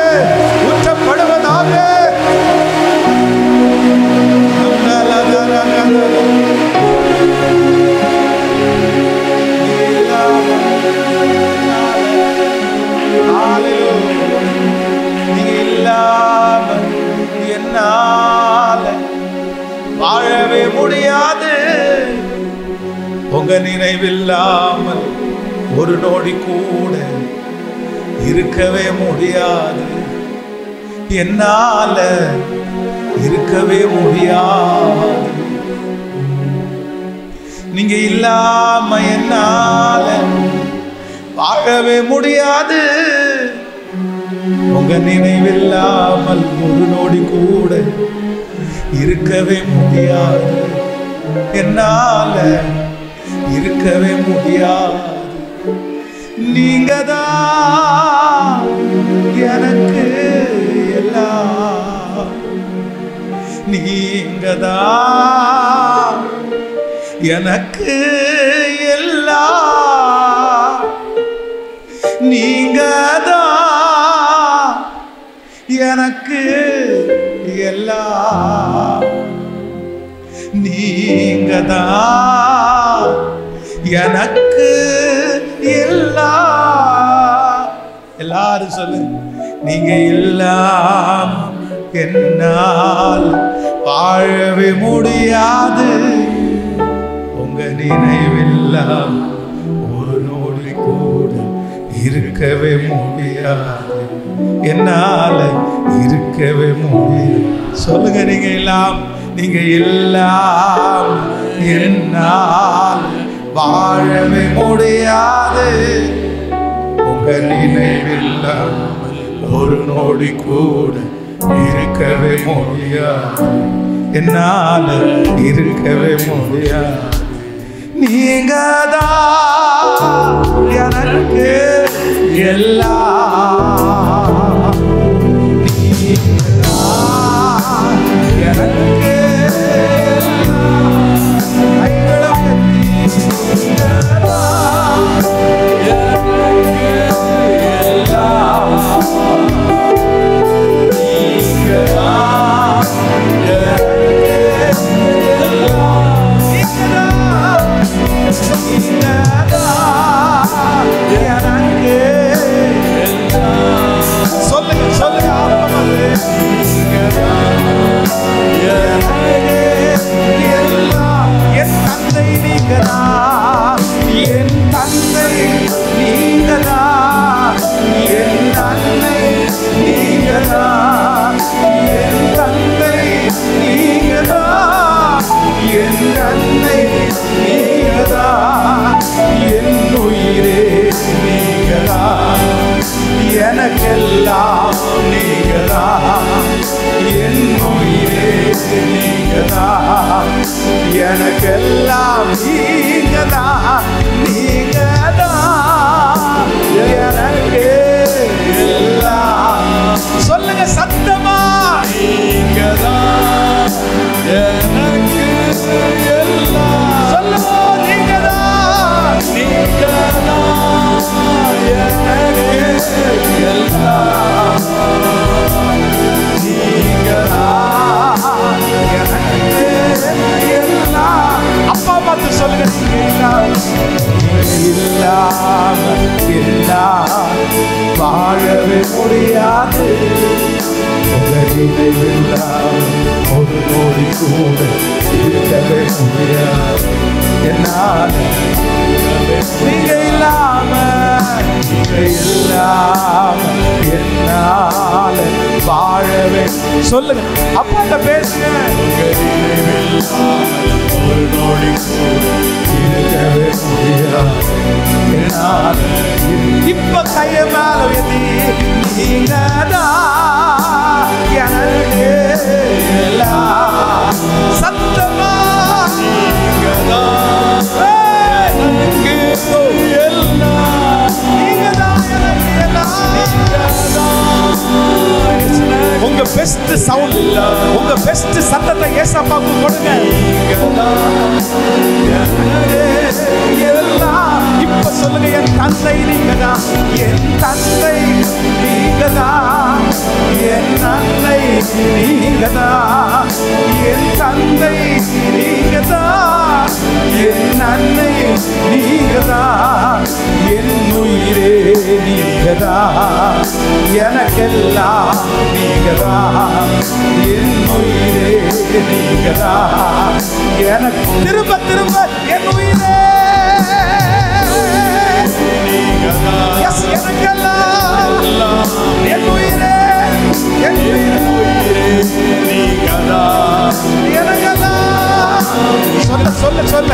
ஊற்றப்படுவதாக. நீங்க இல்லாம என்னால வாழவே முடியாது. நினைவில்லாமல் ஒரு நொடி கூட இருக்கவே முடியாது, என்னால இருக்கவே முடியாது. நீங்க இல்லாம என்னால வாழவே முடியாது. உங்க நினைவில்லாமல் ஒரு நொடி கூட இருக்கவே முடியாது, என்னால இருக்கவே முடியாது. நீங்கதான் எனக்கு எல்லாம், நீங்கதான் எனக்கு எல்லாம், நீங்கதான் எனக்கு எல்லாம், நீங்கதான் எனக்கு எல்லாம். எல்லாரும் சொல்லுங்க, நீங்க எல்லாம் என்னால் வாழவே முடியாது. உங்க நினைவெல்லாம் ஒரு நொடி கூட இருக்கவே முடியாது, என்னால இருக்கவே முடியாது. சொல்லுங்க, நீங்க எல்லாம், நீங்க எல்லாம் என்னால் வாழவே முடியாது. உங்க நினைவெல்லாம் ஒரு நொடி கூட இருக்கவே முடியாது, என்னால இருக்கவே முடியாது. நீங்கதான் எனக்கு எல்லாம், நீங்கதான் எனக்கு எனக்கெல்லாம் நீங்கதான், என் உயிரே நீங்கதான், எனக்கெல்லாம் நீங்கதான், நீங்கதான் எனக்கு எல்லாம். சொல்லுங்க சத்தமா, நீங்கதான் எனக்கு எல்லாம். சொல்லுங்க, நீங்கதான், நீங்கதான் எனக்கு எல்லாம், நீங்கதான் எனக்கு எல்லாம். அப்பா பார்த்து சொல்லுங்க, இல்லாம எல்லாம் வாழவே முடியாது. ஒரு நொடி கூட இருக்கவே முடியாது, என்னால நீங்க இல்லாம, நீங்க இல்லாம என்னால வாழவே. சொல்லுங்க, அப்பா பேசுங்க. ஒரு நொடி கூட இருக்கவே முடியாது, என்னால. இப்ப கைய மேல வெதி, நீங்கதான் எனக்கு எல்லாம். சத்தமா, நீங்கதான் எனக்கு எல்லாம், நீங்கதான் எனக்கு எல்லாம். உங்க பெஸ்ட் சவுண்ட், உங்க பெஸ்ட் சத்தத்தை ஏசப்பாவுக்கு கொடுங்க. இப்ப சொல்லுங்க, என் தந்தை நீங்கதான், என் தந்தை நீங்கதான், என் அன்னை நீங்கதான், என் தந்தை நீங்கதான், என் அன்னை நீங்கதான், என் உயிரே நீங்கதான், எனக்கெல்லாம் நீங்கதான், என் உயிரே நீங்கதான், எனக்கு திரும்ப திரும்ப என் உயிரே எனக்கெல்லாம் என் உயிரே, என் உயிரே நீங்கதான், எனக்கெல்லாம். சொல்ல சொல்ல சொல்ல,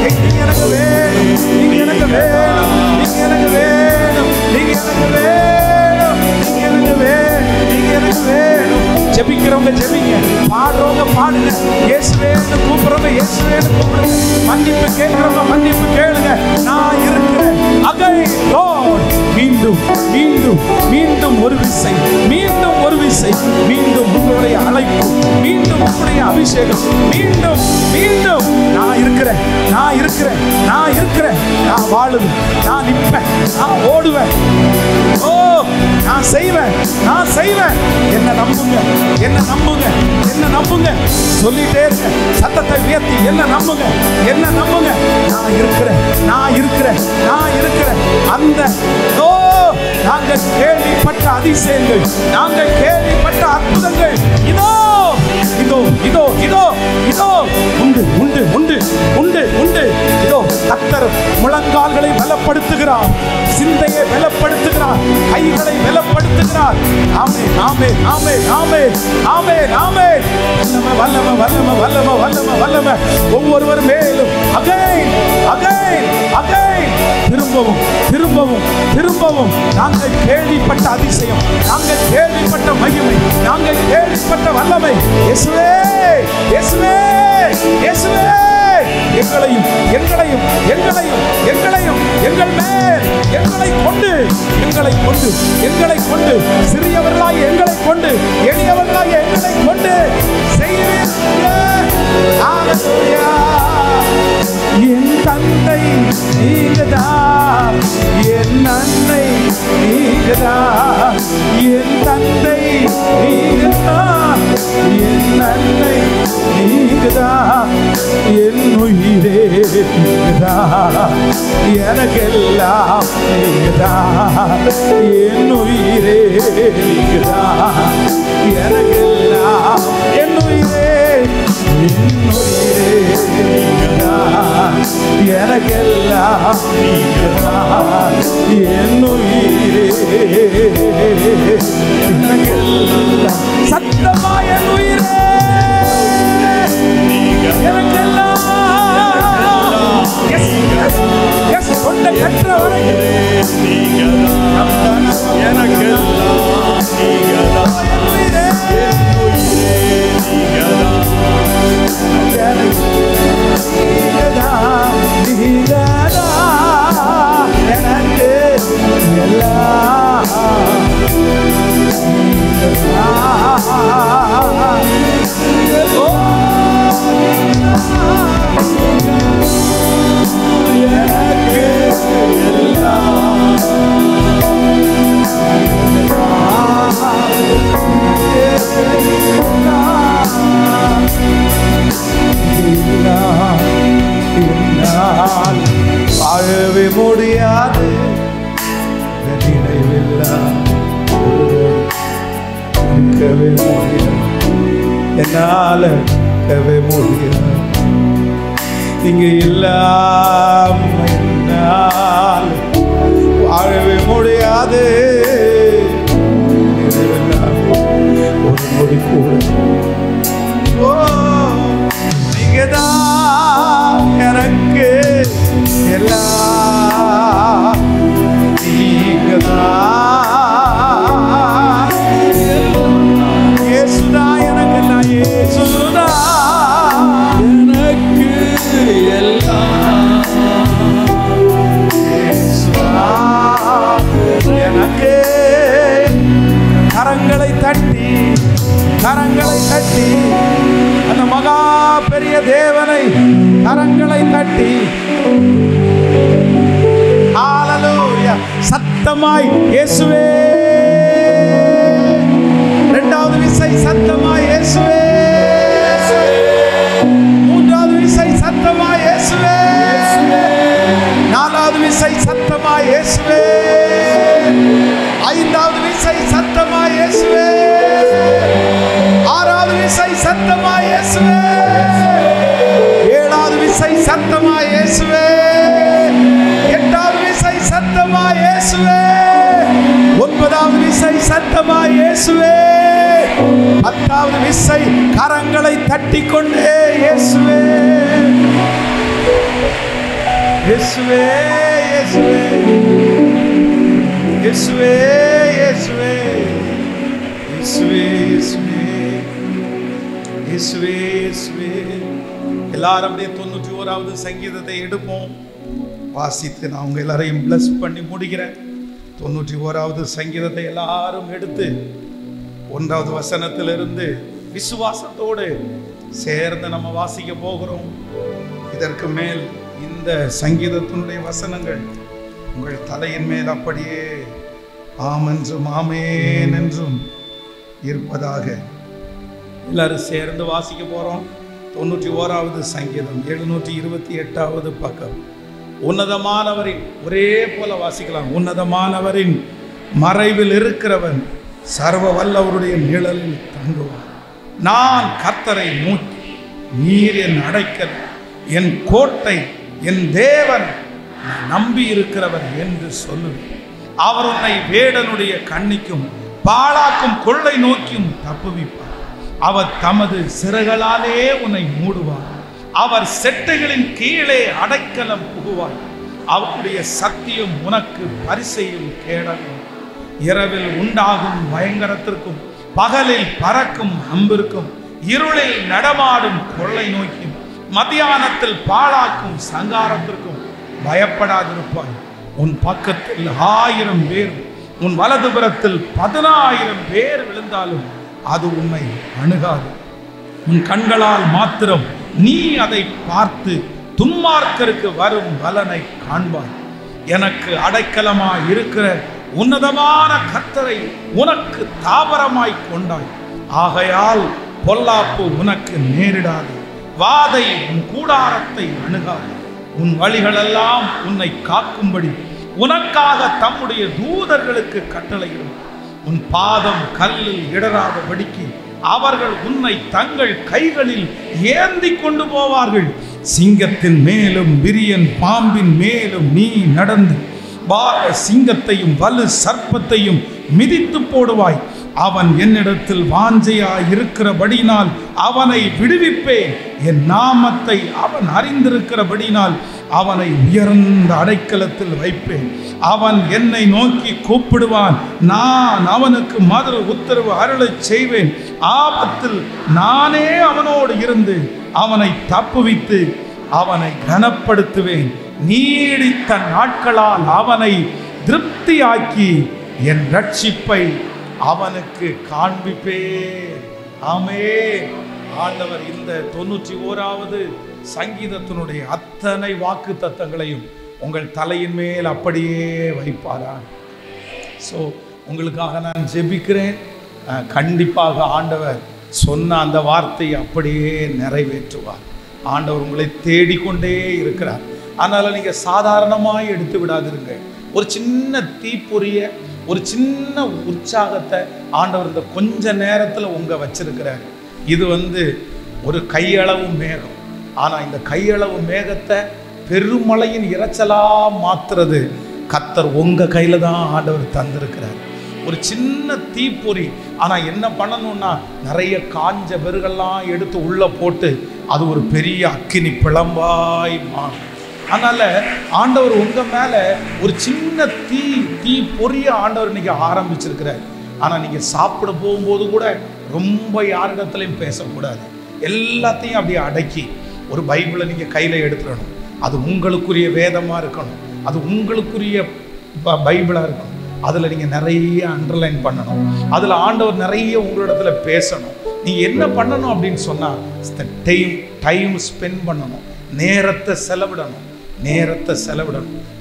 நீங்க எனக்கு வேணும், நீங்க எனக்கு வேணும், நீங்க எனக்கு வேணும், நீங்க எனக்கு வேணும், நீங்க எனக்கு வேணும், நீங்க எனக்கு வேணும். ஜெபிக்கிறவங்க ஜெபிங்க, பாடுறவங்க பாடுங்க, இயேசுவேன்னு கூப்பிடுறவங்க இயேசுவேன்னு கூப்பிடுங்க, மன்னிப்பு கேட்கிறவங்க மன்னிப்பு கேளுங்க. நான் இருக்கிறேன். அகைன் லார்ட், மீண்டும் மீண்டும் மீண்டும் ஒரு விசை, மீண்டும் ஒரு விசை, மீண்டும் உங்களுடைய அழைப்பு, மீண்டும் உங்களுடைய அபிஷேகம், மீண்டும் மீண்டும். நான் இருக்கிறேன், நான் இருக்கிறேன், நான் இருக்கிறேன், நான் வாழுவேன், நான் நிற்பேன், நான் ஓடுவேன், ஓ நான் செய்வேன், நான் செய்வேன். என்ன நம்புங்க, என்ன நம்புங்க, என்ன நம்புங்க. சொல்லிட்டே இருக்க, சத்தத்தை உயர்த்தி என்ன நம்புங்க, என்ன நம்புங்க. நான் இருக்கிறேன், நான் இருக்கிறேன், நான் இருக்கிறேன். அந்த ஓ நாங்கள் கேள்விப்பட்ட அதிசயங்கள், நாங்கள் கேள்விப்பட்ட அற்புதங்கள் இதோ இதோ இதோ இதோ இதோ உண்டு உண்டு உண்டு உண்டு உண்டு. இதோ கர்த்தர் முழங்கால்களை பலப்படுத்துகிறார், சிந்தையை பலப்படுத்துகிறார், கைகளை பலப்படுத்துகிறார். ஆமே ஆமே ஆமே ஆமே ஆமே ஆமே. வல்லமை வல்லமை வல்லமை வல்லமை வல்லமை ஒவ்வொருவர் மேலும் அகைன் அகைன் அகைன். திரும்பவும் திரும்பவும் திரும்பவும். நாங்கள் கேள்விப்பட்ட அதிசயம், நாங்கள் கேள்விப்பட்ட மகிமை, நாங்கள் கேள்விப்பட்ட வல்லமை. இயேசுவே இயேசுவே இயேசுவே. எங்களையும் எங்களையும் எங்களையும் எங்களையும் எங்கள் மேல் எங்களை கொண்டு எங்களை கொண்டு எங்களை கொண்டு சிறியவர்களாய் எங்களை கொண்டு எளியவர்களாய் எங்களை கொண்டு செய்வீர்கள். ஹல்லேலூயா. என் தந்தை நீங்கதான், என் அன்னை நீங்கதான், என் தந்தை நீங்கதான், என் அன்னை நீங்கதான், என் உயிரே நீங்கதான், எனக்கெல்லாம் நீங்கதான், என் உயிரே நீங்கதான், எனக்கெல்லாம், என் உயிரே என் உயிரே நீங்கதான், எனக்கெல்லாம் நீங்கதான், என் உயிரே எனக்கெல்லாம். சத்தமா என் உயிரே எனக்கெல்லாம். கொண்ட கற்ற வரைக்கும் எனக்கெல்லாம் நீங்கதான், என் உயிரே நீங்கதான், எனக்கு எல்லாம். வாழவே முடியாது நினைவில்லை, என்னால முடியாது. நீங்க இல்லாம என்னால் வாழவே முடியாது. ஒரு மொழி கூட நீங்கதான் எனக்கு எல்லாம், நீங்கதான் இயேசுதா எனக்கெல்லாம், இயேசுதா எனக்கு எல்லாம், இயேசுதா எனக்கு. கரங்களை தட்டி கரங்களை தட்டி அந்த மகா பெரிய தேவனை கரங்களை தட்டி ஹல்லேலூயா சத்தமாய் இயேசுவே. இரண்டாவது விசை சத்தமாய் இயேசுவே. மூன்றாவது விசை சத்தமாய் இயேசுவே. நாலாவது விசை சத்தமாய் இயேசுவே. ஐந்தாவது விசை சத்தமாய் இயேசுவே. ஆறாவது விசை சத்தமாய் இயேசுவே. ஏழாவது விசை சத்தமாய் இயேசுவே. எட்டாவது விசை சத்தமாய் இயேசுவே. 9வது விசை சத்தமா இயேசுவே, 10வது விசை கரங்களை தட்டிக்கொண்டே இயேசுவே, இயேசுவே, இயேசுவே, இயேசுவே, இயேசுவே, இயேசுவே, இயேசுவே, இயேசுவே. எல்லாரும் அப்படியே 91வது சங்கீதத்தை எடுப்போம், வாசித்து நான் உங்க எல்லாரையும் பிளஸ் பண்ணி முடிக்கிறேன். 91வது சங்கீதத்தை எல்லாரும் எடுத்து 1வது வசனத்திலிருந்து விசுவாசத்தோடு சேர்ந்து நம்ம வாசிக்க போகிறோம். இதற்கு மேல் இந்த சங்கீதத்தினுடைய வசனங்கள் உங்கள் தலையின் மேல் அப்படியே ஆம் என்றும் ஆமேன் என்றும் இருப்பதாக. எல்லாரும் சேர்ந்து வாசிக்க போறோம். 91வது சங்கீதம் 728வது பக்கம். உன்னதமானவரின், ஒரே போல வாசிக்கலாம். உன்னதமானவரின் மறைவில் இருக்கிறவன் சர்வ வல்லவருடைய நிழலில் தங்குவான். நான் கர்த்தரை நோக்கி, நீர் என் அடைக்கல், என் கோட்டை, என் தேவன், நம்பி இருக்கிறவர் என்று சொல்லுவேன். அவர் உன்னை வேடனுடைய கண்ணிக்கும் பாழாக்கும் கொள்ளை நோக்கியும் தப்புவிப்பார். அவர் தமது சிறகளாலே உன்னை மூடுவார். அவர் செட்டைகளின் கீழே அடைக்கலம் புகுவார். அவருடைய சத்தியம் உனக்கு பரிசையும் கேடலும். இரவில் உண்டாகும் பயங்கரத்திற்கும் பகலில் பறக்கும் அம்பிற்கும் இருளில் நடமாடும் கொள்ளை நோக்கியும் மத்தியானத்தில் பாழாக்கும் சங்காரத்திற்கும் பயப்படாதிருப்பாய். உன் பக்கத்தில் 1000 பேர், உன் வலதுபுறத்தில் 10,000 பேர் விழுந்தாலும் அது உன்னை அணுகாது. உன் கண்களால் மாத்திரம் நீ அதை பார்த்து துன்மார்க்கருக்கு வரும் பலனை காண்பாய். எனக்கு அடைக்கலமாய் இருக்கிற உன்னதமான கர்த்தரை உனக்கு தாபரமாய் கொண்டாய். ஆகையால் பொல்லாப்பு உனக்கு நேரிடாது, வாதை உன் கூடாரத்தை அணுகாது. உன் வழிகளெல்லாம் உன்னை காக்கும்படி உனக்காக தம்முடைய தூதர்களுக்கு கட்டளையிடும். உன் பாதம் கல்லில் இடராதபடிக்கு அவர்கள் உன்னை தங்கள் கைகளில் ஏந்தி கொண்டு போவார்கள். சிங்கத்தின் மேலும் விரியன் பாம்பின் மேலும் நீ நடந்து சிங்கத்தையும் வலு சர்ப்பத்தையும் மிதித்து போடுவாய். அவன் என்னிடத்தில் வாஞ்சையாய் இருக்கிறபடினால் அவனை விடுவிப்பேன். என் நாமத்தை அவன் அறிந்திருக்கிறபடினால் அவனை உயர்ந்த அடைக்கலத்தில் வைப்பேன். அவன் என்னை நோக்கி கூப்பிடுவான், நான் அவனுக்கு மறு உத்தரவு அருளச் செய்வேன். ஆபத்தில் நானே அவனோடு இருந்து அவனை தப்புவித்து அவனை கனப்படுத்துவேன். நீடித்த நாட்களால் அவனை திருப்தியாக்கி என் ரட்சிப்பை அவனுக்கு காண்பிப்பேன். ஆமென். ஆண்டவர் இந்த 91வது சங்கீதத்தினுடைய அத்தனை வாக்கு தத்தங்களையும் உங்கள் தலையின் மேல் அப்படியே வைப்பாரா. ஸோ உங்களுக்காக நான் ஜெபிக்கிறேன். கண்டிப்பாக ஆண்டவர் சொன்ன அந்த வார்த்தையை அப்படியே நிறைவேற்றுவார். ஆண்டவர் உங்களை தேடிக்கொண்டே இருக்கிறார். அதனால் நீங்கள் சாதாரணமாக எடுத்து விடாதிருங்க. ஒரு சின்ன தீப்பொறிய, ஒரு சின்ன உற்சாகத்தை ஆண்டவர் இந்த கொஞ்ச நேரத்தில் உங்க வச்சிருக்கிறார். இது ஒரு கையளவு மேகம். ஆனால் இந்த கையளவு மேகத்தை பெருமழையின் இறைச்சலா மாத்துறது கர்த்தர் உங்க கையில தான் ஆண்டவர் தந்திருக்கிறார். ஒரு சின்ன தீப்பொறி, ஆனால் என்ன பண்ணணும்னா நிறைய காஞ்ச வெறுகெல்லாம் எடுத்து உள்ள போட்டு அது ஒரு பெரிய அக்கினி பிளம்பாய் மாறும். அதனால ஆண்டவர் உங்க மேல ஒரு சின்ன தீ பொரிய ஆண்டவர் இன்னைக்கு ஆரம்பிச்சிருக்கிறார். ஆனா நீங்க சாப்பிட போகும்போது கூட ரொம்ப யாரிடத்துலையும் பேசக்கூடாது. எல்லாத்தையும் அப்படியே அடக்கி ஒரு பைபிளை நீங்க கையில எடுத்துடணும். அது உங்களுக்குரிய வேதமா இருக்கணும், அது உங்களுக்குரிய பைபிளா இருக்கணும். அதுல நீங்க நிறைய அண்டர்லைன் பண்ணணும். அதுல ஆண்டவர் நிறைய உங்களிடத்துல பேசணும். நீங்க என்ன பண்ணணும் அப்படின்னு சொன்னா டைம் ஸ்பெண்ட் பண்ணணும், நேரத்தை செலவிடணும்.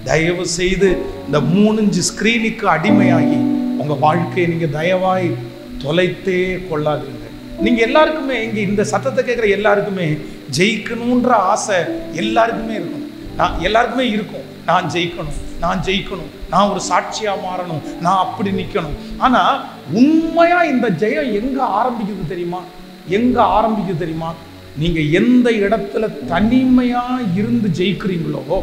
தயவு செய்து இந்த 3-5 ஸ்கிரீனுக்கு அடிமையாகி உங்க வாழ்க்கையை நீங்க தயவாய் தொலைத்தே கொள்ளாதீங்க. நீங்க எல்லாருக்குமே இங்க இந்த சத்தத்தை கேட்குற எல்லாருக்குமே ஜெயிக்கணுன்ற ஆசை எல்லாருக்குமே இருக்கும். எல்லாருக்குமே இருக்கும். நான் ஜெயிக்கணும், நான் ஒரு சாட்சியா மாறணும், நான் அப்படி நிக்கணும். ஆனா உண்மையா இந்த ஜெயம் எங்க ஆரம்பிக்குது தெரியுமா? நீங்க எந்த இடத்துல தனிமையா இருந்து ஜெயிக்கிறீங்களோ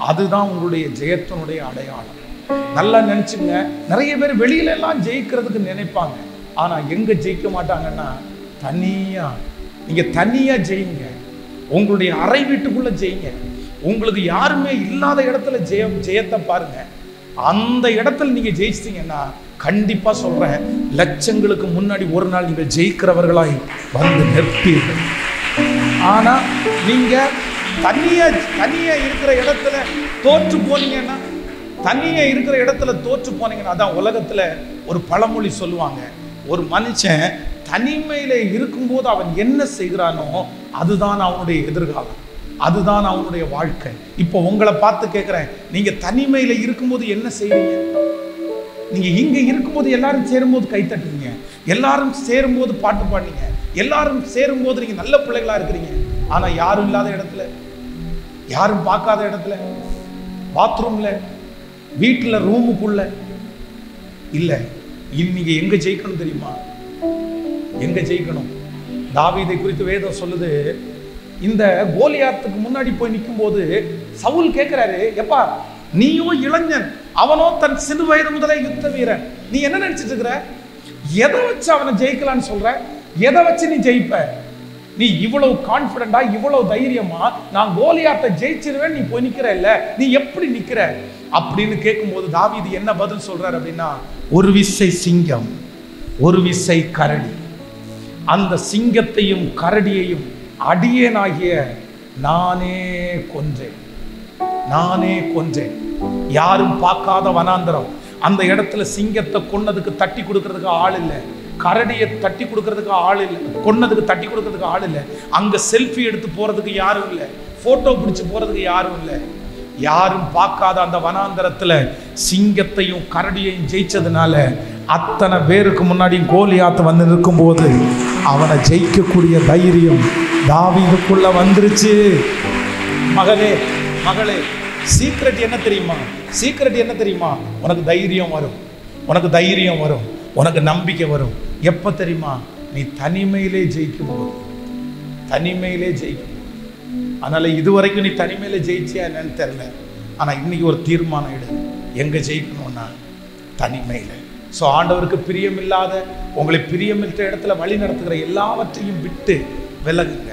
அதுதான் உங்களுடைய ஜெயத்தினுடைய அடையாளம். நல்லா நினைச்சுங்க. நிறைய பேர் வெளியில எல்லாம் ஜெயிக்கிறதுக்கு நினைப்பாங்க, ஆனா எங்க ஜெயிக்க மாட்டாங்கன்னா தனியா. நீங்க தனியா ஜெயிங்க, உங்களுடைய அறை வீட்டுக்குள்ள ஜெயிங்க. உங்களுக்கு யாருமே இல்லாத இடத்துல ஜெயத்தை பாருங்க. அந்த இடத்துல நீங்க ஜெயிச்சிட்டீங்கன்னா கண்டிப்பா சொல்றேன், லட்சங்களுக்கு முன்னாடி ஒரு நாள் நீங்கள் ஜெயிக்கிறவர்களாய் வந்து நிற்பீர்கள். ஆனா நீங்க தனியா இருக்கிற இடத்துல தோற்று போனீங்கன்னா, அதான் உலகத்துல ஒரு பழமொழி சொல்லுவாங்க, ஒரு மனுஷன் தனிமையில இருக்கும்போது அவன் என்ன செய்கிறானோ அதுதான் அவனுடைய எதிர்காலம், அதுதான் அவனுடைய வாழ்க்கை. இப்போ உங்களை பார்த்து கேட்கிறேன், நீங்க தனிமையில இருக்கும்போது என்ன செய்வீங்க? நீங்க இங்க இருக்கும்போது எல்லாரும் சேரும்போது கை தட்டுறீங்க, எல்லாரும் சேரும்போது பாட்டு பாடுறீங்க, எல்லாரும் சேரும்போது நீங்க நல்ல பிள்ளைகளா இருக்கிறீங்க. ஆனா யாரும் இல்லாத இடத்துல, யாரும் பார்க்காத இடத்துல, பாத்ரூம்ல, வீட்டுல, ரூமுக்குள்ள இல்ல. நீங்க எங்க ஜெயிக்கணும் தெரியுமா? எங்க ஜெயிக்கணும்? தாவீதை குறித்து வேதம் சொல்லுது, இந்த கோலியாத்துக்கு முன்னாடி போய் நிற்கும் போது சவுல் கேட்கிறாரு, எப்பா நீயோ இளைஞன், அவனோ தன் சிறு வயது முதலே யுத்த வீரன், நீ என்ன நினைச்சிட்டு இருக்கிற? எதை வச்சு அவனை ஜெயிக்கலான்னு சொல்ற? எதை வச்சு நீ ஜெயிப்ப? நீ இவ்வளவு கான்பிடண்டா, இவ்வளவு தைரியமா நான் கோலியாத்தை ஜெயிச்சிருவேன் நீ போய் நிக்கிற இல்ல, நீ எப்படி நிக்கிற அப்படின்னு கேட்கும்போது தாவீது என்ன பதில் சொல்றாரு அப்படின்னா, ஒரு விசை சிங்கம், ஒரு விசை கரடி, அந்த சிங்கத்தையும் கரடியையும் அடியேனாகிய நானே கொன்றேன். யாரும் பார்க்காத வனாந்தரம், அந்த இடத்துல சிங்கத்தை கொன்னதுக்கு தட்டி கொடுக்கறதுக்கு ஆள் இல்லை, கரடியை தட்டி கொடுக்கறதுக்கு ஆள் இல்லை, கொன்னதுக்கு தட்டி கொடுக்கறதுக்கு ஆள் இல்லை, அங்க செல்ஃபி எடுத்து போறதுக்கு யாரும் இல்லை, போட்டோ பிடிச்சு போறதுக்கு யாரும் இல்லை. யாரும் பார்க்காத அந்த வனாந்தரத்துல சிங்கத்தையும் கரடியையும் ஜெயிச்சதுனால அத்தனை பேருக்கு முன்னாடி கோலியாத் வந்து நிற்கும் போது அவனை ஜெயிக்கக்கூடிய தைரியம் தாவீதுக்குள்ள வந்துருச்சு. மகளே, சீக்ரெட் என்ன தெரியுமா? உனக்கு தைரியம் வரும், உனக்கு நம்பிக்கை வரும். எப்ப தெரியுமா? நீ தனிமையிலே ஜெயிக்கும் போது. அதனால இதுவரைக்கும் நீ தனிமையில ஜெயிச்சியா என்னன்னு தெரியல, ஆனா இன்னைக்கு ஒரு தீர்மானம் எடு, எங்க ஜெயிக்கணும்னா தனிமையில. ஸோ ஆண்டவருக்கு பிரியமில்லாத, உங்களை பிரியமில்லாத இடத்துல வழி நடத்துகிற எல்லாவற்றையும் விட்டு விலகுங்க.